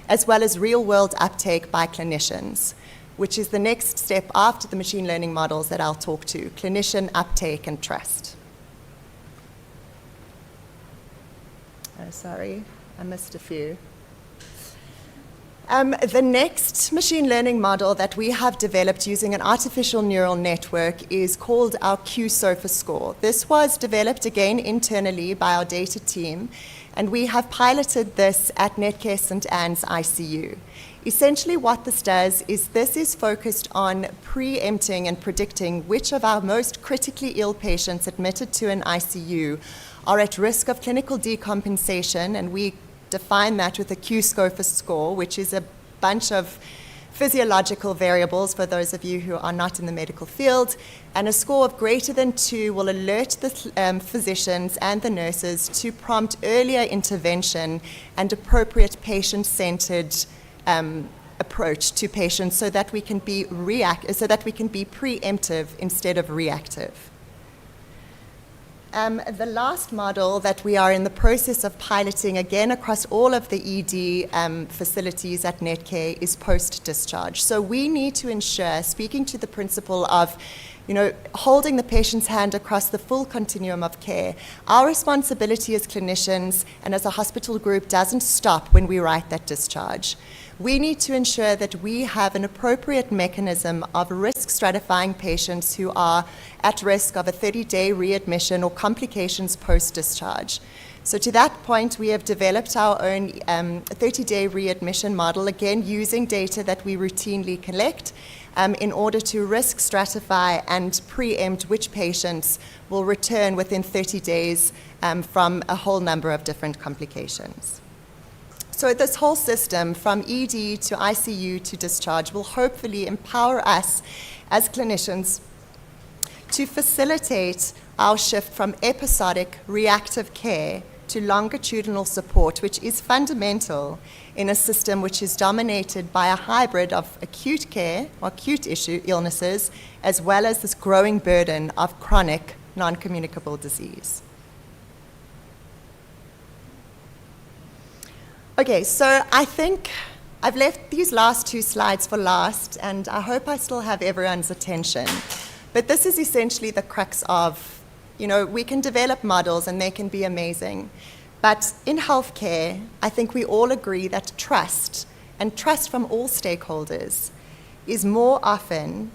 Speaker 10: as well as real-world uptake by clinicians, which is the next step after the machine learning models that I'll talk to, clinician uptake and trust. Oh, sorry, I missed a few. The next machine learning model that we have developed using an artificial neural network is called our Q-SOFA score. This was developed again internally by our data team, and we have piloted this at Netcare St. Anne's ICU. Essentially what this does is this is focused on preempting and predicting which of our most critically ill patients admitted to an ICU are at risk of clinical decompensation, and we define that with a Q-SOFA score, which is a bunch of physiological variables for those of you who are not in the medical field, and a score of greater than 2 will alert the physicians and the nurses to prompt earlier intervention and appropriate patient-centered approach to patients so that we can be preemptive instead of reactive. The last model that we are in the process of piloting, again across all of the ED facilities at Netcare, is post-discharge. So we need to ensure, speaking to the principle of holding the patient's hand across the full continuum of care, our responsibility as clinicians and as a hospital group doesn't stop when we write that discharge. We need to ensure that we have an appropriate mechanism of risk stratifying patients who are at risk of a 30-day readmission or complications post-discharge. So to that point, we have developed our own 30-day readmission model, again using data that we routinely collect in order to risk stratify and preempt which patients will return within 30 days from a whole number of different complications. So this whole system, from ED to ICU to discharge, will hopefully empower us as clinicians to facilitate our shift from episodic reactive care to longitudinal support, which is fundamental in a system which is dominated by a hybrid of acute care or acute illnesses, as well as this growing burden of chronic non-communicable disease. Okay, so I think I've left these last two slides for last, and I hope I still have everyone's attention. But this is essentially the crux of, we can develop models and they can be amazing. But in healthcare, I think we all agree that trust, and trust from all stakeholders, does more often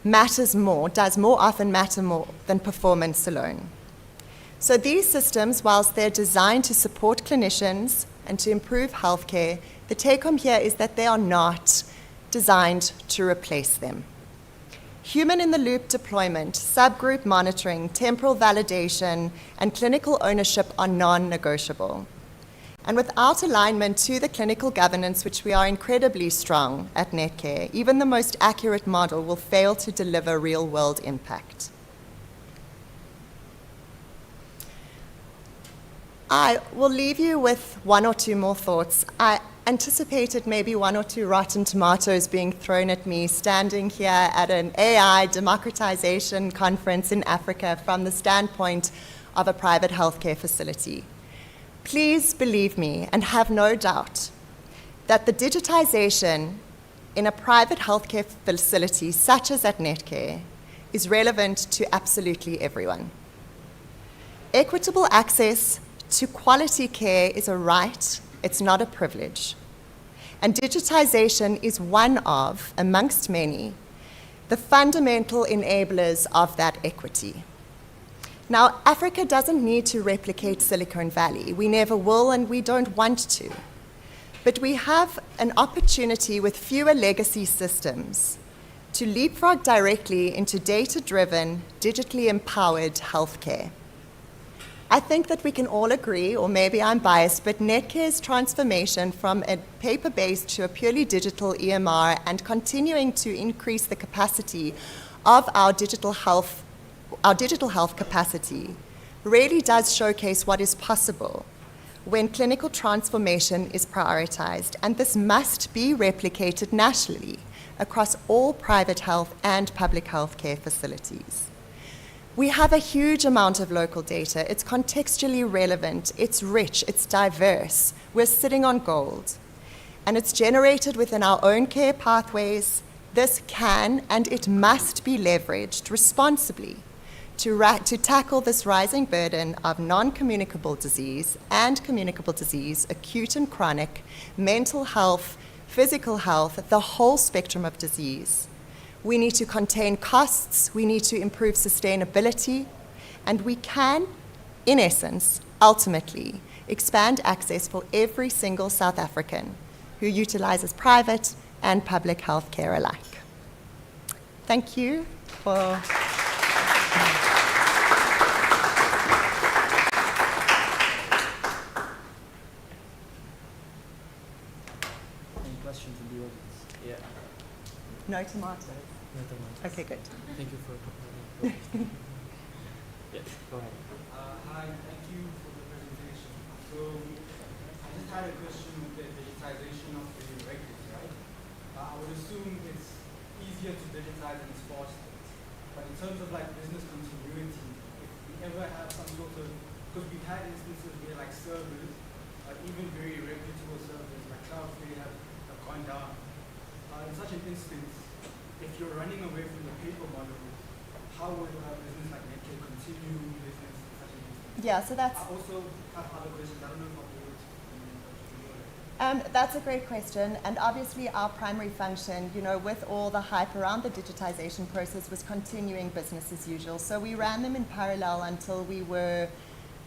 Speaker 10: matter more than performance alone. So these systems, whilst they're designed to support clinicians and to improve healthcare, the take-home here is that they are not designed to replace them. Human-in-the-loop deployment, subgroup monitoring, temporal validation, and clinical ownership are non-negotiable. And without alignment to the clinical governance, which we are incredibly strong at Netcare, even the most accurate model will fail to deliver real-world impact. I will leave you with one or two more thoughts. I anticipated maybe one or two rotten tomatoes being thrown at me standing here at an AI democratization conference in Africa from the standpoint of a private healthcare facility. Please believe me and have no doubt that the digitization in a private healthcare facility such as at Netcare is relevant to absolutely everyone. Equitable access to quality care is a right, it's not a privilege. And digitization is one of, amongst many, the fundamental enablers of that equity. Now, Africa doesn't need to replicate Silicon Valley. We never will, and we don't want to. But we have an opportunity with fewer legacy systems to leapfrog directly into data-driven, digitally empowered healthcare. I think that we can all agree, or maybe I'm biased, but Netcare's transformation from a paper-based to a purely digital EMR and continuing to increase the capacity of our digital health capacity really does showcase what is possible when clinical transformation is prioritized, and this must be replicated nationally across all private health and public health care facilities. We have a huge amount of local data. It's contextually relevant, it's rich, it's diverse. We're sitting on gold. And it's generated within our own care pathways. This can and it must be leveraged responsibly to tackle this rising burden of non-communicable disease and communicable disease, acute and chronic, mental health, physical health, the whole spectrum of disease. We need to contain costs, we need to improve sustainability, and we can, in essence, ultimately, expand access for every single South African who utilizes private and public health care alike. Thank you for...
Speaker 8: Any questions in the audience? Yeah.
Speaker 10: No tomatoes.
Speaker 8: No tomatoes.
Speaker 10: Okay, good.
Speaker 8: Thank you for yes, go ahead.
Speaker 16: Hi, thank you for the presentation. So, I just had a question with the digitization of the records, right? I would assume it's easier to digitize and it's faster. But in terms of like business continuity, if we ever have some sort of, because we've had instances where like servers, even very reputable servers like Cloudflare have gone down. In such an instance, if you're running away from the paper model, how would a business like Netcare continue business in such an instance?
Speaker 10: Yeah, so that's...
Speaker 16: I also have other questions. I don't know if I'll be able to.
Speaker 10: That's a great question, and obviously our primary function, with all the hype around the digitization process, was continuing business as usual. So we ran them in parallel until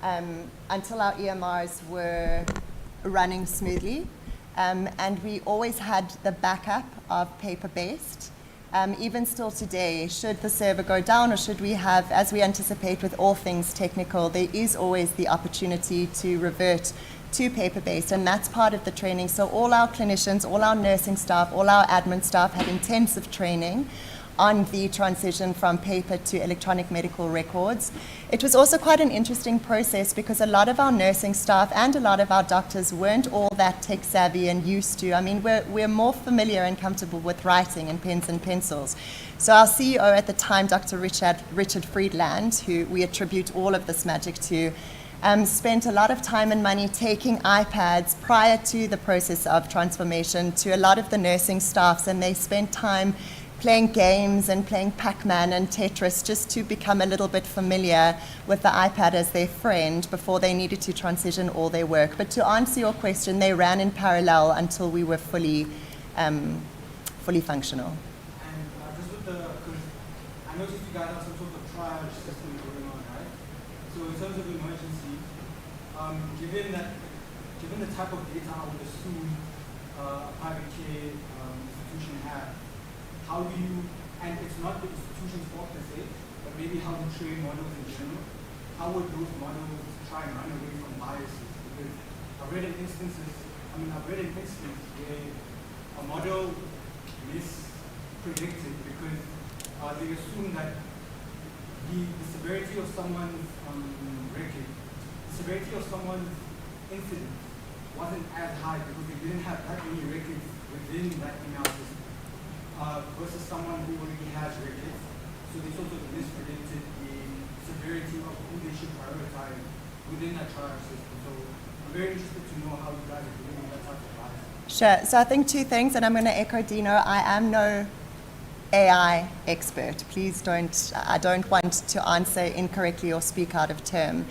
Speaker 10: until our EMRs were running smoothly, and we always had the backup of paper-based. Even still today, should the server go down or should we have, as we anticipate with all things technical, there is always the opportunity to revert to paper-based, and that's part of the training. So all our clinicians, all our nursing staff, all our admin staff had intensive training on the transition from paper to electronic medical records. It was also quite an interesting process because a lot of our nursing staff and a lot of our doctors weren't all that tech savvy and used to. I mean, we're more familiar and comfortable with writing and pens and pencils. So our CEO at the time, Dr. Richard Friedland, who we attribute all of this magic to, spent a lot of time and money taking iPads prior to the process of transformation to a lot of the nursing staffs, and they spent time playing games and playing Pac-Man and Tetris just to become a little bit familiar with the iPad as their friend before they needed to transition all their work. But to answer your question, they ran in parallel until we were fully functional.
Speaker 16: And just with because I noticed you guys have some sort of triage system going on, right? So in terms of emergency, given the type of data I would assume a private care institution has, how do you, and it's not the institution's fault per se, but maybe how to train models in general, how would those models try and run away from biases? Because I've read an instance where a model mispredicted because they assumed that the severity of someone's record, the severity of someone's incident wasn't as high because they didn't have that many records within that analysis. Versus someone who already has records. So they sort of mispredicted the severity of who they should prioritize within that triage system. So I'm very interested to know how you guys are doing with that type of bias.
Speaker 10: Sure. So I think two things, and I'm going to echo Dino. I am no AI expert. Please I don't want to answer incorrectly or speak out of term.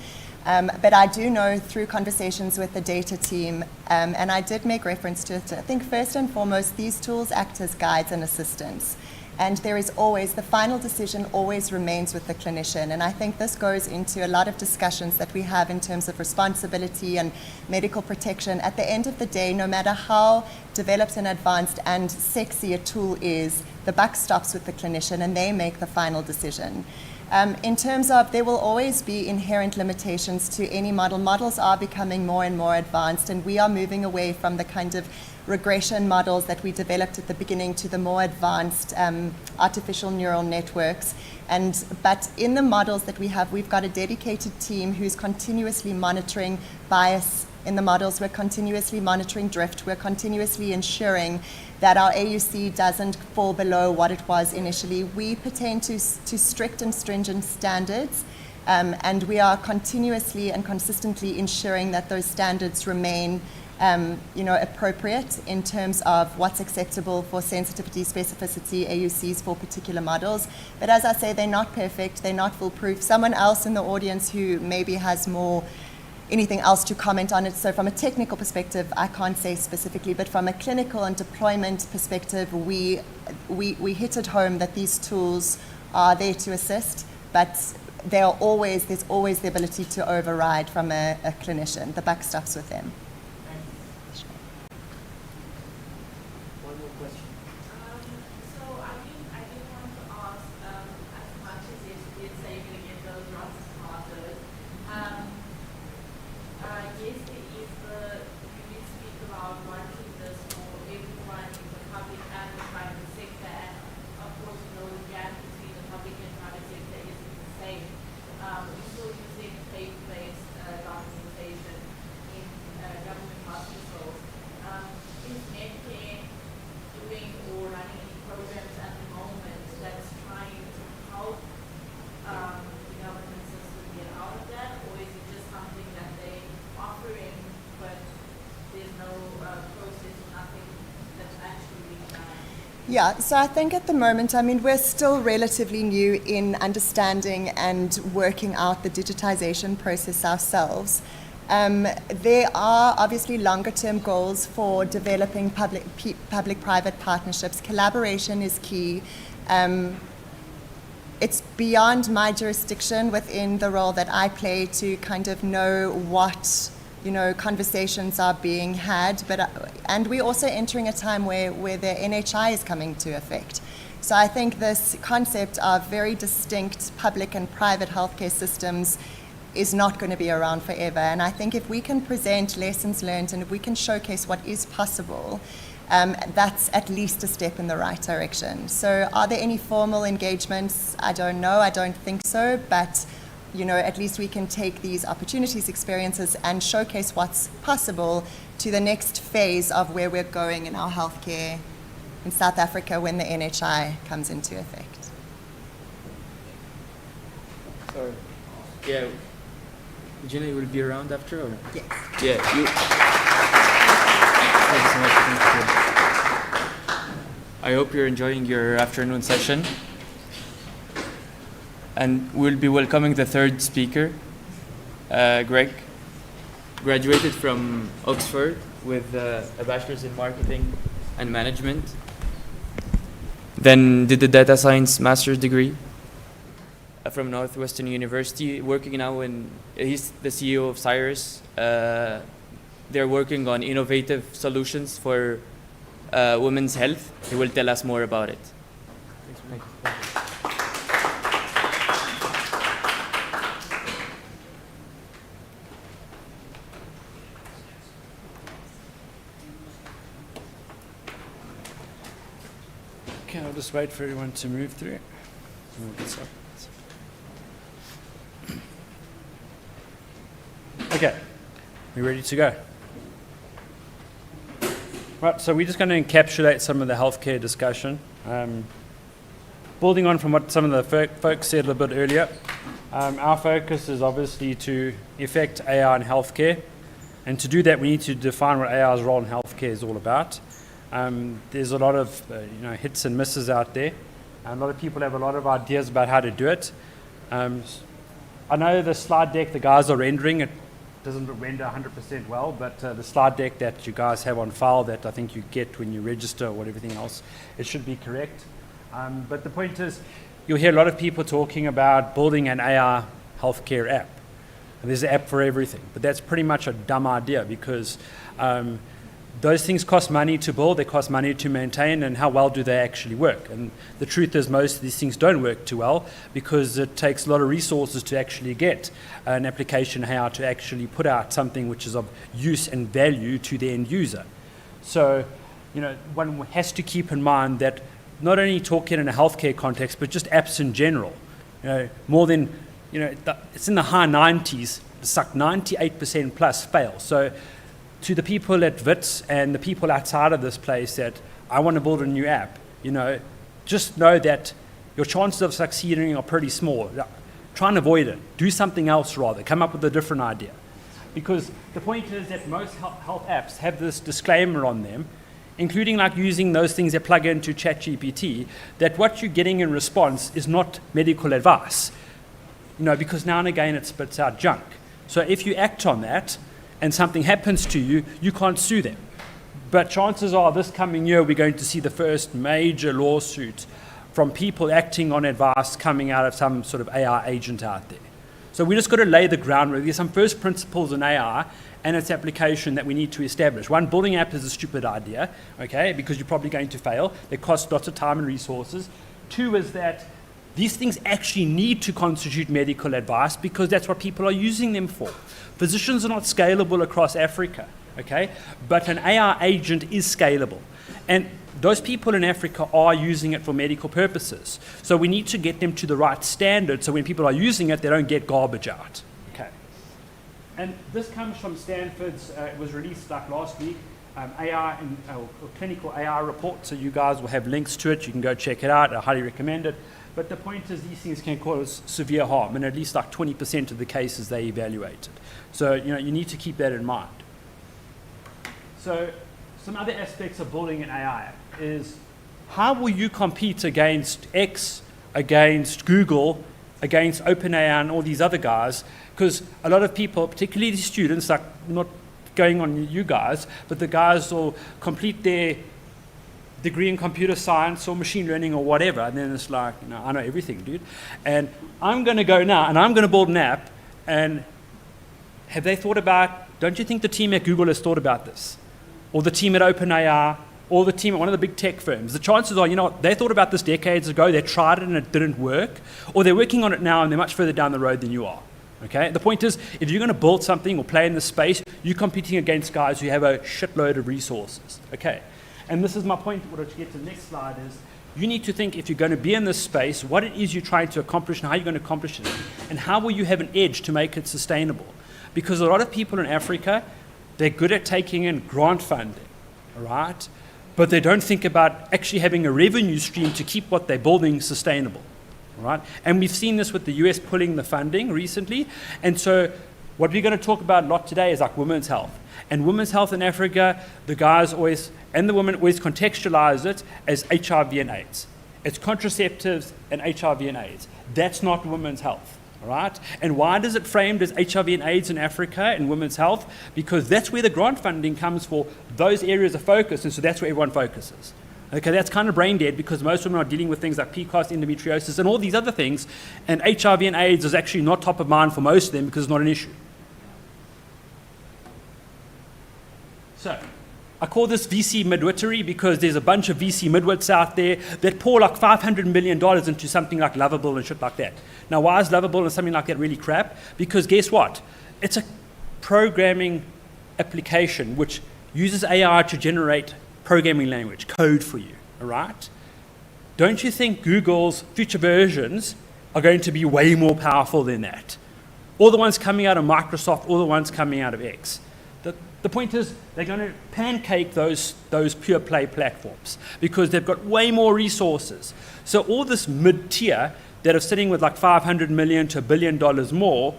Speaker 10: But I do know through conversations with the data team, and I did make reference to it, I think first and foremost, these tools act as guides and assistants. And there is always, the final decision always remains with the clinician. And I think this goes into a lot of discussions that we have in terms of responsibility and medical protection. At the end of the day, no matter how developed and advanced and sexy a tool is, the buck stops with the clinician and they make the final decision. In terms of, there will always be inherent limitations to any model. Models are becoming more and more advanced, and we are moving away from the kind of regression models that we developed at the beginning to the more advanced artificial neural networks. But in the models that we have, we've got a dedicated team who's continuously monitoring bias in the models. We're continuously monitoring drift. We're continuously ensuring that our AUC doesn't fall below what it was initially. We pertain to strict and stringent standards, and we are continuously and consistently ensuring that those standards remain appropriate in terms of what's acceptable for sensitivity, specificity, AUCs for particular models. But as I say, they're not perfect, they're not foolproof. Someone else in the audience who maybe has anything else to comment on it. So from a technical perspective, I can't say specifically, but from a clinical and deployment perspective, we hit it home that these tools are there to assist, but there's always the ability to override from a clinician. The buck stops with them.
Speaker 11: One more question.
Speaker 15: So I did want to ask, as much as you did say you're going to get those rods smarter, yes, you did speak about wanting this for everyone in the public and the private sector, and of course, the gap between the public and private sector isn't the same. We're still using faith-based documentation in government hospitals. Is Medcare doing or running any programs at the moment that's trying to help the government system get out of that, or is it just something that they're offering, but there's no process or nothing that's actually being done?
Speaker 10: Yeah, so I think at the moment, we're still relatively new in understanding and working out the digitization process ourselves. There are obviously longer-term goals for developing public-private partnerships. Collaboration is key. It's beyond my jurisdiction within the role that I play to kind of know what conversations are being had, and we're also entering a time where the NHI is coming to effect. So I think this concept of very distinct public and private healthcare systems is not going to be around forever. And I think if we can present lessons learned and if we can showcase what is possible, that's at least a step in the right direction. So are there any formal engagements? I don't know. I don't think so. But at least we can take these opportunities, experiences, and showcase what's possible to the next phase of where we're going in our healthcare in South Africa when the NHI comes into effect.
Speaker 8: Sorry. Yeah. Regina, you will be around after, or?
Speaker 10: Yes.
Speaker 8: Yeah, you. Thank you so much. Thank you. I hope you're enjoying your afternoon session. And we'll be welcoming the third speaker, Greg. Graduated from Oxford with a bachelor's in marketing and management. Then did the data science master's degree from Northwestern University, working now he's the CEO of Cyrus. They're working on innovative solutions for women's health. He will tell us more about it. Thank you.
Speaker 12: Okay, I'll just wait for everyone to move through. We'll get started. Okay, we ready to go? Right, so we're just going to encapsulate some of the healthcare discussion. Building on from what some of the folks said a little bit earlier, our focus is obviously to effect AI in healthcare. And to do that, we need to define what AI's role in healthcare is all about. There's a lot of hits and misses out there. And a lot of people have a lot of ideas about how to do it. I know the slide deck the guys are rendering, it doesn't render 100% well, but the slide deck that you guys have on file that I think you get when you register or everything else, it should be correct. But the point is, you'll hear a lot of people talking about building an AI healthcare app. And there's an app for everything, but that's pretty much a dumb idea because those things cost money to build, they cost money to maintain, and how well do they actually work? And the truth is most of these things don't work too well because it takes a lot of resources to actually get an application how to actually put out something which is of use and value to the end user. So, one has to keep in mind that not only talking in a healthcare context, but just apps in general. More than, it's in the high 90s, it's like 98% plus fail. So to the people at WITS and the people outside of this place that I want to build a new app, just know that your chances of succeeding are pretty small. Try and avoid it. Do something else rather. Come up with a different idea. Because the point is that most health apps have this disclaimer on them, including like using those things that plug into ChatGPT, that what you're getting in response is not medical advice. Because now and again it spits out junk. So if you act on that, and something happens to you, you can't sue them. But chances are this coming year we're going to see the first major lawsuit from people acting on advice coming out of some sort of AI agent out there. So we just got to lay the groundwork. There's some first principles in AI and its application that we need to establish. One, building an app is a stupid idea, okay, because you're probably going to fail. They cost lots of time and resources. Two is that these things actually need to constitute medical advice because that's what people are using them for. Physicians are not scalable across Africa, okay? But an AI agent is scalable. And those people in Africa are using it for medical purposes. So we need to get them to the right standard so when people are using it, they don't get garbage out, okay? And this comes from Stanford's, it was released like last week, AI and clinical AI report. So you guys will have links to it. You can go check it out. I highly recommend it. But the point is these things can cause severe harm, and at least like 20% of the cases they evaluated. So you need to keep that in mind. So some other aspects of building an AI is how will you compete against X, against Google, against OpenAI and all these other guys? Because a lot of people, particularly the students, like not going on you guys, but the guys will complete their degree in computer science or machine learning or whatever, and then it's like, I know everything, dude. And I'm going to go now, and I'm going to build an app, and have they thought about, don't you think the team at Google has thought about this? Or the team at OpenAI, or the team at one of the big tech firms? The chances are, they thought about this decades ago, they tried it and it didn't work, or they're working on it now and they're much further down the road than you are. Okay? The point is, if you're going to build something or play in this space, you're competing against guys who have a shitload of resources. Okay? And this is my point, what I get to the next slide is, you need to think if you're going to be in this space, what it is you're trying to accomplish and how you're going to accomplish it, and how will you have an edge to make it sustainable. Because a lot of people in Africa, they're good at taking in grant funding, all right? But they don't think about actually having a revenue stream to keep what they're building sustainable, all right? And we've seen this with the US pulling the funding recently, and so What we're going to talk about a lot today is like women's health. And women's health in Africa, the guys always, and the women always contextualize it as HIV and AIDS. It's contraceptives and HIV and AIDS. That's not women's health, all right? And why does it framed as HIV and AIDS in Africa and women's health? Because that's where the grant funding comes for those areas of focus, and so that's where everyone focuses. Okay, that's kind of brain dead because most women are dealing with things like PCOS, endometriosis, and all these other things, and HIV and AIDS is actually not top of mind for most of them because it's not an issue. So, I call this VC midwittery because there's a bunch of VC midwits out there that pour like $500 million into something like Lovable and shit like that. Now, why is Lovable and something like that really crap? Because guess what? It's a programming application which uses AI to generate programming language, code for you, all right? Don't you think Google's future versions are going to be way more powerful than that? All the ones coming out of Microsoft, all the ones coming out of X. The point is they're going to pancake those pure play platforms because they've got way more resources. So all this mid-tier that are sitting with like $500 million to $1 billion more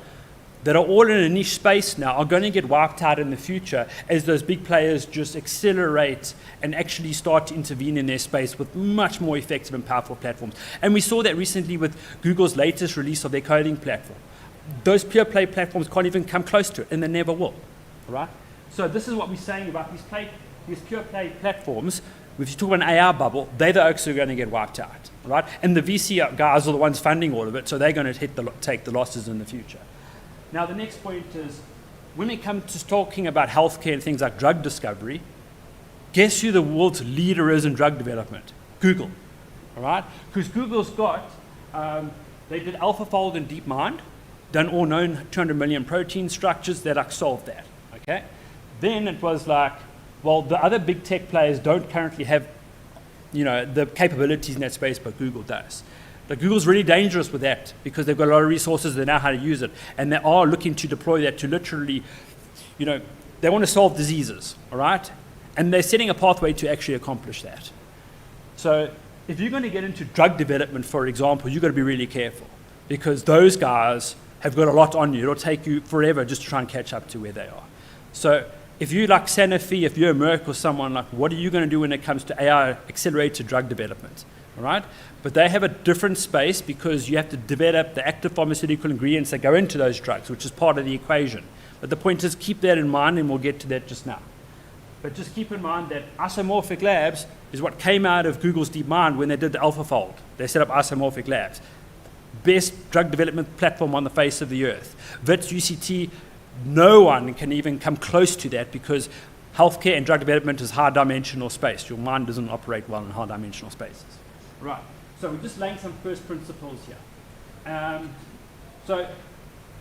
Speaker 12: that are all in a niche space now are going to get wiped out in the future as those big players just accelerate and actually start to intervene in their space with much more effective and powerful platforms. And we saw that recently with Google's latest release of their coding platform. Those pure play platforms can't even come close to it, and they never will, all right? So this is what we're saying about these pure play platforms. If you talk about an AR bubble, they're the oaks who are going to get wiped out, right? And the VC guys are the ones funding all of it, so they're going to take the losses in the future. Now, the next point is, when it comes to talking about healthcare and things like drug discovery, guess who the world's leader is in drug development? Google, all right? Because Google's got, they did AlphaFold and DeepMind, done all known 200 million protein structures that like solved that, okay? Then it was like, well, the other big tech players don't currently have, the capabilities in that space, but Google does. But Google's really dangerous with that because they've got a lot of resources, they know how to use it, and they are looking to deploy that to literally, they want to solve diseases, all right? And they're setting a pathway to actually accomplish that. So if you're going to get into drug development, for example, you've got to be really careful because those guys have got a lot on you. It'll take you forever just to try and catch up to where they are. So if you're like Sanofi, if you're Merck or someone, like, what are you going to do when it comes to AI accelerated drug development, all right? But they have a different space because you have to develop the active pharmaceutical ingredients that go into those drugs, which is part of the equation. But the point is, keep that in mind, and we'll get to that just now. But just keep in mind that Isomorphic Labs is what came out of Google's DeepMind when they did the AlphaFold. They set up Isomorphic Labs. Best drug development platform on the face of the earth. WITS, UCT, no one can even come close to that because healthcare and drug development is high-dimensional space. Your mind doesn't operate well in high-dimensional spaces. Right, so we're just laying some first principles here. So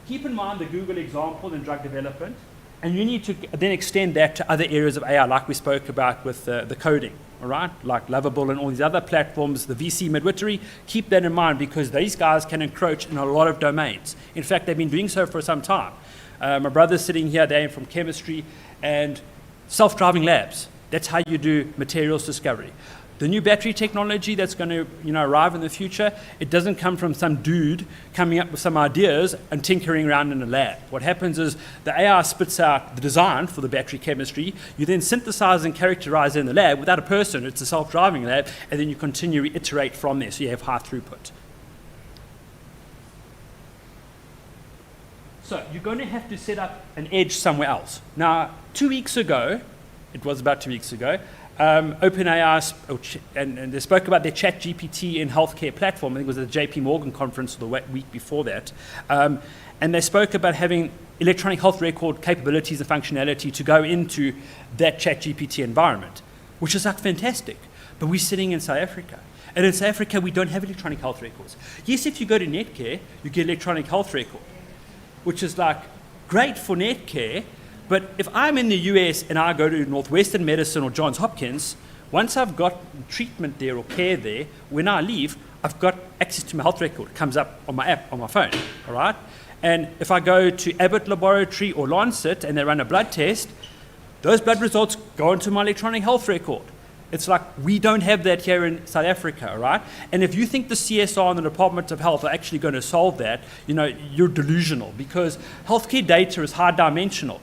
Speaker 12: keep in mind the Google example in drug development, and you need to then extend that to other areas of AI, like we spoke about with the coding, all right? Like Lovable and all these other platforms, the VC midwittery. Keep that in mind because these guys can encroach in a lot of domains. In fact, they've been doing so for some time. My brother's sitting here, they're from chemistry and self-driving labs. That's how you do materials discovery. The new battery technology that's going to arrive in the future, it doesn't come from some dude coming up with some ideas and tinkering around in a lab. What happens is the AI spits out the design for the battery chemistry. You then synthesize and characterize it in the lab without a person. It's a self-driving lab, and then you continue to iterate from there, so you have high throughput. So you're going to have to set up an edge somewhere else. Now, 2 weeks ago, it was about 2 weeks ago, OpenAI, and they spoke about their ChatGPT in healthcare platform. I think it was at the JP Morgan conference the week before that. And they spoke about having electronic health record capabilities and functionality to go into that ChatGPT environment, which is like fantastic. But we're sitting in South Africa. And in South Africa, we don't have electronic health records. Yes, if you go to Netcare, you get electronic health record, which is like great for Netcare. But if I'm in the US and I go to Northwestern Medicine or Johns Hopkins, once I've got treatment there or care there, when I leave, I've got access to my health record. It comes up on my app, on my phone, all right? And if I go to Abbott Laboratory or Lancet and they run a blood test, those blood results go into my electronic health record. It's like we don't have that here in South Africa, all right? And if you think the CSR and the Department of Health are actually going to solve that, you're delusional, because healthcare data is high dimensional.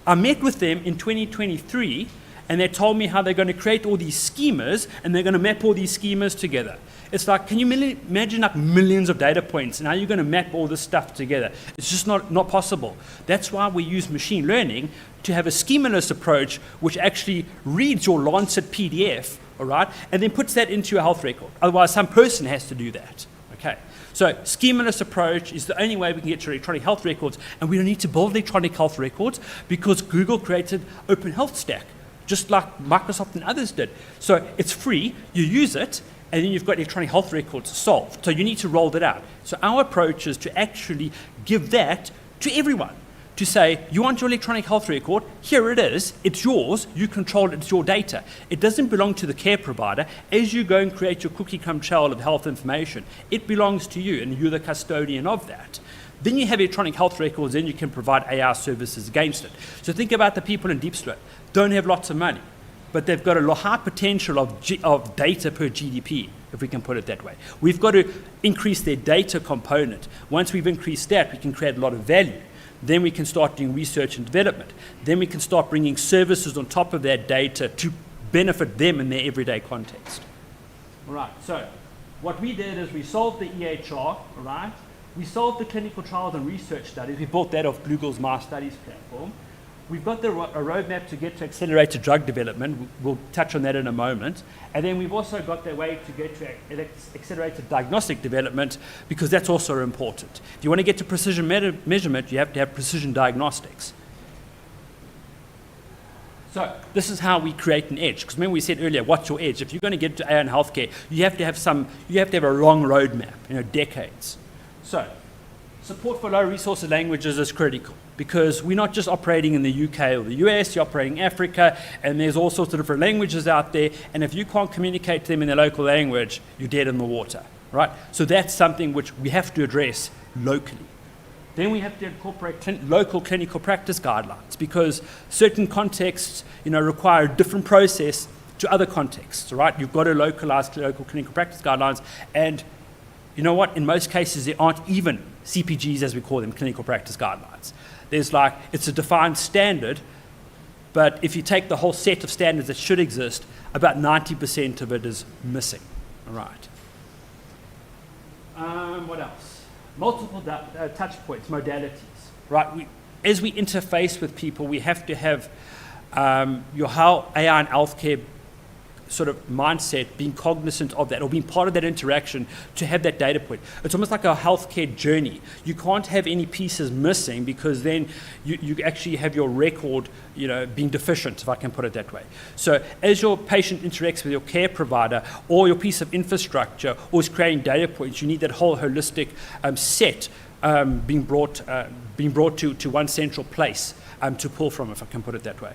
Speaker 12: I met with them in 2023, and they told me how they're going to create all these schemas, and they're going to map all these schemas together. It's like, can you imagine like millions of data points, and how you're going to map all this stuff together? It's just not possible. That's why we use machine learning to have a schemaless approach, which actually reads your Lancet PDF, all right, and then puts that into a health record. Otherwise, some person has to do that. Okay. So schemaless approach is the only way we can get to electronic health records, and we don't need to build electronic health records because Google created Open Health Stack, just like Microsoft and others did. So it's free, you use it, and then you've got electronic health records solved. So you need to roll that out. So our approach is to actually give that to everyone. To say, you want your electronic health record, here it is, it's yours, you control it, it's your data. It doesn't belong to the care provider. As you go and create your cookie come child of health information, it belongs to you, and you're the custodian of that. Then you have electronic health records, and you can provide AI services against it. So think about the people in Deep Split. Don't have lots of money, but they've got a high potential of data per GDP, if we can put it that way. We've got to increase their data component. Once we've increased that, we can create a lot of value. Then we can start doing research and development. Then we can start bringing services on top of that data to benefit them in their everyday context. All right, so what we did is we solved the EHR, all right? We solved the clinical trials and research studies. We built that off Google's My Studies platform. We've got a roadmap to get to accelerated drug development. We'll touch on that in a moment. And then we've also got the way to get to accelerated diagnostic development, because that's also important. If you want to get to precision measurement, you have to have precision diagnostics. So this is how we create an edge. Because remember we said earlier, what's your edge? If you're going to get to AI and healthcare, you have to have a long roadmap, decades. So support for low resource languages is critical, because we're not just operating in the UK or the US, you're operating in Africa, and there's all sorts of different languages out there, and if you can't communicate to them in their local language, you're dead in the water, right? So that's something which we have to address locally. Then we have to incorporate local clinical practice guidelines, because certain contexts, require a different process to other contexts, right? You've got to localize local clinical practice guidelines, and you know what? In most cases, there aren't even CPGs, as we call them, clinical practice guidelines. There's it's a defined standard, but if you take the whole set of standards that should exist, about 90% of it is missing. All right. What else? Multiple touch points, modalities, right? As we interface with people, we have to have how AI and healthcare sort of mindset, being cognizant of that, or being part of that interaction to have that data point. It's almost like a healthcare journey. You can't have any pieces missing, because then you actually have your record, being deficient, if I can put it that way. So as your patient interacts with your care provider or your piece of infrastructure or is creating data points, you need that whole holistic set being brought to one central place to pull from, if I can put it that way.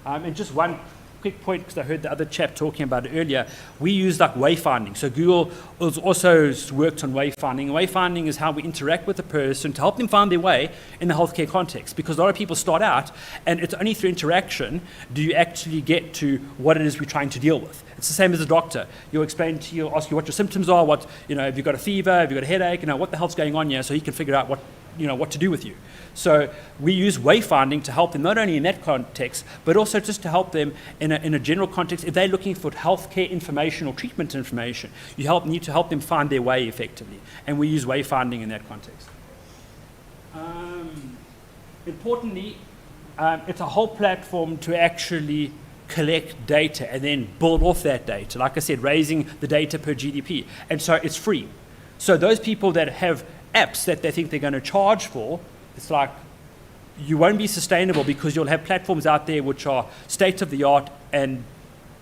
Speaker 12: And just one quick point, because I heard the other chap talking about it earlier, we use wayfinding. So Google also worked on wayfinding. Wayfinding is how we interact with a person to help them find their way in the healthcare context, because a lot of people start out, and it's only through interaction do you actually get to what it is we're trying to deal with. It's the same as a doctor. He'll explain to you, ask you what your symptoms are, have you got a fever, have you got a headache, what the hell's going on here, so he can figure out what to do with you. So we use wayfinding to help them not only in that context, but also just to help them in a general context. If they're looking for healthcare information or treatment information, you need to help them find their way effectively. And we use wayfinding in that context. Importantly, it's a whole platform to actually collect data and then build off that data. Like I said, raising the data per GDP. And so it's free. So those people that have apps that they think they're going to charge for, it's like you won't be sustainable, because you'll have platforms out there which are state of the art and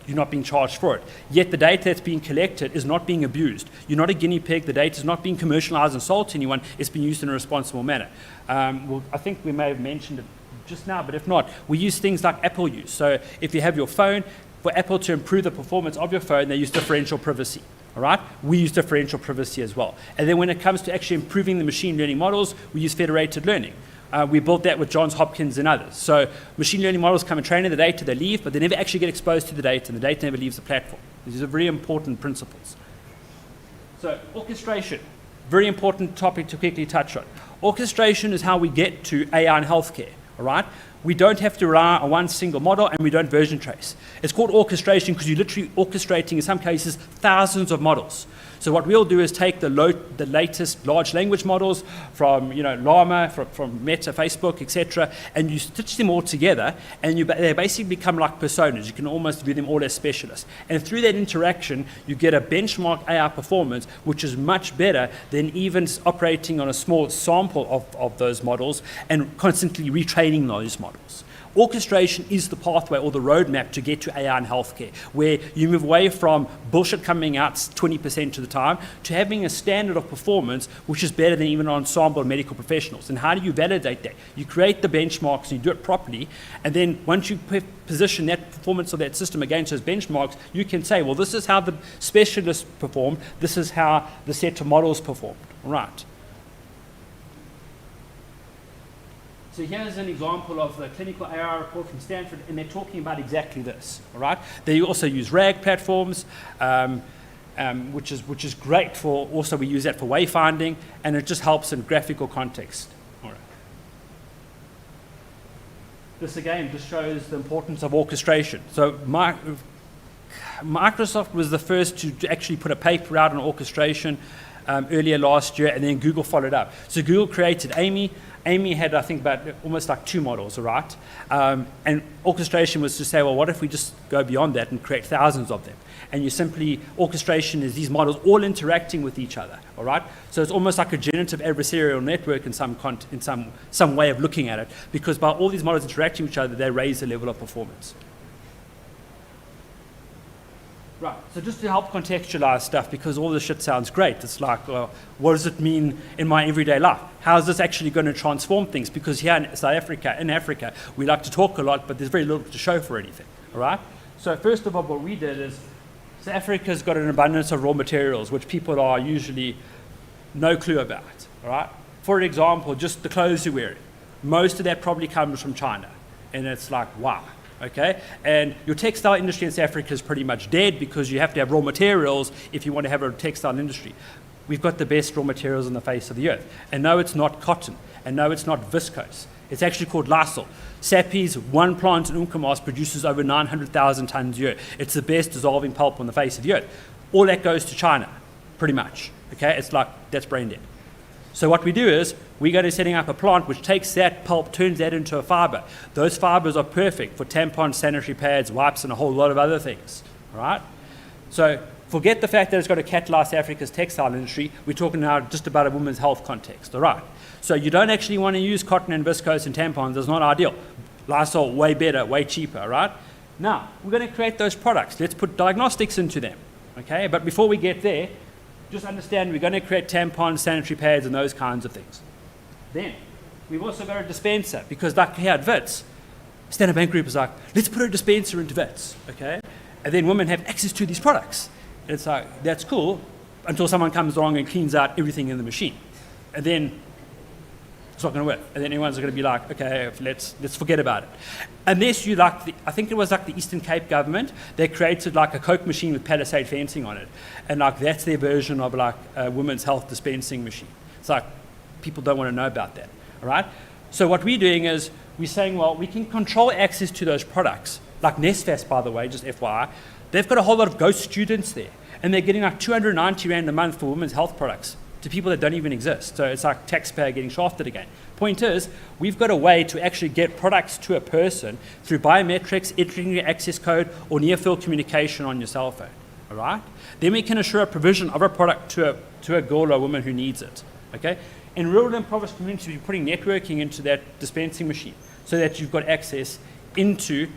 Speaker 12: you're not being charged for it. Yet the data that's being collected is not being abused. You're not a guinea pig. The data is not being commercialized and sold to anyone. It's being used in a responsible manner. I think we may have mentioned it just now, but if not, we use things like Apple use. So if you have your phone, for Apple to improve the performance of your phone, they use differential privacy. All right? We use differential privacy as well. And then when it comes to actually improving the machine learning models, we use federated learning. We built that with Johns Hopkins and others. So machine learning models come and train in the data, they leave, but they never actually get exposed to the data, and the data never leaves the platform. These are very important principles. So orchestration, very important topic to quickly touch on. Orchestration is how we get to AI in healthcare, all right? We don't have to rely on one single model, and we don't version trace. It's called orchestration because you're literally orchestrating, in some cases, thousands of models. So what we'll do is take the latest large language models from Llama, from Meta, Facebook, etc., and you stitch them all together, and they basically become like personas. You can almost view them all as specialists. And through that interaction, you get a benchmark AI performance, which is much better than even operating on a small sample of those models and constantly retraining those models. Orchestration is the pathway or the roadmap to get to AI in healthcare, where you move away from bullshit coming out 20% of the time to having a standard of performance which is better than even an ensemble of medical professionals. And how do you validate that? You create the benchmarks and you do it properly, and then once you position that performance of that system against those benchmarks, you can say, well, this is how the specialists performed, this is how the set of models performed. Right. So here's an example of the clinical AI report from Stanford, and they're talking about exactly this, all right? They also use RAG platforms, which is great for, also we use that for wayfinding, and it just helps in graphical context. All right. This again just shows the importance of orchestration. So Microsoft was the first to actually put a paper out on orchestration earlier last year, and then Google followed up. So Google created Amy. Amy had, I think, about almost like 2 models, all right? And orchestration was to say, well, what if we just go beyond that and create thousands of them? And you simply, orchestration is these models all interacting with each other, all right? So it's almost like a generative adversarial network in some way of looking at it, because by all these models interacting with each other, they raise the level of performance. Right, so just to help contextualize stuff, because all this shit sounds great, it's like, well, what does it mean in my everyday life? How is this actually going to transform things? Because here in South Africa, we like to talk a lot, but there's very little to show for anything, all right? So first of all, what we did is, South Africa's got an abundance of raw materials, which people are usually no clue about, all right? For example, just the clothes you're wearing. Most of that probably comes from China, and it's like, wow. Okay, and your textile industry in South Africa is pretty much dead because you have to have raw materials if you want to have a textile industry. We've got the best raw materials on the face of the earth. And no, it's not cotton. And no, it's not viscose. It's actually called Lysol. Sappi's one plant in Umkomaas produces over 900,000 tons a year. It's the best dissolving pulp on the face of the earth. All that goes to China, pretty much. Okay, it's like, that's brain dead. So what we do is, we go to setting up a plant which takes that pulp, turns that into a fiber. Those fibers are perfect for tampons, sanitary pads, wipes, and a whole lot of other things, all right? So forget the fact that it's got to catalyze Africa's textile industry. We're talking now just about a women's health context, all right? So you don't actually want to use cotton and viscose and tampons. That's not ideal. Lysol, way better, way cheaper, all right? Now, we're going to create those products. Let's put diagnostics into them, okay? But before we get there, just understand we're going to create tampons, sanitary pads, and those kinds of things. Then, we've also got a dispenser, because like here at WITS, Standard Bank Group is like, let's put a dispenser into WITS, okay? And then women have access to these products. And it's like, that's cool, until someone comes along and cleans out everything in the machine. And then, it's not going to work. And then everyone's going to be like, okay, let's forget about it. Unless you like, I think it was like the Eastern Cape government, they created like a Coke machine with palisade fencing on it. And like that's their version of like a women's health dispensing machine. It's like, people don't want to know about that, all right? So what we're doing is, we're saying, well, we can control access to those products. Like Nesfast, by the way, just FYI, they've got a whole lot of ghost students there. And they're getting like 290 Rand a month for women's health products to people that don't even exist. So it's like taxpayer getting shafted again. Point is, we've got a way to actually get products to a person through biometrics, entering your access code, or near-field communication on your cell phone, all right? Then we can assure a provision of a product to a girl or a woman who needs it, okay? In rural and impoverished communities, we're putting networking into that dispensing machine so that you've got access into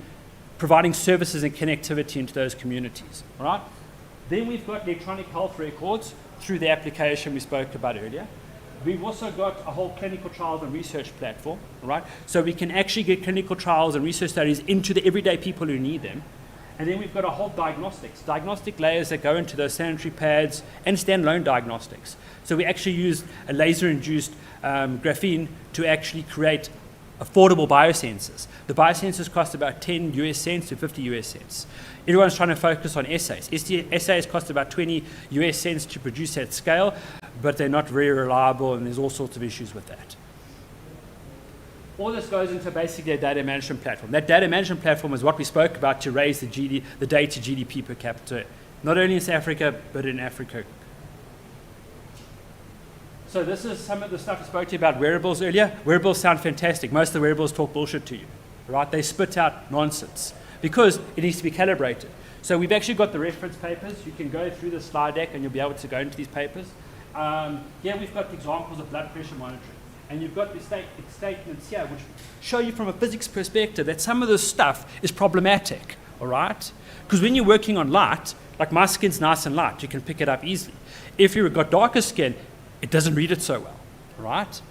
Speaker 12: providing services and connectivity into those communities, all right? Then we've got electronic health records through the application we spoke about earlier. We've also got a whole clinical trials and research platform, all right? So we can actually get clinical trials and research studies into the everyday people who need them. And then we've got a whole diagnostic layers that go into those sanitary pads and standalone diagnostics. So we actually use a laser-induced graphene to actually create affordable biosensors. The biosensors cost about 10 US cents to 50 US cents. Everyone's trying to focus on assays. Assays cost about 20 US cents to produce at scale, but they're not very reliable, and there's all sorts of issues with that. All this goes into basically a data management platform. That data management platform is what we spoke about to raise the data GDP per capita, not only in South Africa, but in Africa. So this is some of the stuff I spoke to you about wearables earlier. Wearables sound fantastic. Most of the wearables talk bullshit to you, right? They spit out nonsense because it needs to be calibrated. So we've actually got the reference papers. You can go through the slide deck and you'll be able to go into these papers. Here we've got examples of blood pressure monitoring. And you've got the statements here which show you from a physics perspective that some of this stuff is problematic, all right? Because when you're working on light, like my skin's nice and light, you can pick it up easily. If you've got darker skin, it doesn't read it so well, right?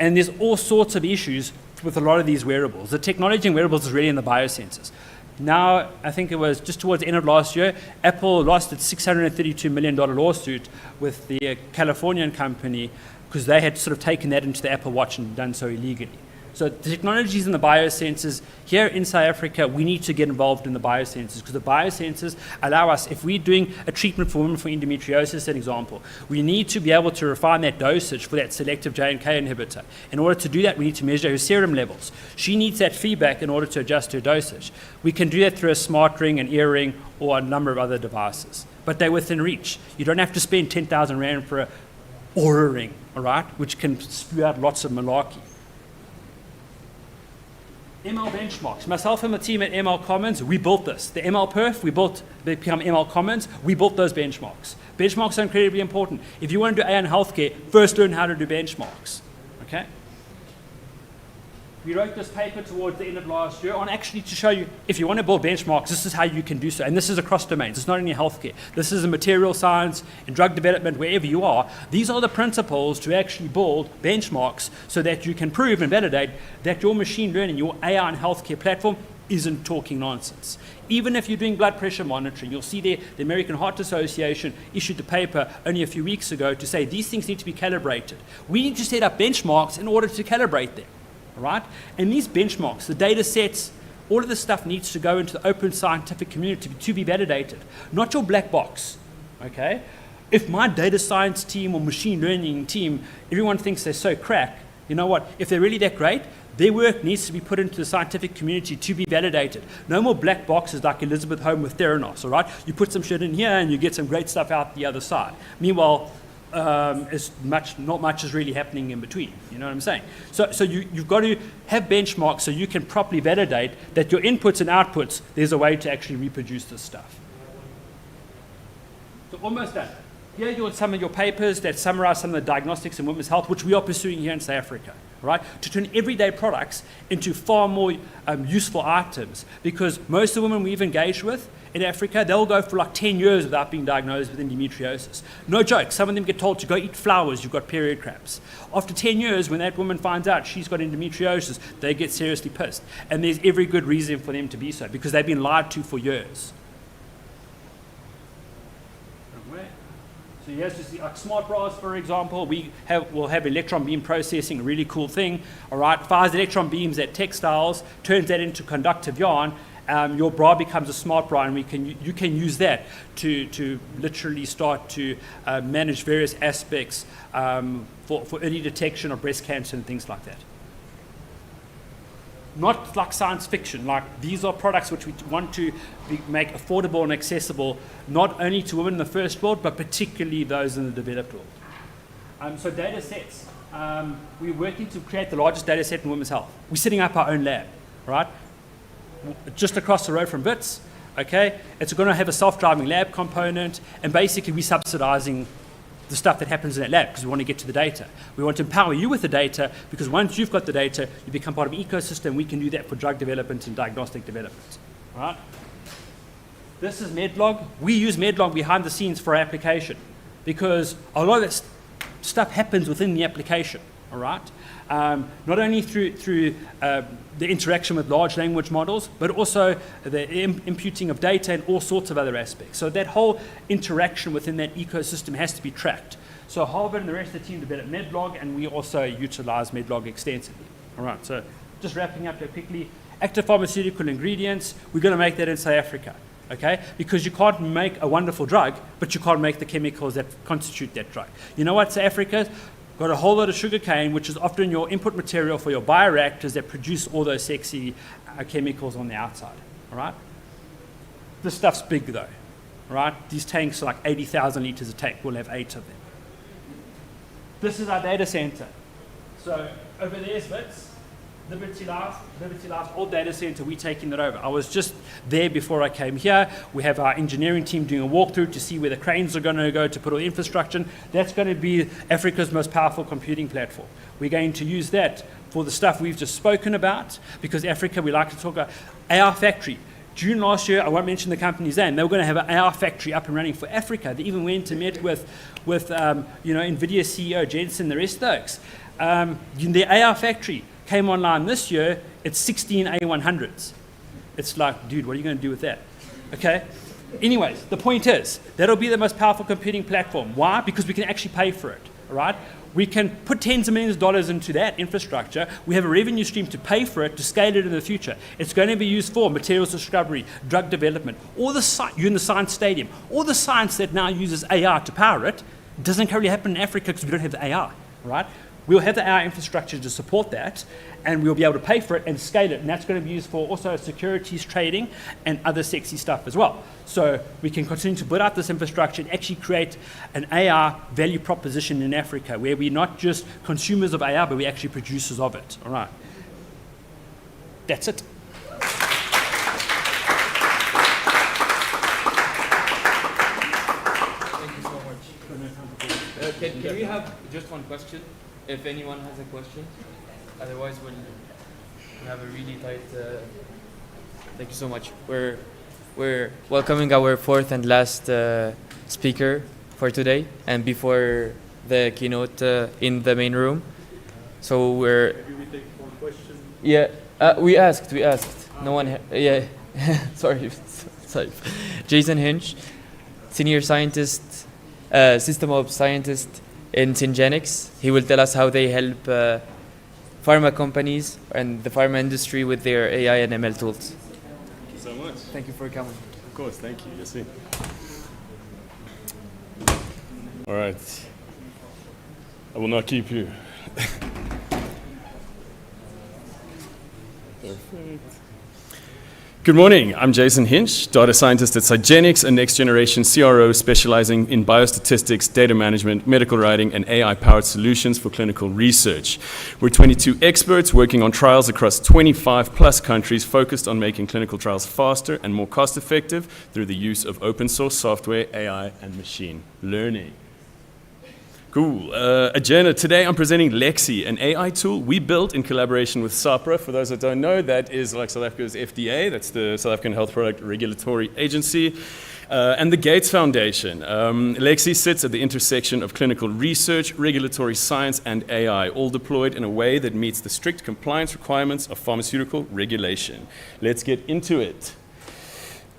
Speaker 12: And there's all sorts of issues with a lot of these wearables. The technology in wearables is really in the biosensors. Now, I think it was just towards the end of last year, Apple lost its $632 million lawsuit with the Californian company because they had sort of taken that into the Apple Watch and done so illegally. So the technologies in the biosensors, here in South Africa, we need to get involved in the biosensors because the biosensors allow us, if we're doing a treatment for women for endometriosis, an example, we need to be able to refine that dosage for that selective J&K inhibitor. In order to do that, we need to measure her serum levels. She needs that feedback in order to adjust her dosage. We can do that through a smart ring, an earring, or a number of other devices. But they're within reach. You don't have to spend 10,000 Rand for a Aura ring, all right, which can spew out lots of malarkey. ML benchmarks. Myself and the team at ML Commons, we built this. The ML Perf, they become ML Commons, we built those benchmarks. Benchmarks are incredibly important. If you want to do AI in healthcare, first learn how to do benchmarks, okay? We wrote this paper towards the end of last year on actually to show you, if you want to build benchmarks, this is how you can do so. And this is across domains. It's not only healthcare. This is in material science, in drug development, wherever you are. These are the principles to actually build benchmarks so that you can prove and validate that your machine learning, your AI and healthcare platform isn't talking nonsense. Even if you're doing blood pressure monitoring, you'll see there the American Heart Association issued a paper only a few weeks ago to say these things need to be calibrated. We need to set up benchmarks in order to calibrate them. Right? And these benchmarks, the data sets, all of this stuff needs to go into the open scientific community to be validated, not your black box. Okay? If my data science team or machine learning team, everyone thinks they're so crack, you know what? If they're really that great, their work needs to be put into the scientific community to be validated. No more black boxes like Elizabeth Home with Theranos, all right? You put some shit in here and you get some great stuff out the other side. Meanwhile, not much is really happening in between. You know what I'm saying? So you've got to have benchmarks so you can properly validate that your inputs and outputs, there's a way to actually reproduce this stuff. So almost done. Here you have some of your papers that summarize some of the diagnostics in women's health, which we are pursuing here in South Africa, right? To turn everyday products into far more useful items, because most of the women we've engaged with in Africa, they'll go for like 10 years without being diagnosed with endometriosis. No joke, some of them get told to go eat flowers, you've got period cramps. After 10 years, when that woman finds out she's got endometriosis, they get seriously pissed. And there's every good reason for them to be so, because they've been lied to for years. So here's just like smart bras, for example. We'll have electron beam processing, a really cool thing. All right, fires electron beams at textiles, turns that into conductive yarn. Your bra becomes a smart bra, and you can use that to literally start to manage various aspects for early detection of breast cancer and things like that. Not like science fiction, like these are products which we want to make affordable and accessible, not only to women in the first world, but particularly those in the developed world. So data sets. We're working to create the largest data set in women's health. We're setting up our own lab, right? Just across the road from WITS, okay? It's going to have a self-driving lab component, and basically we're subsidizing the stuff that happens in that lab because we want to get to the data. We want to empower you with the data because once you've got the data, you become part of an ecosystem. We can do that for drug development and diagnostic development. All right? This is Medlog. We use Medlog behind the scenes for our application because a lot of that stuff happens within the application. all right? Not only through the interaction with large language models, but also the imputing of data and all sorts of other aspects. So that whole interaction within that ecosystem has to be tracked. So Harvard and the rest of the team developed Medlog, and we also utilize Medlog extensively. All right, so just wrapping up here quickly, active pharmaceutical ingredients, we're going to make that in South Africa, okay? Because you can't make a wonderful drug, but you can't make the chemicals that constitute that drug. You know what, South Africa's got a whole lot of sugarcane, which is often your input material for your bioreactors that produce all those sexy chemicals on the outside, all right? This stuff's big though, all right? These tanks are like 80,000 liters a tank. We'll have 8 of them. This is our data center. So over there's WITS, Liberty Life's old data center, we're taking that over. I was just there before I came here. We have our engineering team doing a walkthrough to see where the cranes are going to go to put all the infrastructure. That's going to be Africa's most powerful computing platform. We're going to use that for the stuff we've just spoken about, because Africa, we like to talk about AR factory. June last year, I won't mention the company's name, they were going to have an AR factory up and running for Africa. They even went and met with NVIDIA CEO Jensen, the rest of those. The AR factory came online this year, it's 16 A100s. It's like, dude, what are you going to do with that? Okay? Anyways, the point is, that'll be the most powerful computing platform. Why? Because we can actually pay for it, all right? We can put tens of millions of dollars into that infrastructure. We have a revenue stream to pay for it, to scale it in the future. It's going to be used for materials discovery, drug development, all the you're in the science stadium. All the science that now uses AR to power it doesn't currently happen in Africa because we don't have the AR, right? We'll have the AR infrastructure to support that, and we'll be able to pay for it and scale it, and that's going to be used for also securities trading and other sexy stuff as well. So we can continue to build out this infrastructure and actually create an AR value proposition in Africa, where we're not just consumers of AR, but we're actually producers of it. All right. That's it.
Speaker 8: Thank you so much. Can we have just one question? If anyone has a question, otherwise we'll have a really tight. Thank you so much. We're welcoming our fourth and last speaker for today, and before the keynote in the main room. So we're.
Speaker 13: Maybe we take one question.
Speaker 8: Yeah, we asked. No one. Yeah, sorry. Jason Hinch, senior scientist, system ops scientist in Syngenics. He will tell us how they help pharma companies and the pharma industry with their AI and ML tools.
Speaker 17: Thank you so much.
Speaker 8: Thank you for coming.
Speaker 17: Of course, thank you. Yes, all right. I will not keep you. Perfect. Good morning, I'm Jason Hinch, data scientist at Syngenics, a next-generation CRO specializing in biostatistics, data management, medical writing, and AI-powered solutions for clinical research. We're 22 experts working on trials across 25-plus countries focused on making clinical trials faster and more cost-effective through the use of open-source software, AI, and machine learning. Cool. Agenda. Today I'm presenting Lexi, an AI tool we built in collaboration with SAHPRA. For those that don't know, that is like South Africa's FDA, that's the South African Health Product Regulatory Agency, and the Gates Foundation. Lexi sits at the intersection of clinical research, regulatory science, and AI, all deployed in a way that meets the strict compliance requirements of pharmaceutical regulation. Let's get into it.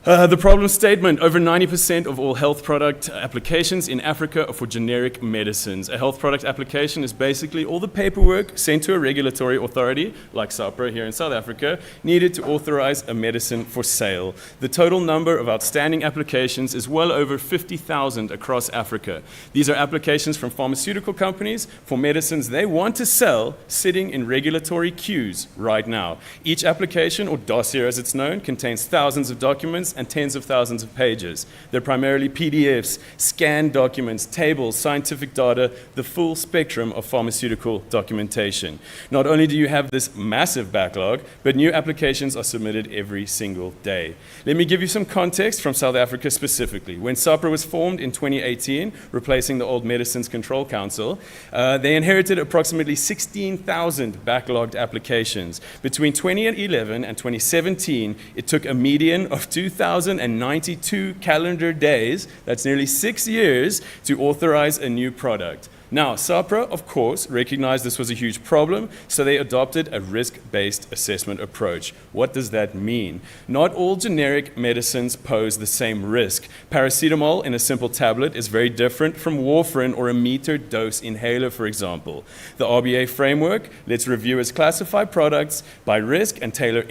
Speaker 17: The problem statement: over 90% of all health product applications in Africa are for generic medicines. A health product application is basically all the paperwork sent to a regulatory authority, like SAHPRA here in South Africa, needed to authorize a medicine for sale. The total number of outstanding applications is well over 50,000 across Africa. These are applications from pharmaceutical companies for medicines they want to sell, sitting in regulatory queues right now. Each application, or dossier as it's known, contains thousands of documents and tens of thousands of pages. They're primarily PDFs, scanned documents, tables, scientific data, the full spectrum of pharmaceutical documentation. Not only do you have this massive backlog, but new applications are submitted every single day. Let me give you some context from South Africa specifically. When SAHPRA was formed in 2018, replacing the old Medicines Control Council, they inherited approximately 16,000 backlogged applications. Between 2011 and 2017, it took a median of 2,092 calendar days, that's nearly 6 years, to authorize a new product. Now, SAPRA, of course, recognized this was a huge problem, so they adopted a risk-based assessment approach. What does that mean? Not all generic medicines pose the same risk. Paracetamol in a simple tablet is very different from warfarin or a metered dose inhaler, for example. The RBA framework lets reviewers classify products by risk and tailor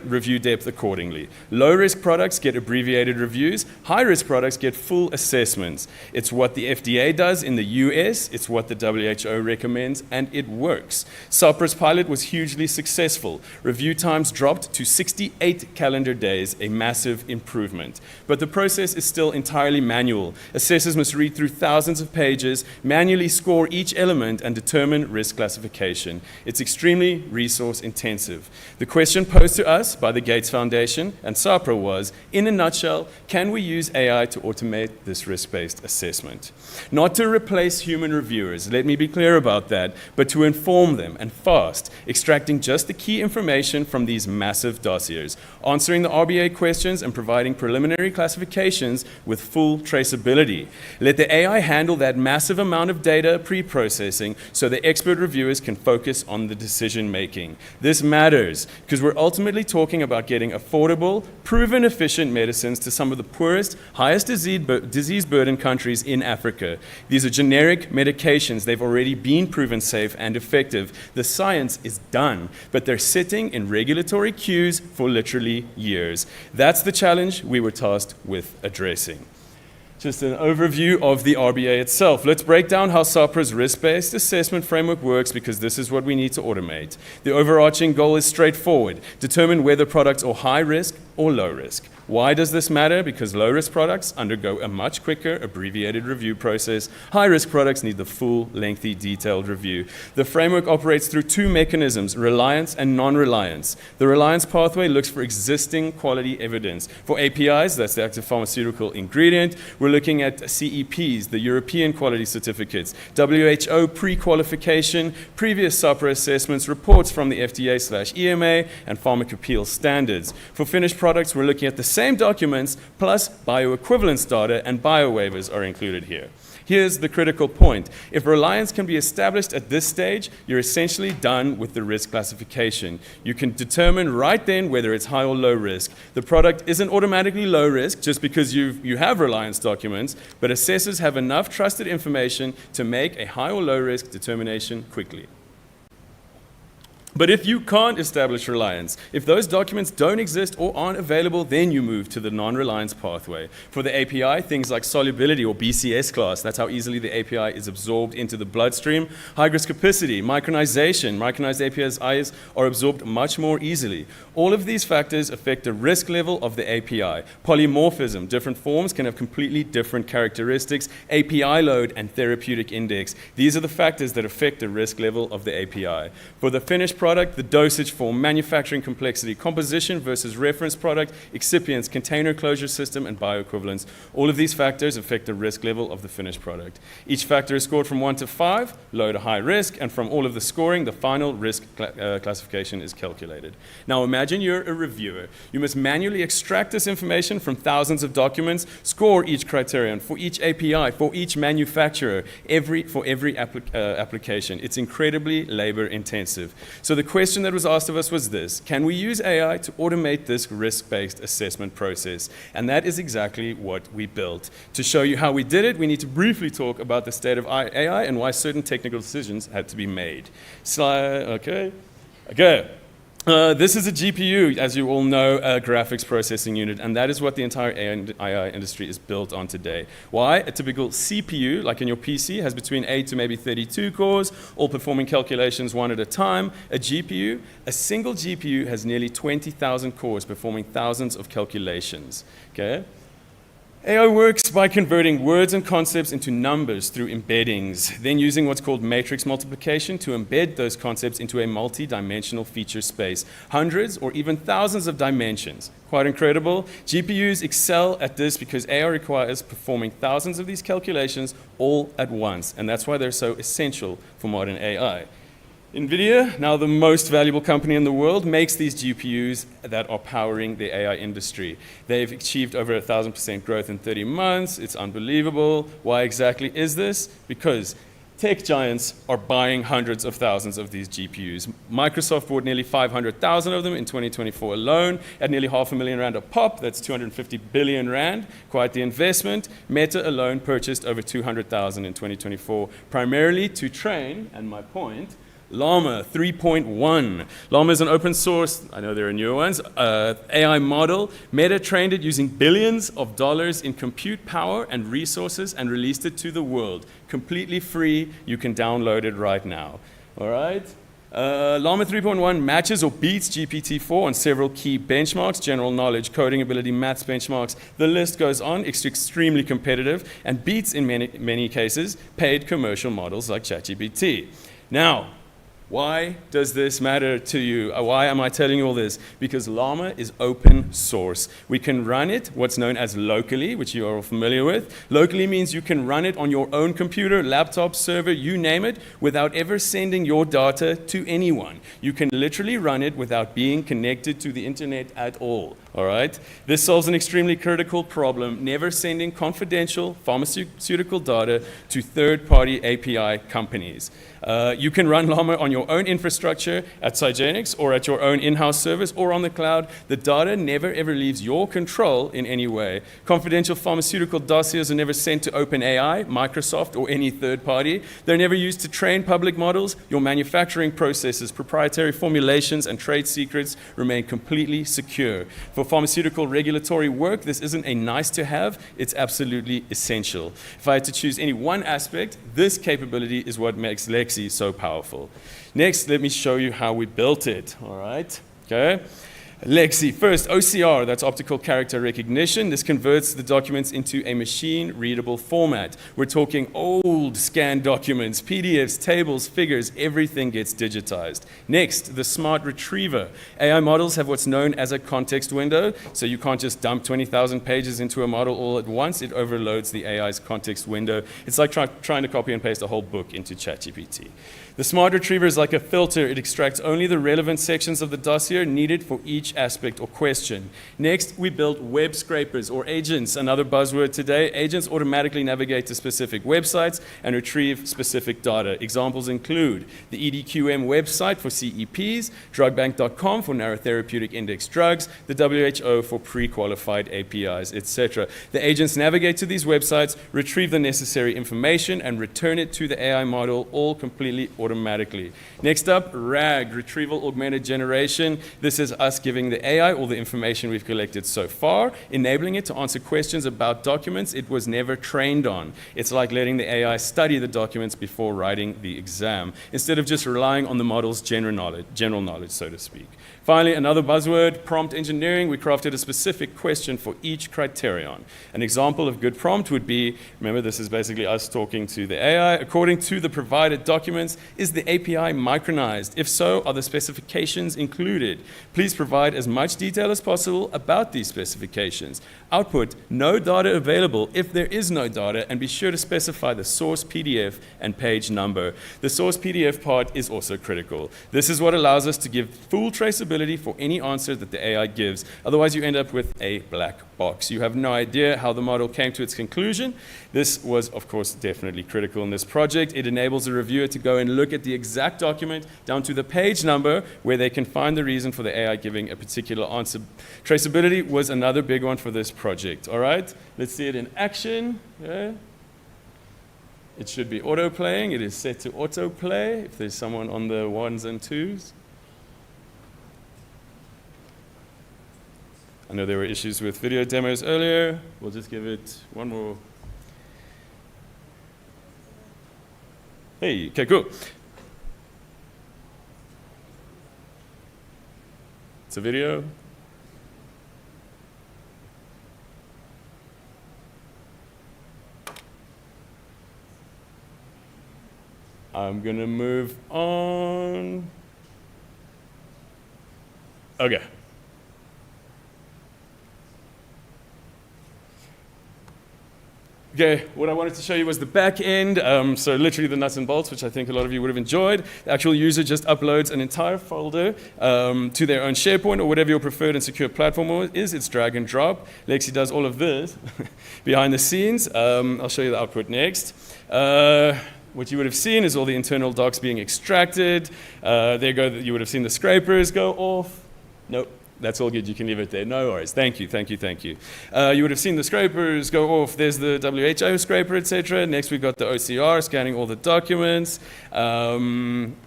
Speaker 17: review depth accordingly. Low-risk products get abbreviated reviews. High-risk products get full assessments. It's what the FDA does in the US, it's what the WHO recommends, and it works. SAPRA's pilot was hugely successful. Review times dropped to 68 calendar days, a massive improvement. But the process is still entirely manual. Assessors must read through thousands of pages, manually score each element, and determine risk classification. It's extremely resource intensive. The question posed to us by the Gates Foundation and SAPRA was, in a nutshell, can we use AI to automate this risk-based assessment? Not to replace human reviewers, let me be clear about that, but to inform them and fast, extracting just the key information from these massive dossiers, answering the RBA questions and providing preliminary classifications with full traceability. Let the AI handle that massive amount of data pre-processing so the expert reviewers can focus on the decision making. This matters because we're ultimately talking about getting affordable, proven efficient medicines to some of the poorest, highest disease burden countries in Africa. These are generic medications. They've already been proven safe and effective. The science is done, but they're sitting in regulatory queues for literally years. That's the challenge we were tasked with addressing. Just an overview of the RBA itself. Let's break down how SAPRA's risk-based assessment framework works because this is what we need to automate. The overarching goal is straightforward. Determine whether products are high risk or low risk. Why does this matter? Because low-risk products undergo a much quicker, abbreviated review process. High-risk products need the full, lengthy, detailed review. The framework operates through two mechanisms, reliance and non-reliance. The reliance pathway looks for existing quality evidence. For APIs, that's the active pharmaceutical ingredient, we're looking at CEPs, the European Quality Certificates, WHO pre-qualification, previous SAPRA assessments, reports from the FDA/EMA, and pharmacopeal standards. For finished products, we're looking at the same documents plus bioequivalence data, and biowaivers are included here. Here's the critical point. If reliance can be established at this stage, you're essentially done with the risk classification. You can determine right then whether it's high or low risk. The product isn't automatically low risk just because you have reliance documents, but assessors have enough trusted information to make a high or low risk determination quickly. But if you can't establish reliance, if those documents don't exist or aren't available, then you move to the non-reliance pathway. For the API, things like solubility or BCS class, that's how easily the API is absorbed into the bloodstream. Hygroscopicity, micronization, micronized APIs are absorbed much more easily. All of these factors affect the risk level of the API. Polymorphism, different forms can have completely different characteristics. API load and therapeutic index, these are the factors that affect the risk level of the API. For the finished product, the dosage form, manufacturing complexity, composition versus reference product, excipients, container closure system, and bioequivalence. All of these factors affect the risk level of the finished product. Each factor is scored from 1 to 5, low to high risk, and from all of the scoring, the final risk classification is calculated. Now imagine you're a reviewer. You must manually extract this information from thousands of documents, score each criterion for each API, for each manufacturer, for every application. It's incredibly labor intensive. So the question that was asked of us was this: can we use AI to automate this risk-based assessment process? And that is exactly what we built. To show you how we did it, we need to briefly talk about the state of AI and why certain technical decisions had to be made. Okay. This is a GPU, as you all know, a graphics processing unit, and that is what the entire AI industry is built on today. Why? A typical CPU, like in your PC, has between 8 to maybe 32 cores, all performing calculations one at a time. A GPU, a single GPU has nearly 20,000 cores performing thousands of calculations. Okay? AI works by converting words and concepts into numbers through embeddings, then using what's called matrix multiplication to embed those concepts into a multi-dimensional feature space, hundreds or even thousands of dimensions. Quite incredible. GPUs excel at this because AI requires performing thousands of these calculations all at once, and that's why they're so essential for modern AI. NVIDIA, now the most valuable company in the world, makes these GPUs that are powering the AI industry. They've achieved over 1,000% growth in 30 months. It's unbelievable. Why exactly is this? Because tech giants are buying hundreds of thousands of these GPUs. Microsoft bought nearly 500,000 of them in 2024 alone, at nearly R500,000 a pop. That's 250 billion rand, quite the investment. Meta alone purchased over 200,000 in 2024, primarily to train, and my point, Llama 3.1. Llama is an open source, I know there are newer ones, AI model. Meta trained it using billions of dollars in compute power and resources and released it to the world. Completely free, you can download it right now. All right? Llama 3.1 matches or beats GPT-4 on several key benchmarks, general knowledge, coding ability, maths benchmarks. The list goes on. It's extremely competitive and beats, in many cases, paid commercial models like ChatGPT. Now, why does this matter to you? Why am I telling you all this? Because Llama is open source. We can run it, what's known as locally, which you are all familiar with. Locally means you can run it on your own computer, laptop, server, you name it, without ever sending your data to anyone. You can literally run it without being connected to the internet at all. All right? This solves an extremely critical problem, never sending confidential pharmaceutical data to third-party API companies. You can run Llama on your own infrastructure at Cygenics or at your own in-house service or on the cloud. The data never ever leaves your control in any way. Confidential pharmaceutical dossiers are never sent to OpenAI, Microsoft, or any third party. They're never used to train public models. Your manufacturing processes, proprietary formulations, and trade secrets remain completely secure. For pharmaceutical regulatory work, this isn't a nice to have, it's absolutely essential. If I had to choose any one aspect, this capability is what makes Lexi so powerful. Next, let me show you how we built it, all right? Okay. Lexi, first, OCR, that's optical character recognition. This converts the documents into a machine-readable format. We're talking old scanned documents, PDFs, tables, figures, everything gets digitized. Next, the smart retriever. AI models have what's known as a context window, so you can't just dump 20,000 pages into a model all at once. It overloads the AI's context window. It's like trying to copy and paste a whole book into ChatGPT. The smart retriever is like a filter. It extracts only the relevant sections of the dossier needed for each aspect or question. Next, we built web scrapers or agents, another buzzword today. Agents automatically navigate to specific websites and retrieve specific data. Examples include the EDQM website for CEPs, drugbank.com for narrow therapeutic index drugs, the WHO for pre-qualified APIs, etc. The agents navigate to these websites, retrieve the necessary information, and return it to the AI model, all completely automatically. Next up, RAG, Retrieval Augmented Generation. This is us giving the AI all the information we've collected so far, enabling it to answer questions about documents it was never trained on. It's like letting the AI study the documents before writing the exam, instead of just relying on the model's general knowledge, so to speak. Finally, another buzzword, prompt engineering. We crafted a specific question for each criterion. An example of good prompt would be, remember this is basically us talking to the AI, according to the provided documents, is the API micronized? If so, are the specifications included? Please provide as much detail as possible about these specifications. Output, no data available if there is no data, and be sure to specify the source PDF and page number. The source PDF part is also critical. This is what allows us to give full traceability for any answer that the AI gives. Otherwise, you end up with a black box. You have no idea how the model came to its conclusion. This was, of course, definitely critical in this project. It enables the reviewer to go and look at the exact document down to the page number where they can find the reason for the AI giving a particular answer. Traceability was another big one for this project. All right, let's see it in action. Yeah. It should be auto-playing. It is set to auto-play if there's someone on the ones and twos. I know there were issues with video demos earlier. We'll just give it one more. Hey, okay, cool. It's a video. I'm gonna move on. Okay. Okay, what I wanted to show you was the back end, so literally the nuts and bolts, which I think a lot of you would have enjoyed. The actual user just uploads an entire folder to their own SharePoint or whatever your preferred and secure platform is. It's drag and drop. Lexi does all of this behind the scenes. I'll show you the output next. What you would have seen is all the internal docs being extracted. You would have seen the scrapers go off. Nope. That's all good. You can leave it there. No worries. Thank you, thank you, thank you. You would have seen the scrapers go off. There's the WHO scraper, etc. Next, we've got the OCR scanning all the documents,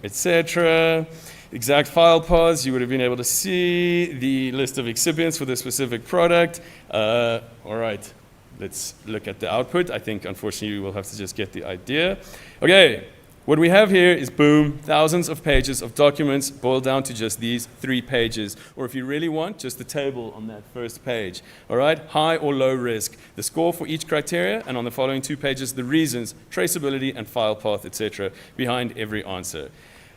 Speaker 17: etc. Exact file paths. You would have been able to see the list of excipients for the specific product. All right. Let's look at the output. I think, unfortunately, we'll have to just get the idea. Okay. What we have here is, boom, thousands of pages of documents boiled down to just these 3 pages. Or if you really want, just the table on that first page. All right, high or low risk. The score for each criteria, and on the following 2 pages, the reasons, traceability, and file path, etc. behind every answer.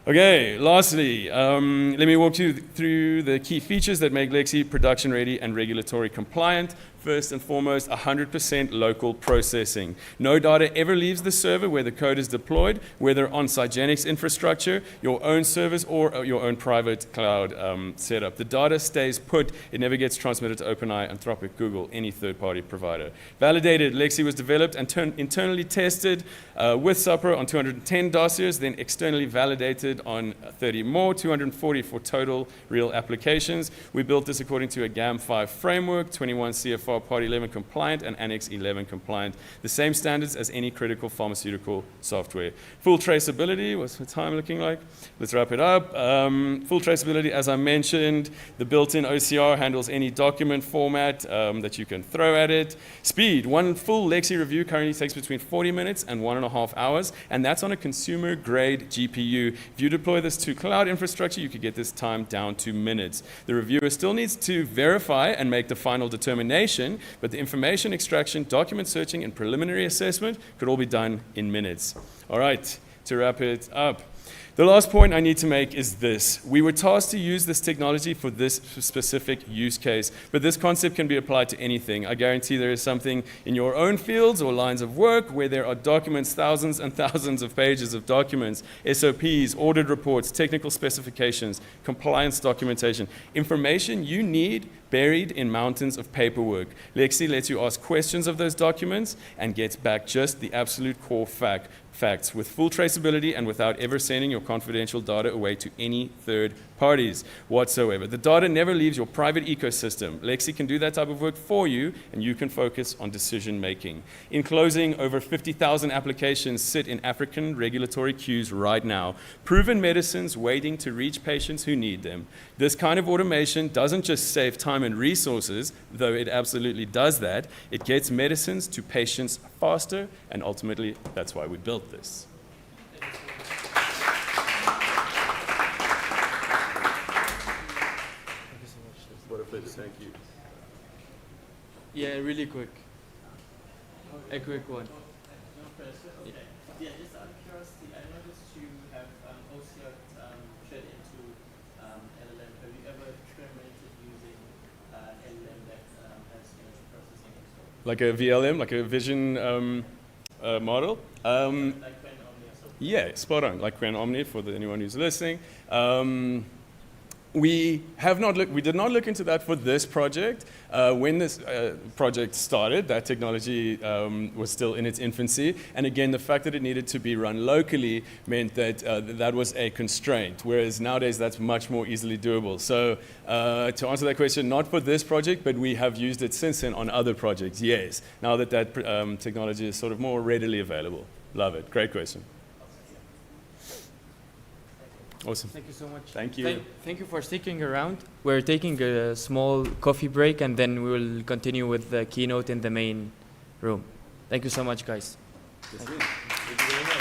Speaker 17: Okay, lastly, let me walk you through the key features that make Lexi production ready and regulatory compliant. First and foremost, 100% local processing. No data ever leaves the server where the code is deployed, whether on Cygenix infrastructure, your own servers, or your own private cloud setup. The data stays put. It never gets transmitted to OpenAI, Anthropic, Google, any third-party provider. Validated. Lexi was developed and internally tested with Supra on 210 dossiers, then externally validated on 30 more, 240 for total real applications. We built this according to a GAM5 framework, 21 CFR Part 11 compliant and Annex 11 compliant. The same standards as any critical pharmaceutical software. Full traceability, what's the time looking like? Let's wrap it up. Full traceability, as I mentioned, the built-in OCR handles any document format that you can throw at it. Speed, one full Lexi review currently takes between 40 minutes and 1.5 hours, and that's on a consumer-grade GPU. If you deploy this to cloud infrastructure, you could get this time down to minutes. The reviewer still needs to verify and make the final determination, but the information extraction, document searching, and preliminary assessment could all be done in minutes. All right, to wrap it up. The last point I need to make is this. We were tasked to use this technology for this specific use case, but this concept can be applied to anything. I guarantee there is something in your own fields or lines of work where there are documents, thousands and thousands of pages of documents, SOPs, audit reports, technical specifications, compliance documentation, information you need buried in mountains of paperwork. Lexi lets you ask questions of those documents and gets back just the absolute core facts with full traceability and without ever sending your confidential data away to any third parties whatsoever. The data never leaves your private ecosystem. Lexi can do that type of work for you, and you can focus on decision making. In closing, over 50,000 applications sit in African regulatory queues right now. Proven medicines waiting to reach patients who need them. This kind of automation doesn't just save time and resources, though it absolutely does that. It gets medicines to patients faster, and ultimately, that's why we built this. What a pleasure, thank you.
Speaker 8: Yeah, really quick. A quick one.
Speaker 18: Yeah, just out of curiosity, I noticed you have OCR fed into LLM. Have you ever experimented using LLM that has image processing and so on?
Speaker 17: Like a VLM, like a vision model?
Speaker 18: Like Quen Omni or something?
Speaker 17: Yeah, spot on, like Quen Omni for anyone who's listening. We did not look into that for this project. When this project started, that technology was still in its infancy. And again, the fact that it needed to be run locally meant that that was a constraint, whereas nowadays that's much more easily doable. So to answer that question, not for this project, but we have used it since then on other projects, yes. Now that technology is sort of more readily available. Love it. Great question. Awesome.
Speaker 8: Thank you so much.
Speaker 17: Thank you.
Speaker 8: Thank you for sticking around. We're taking a small coffee break, and then we will continue with the keynote in the main room. Thank you so much, guys.
Speaker 17: Thank you very much.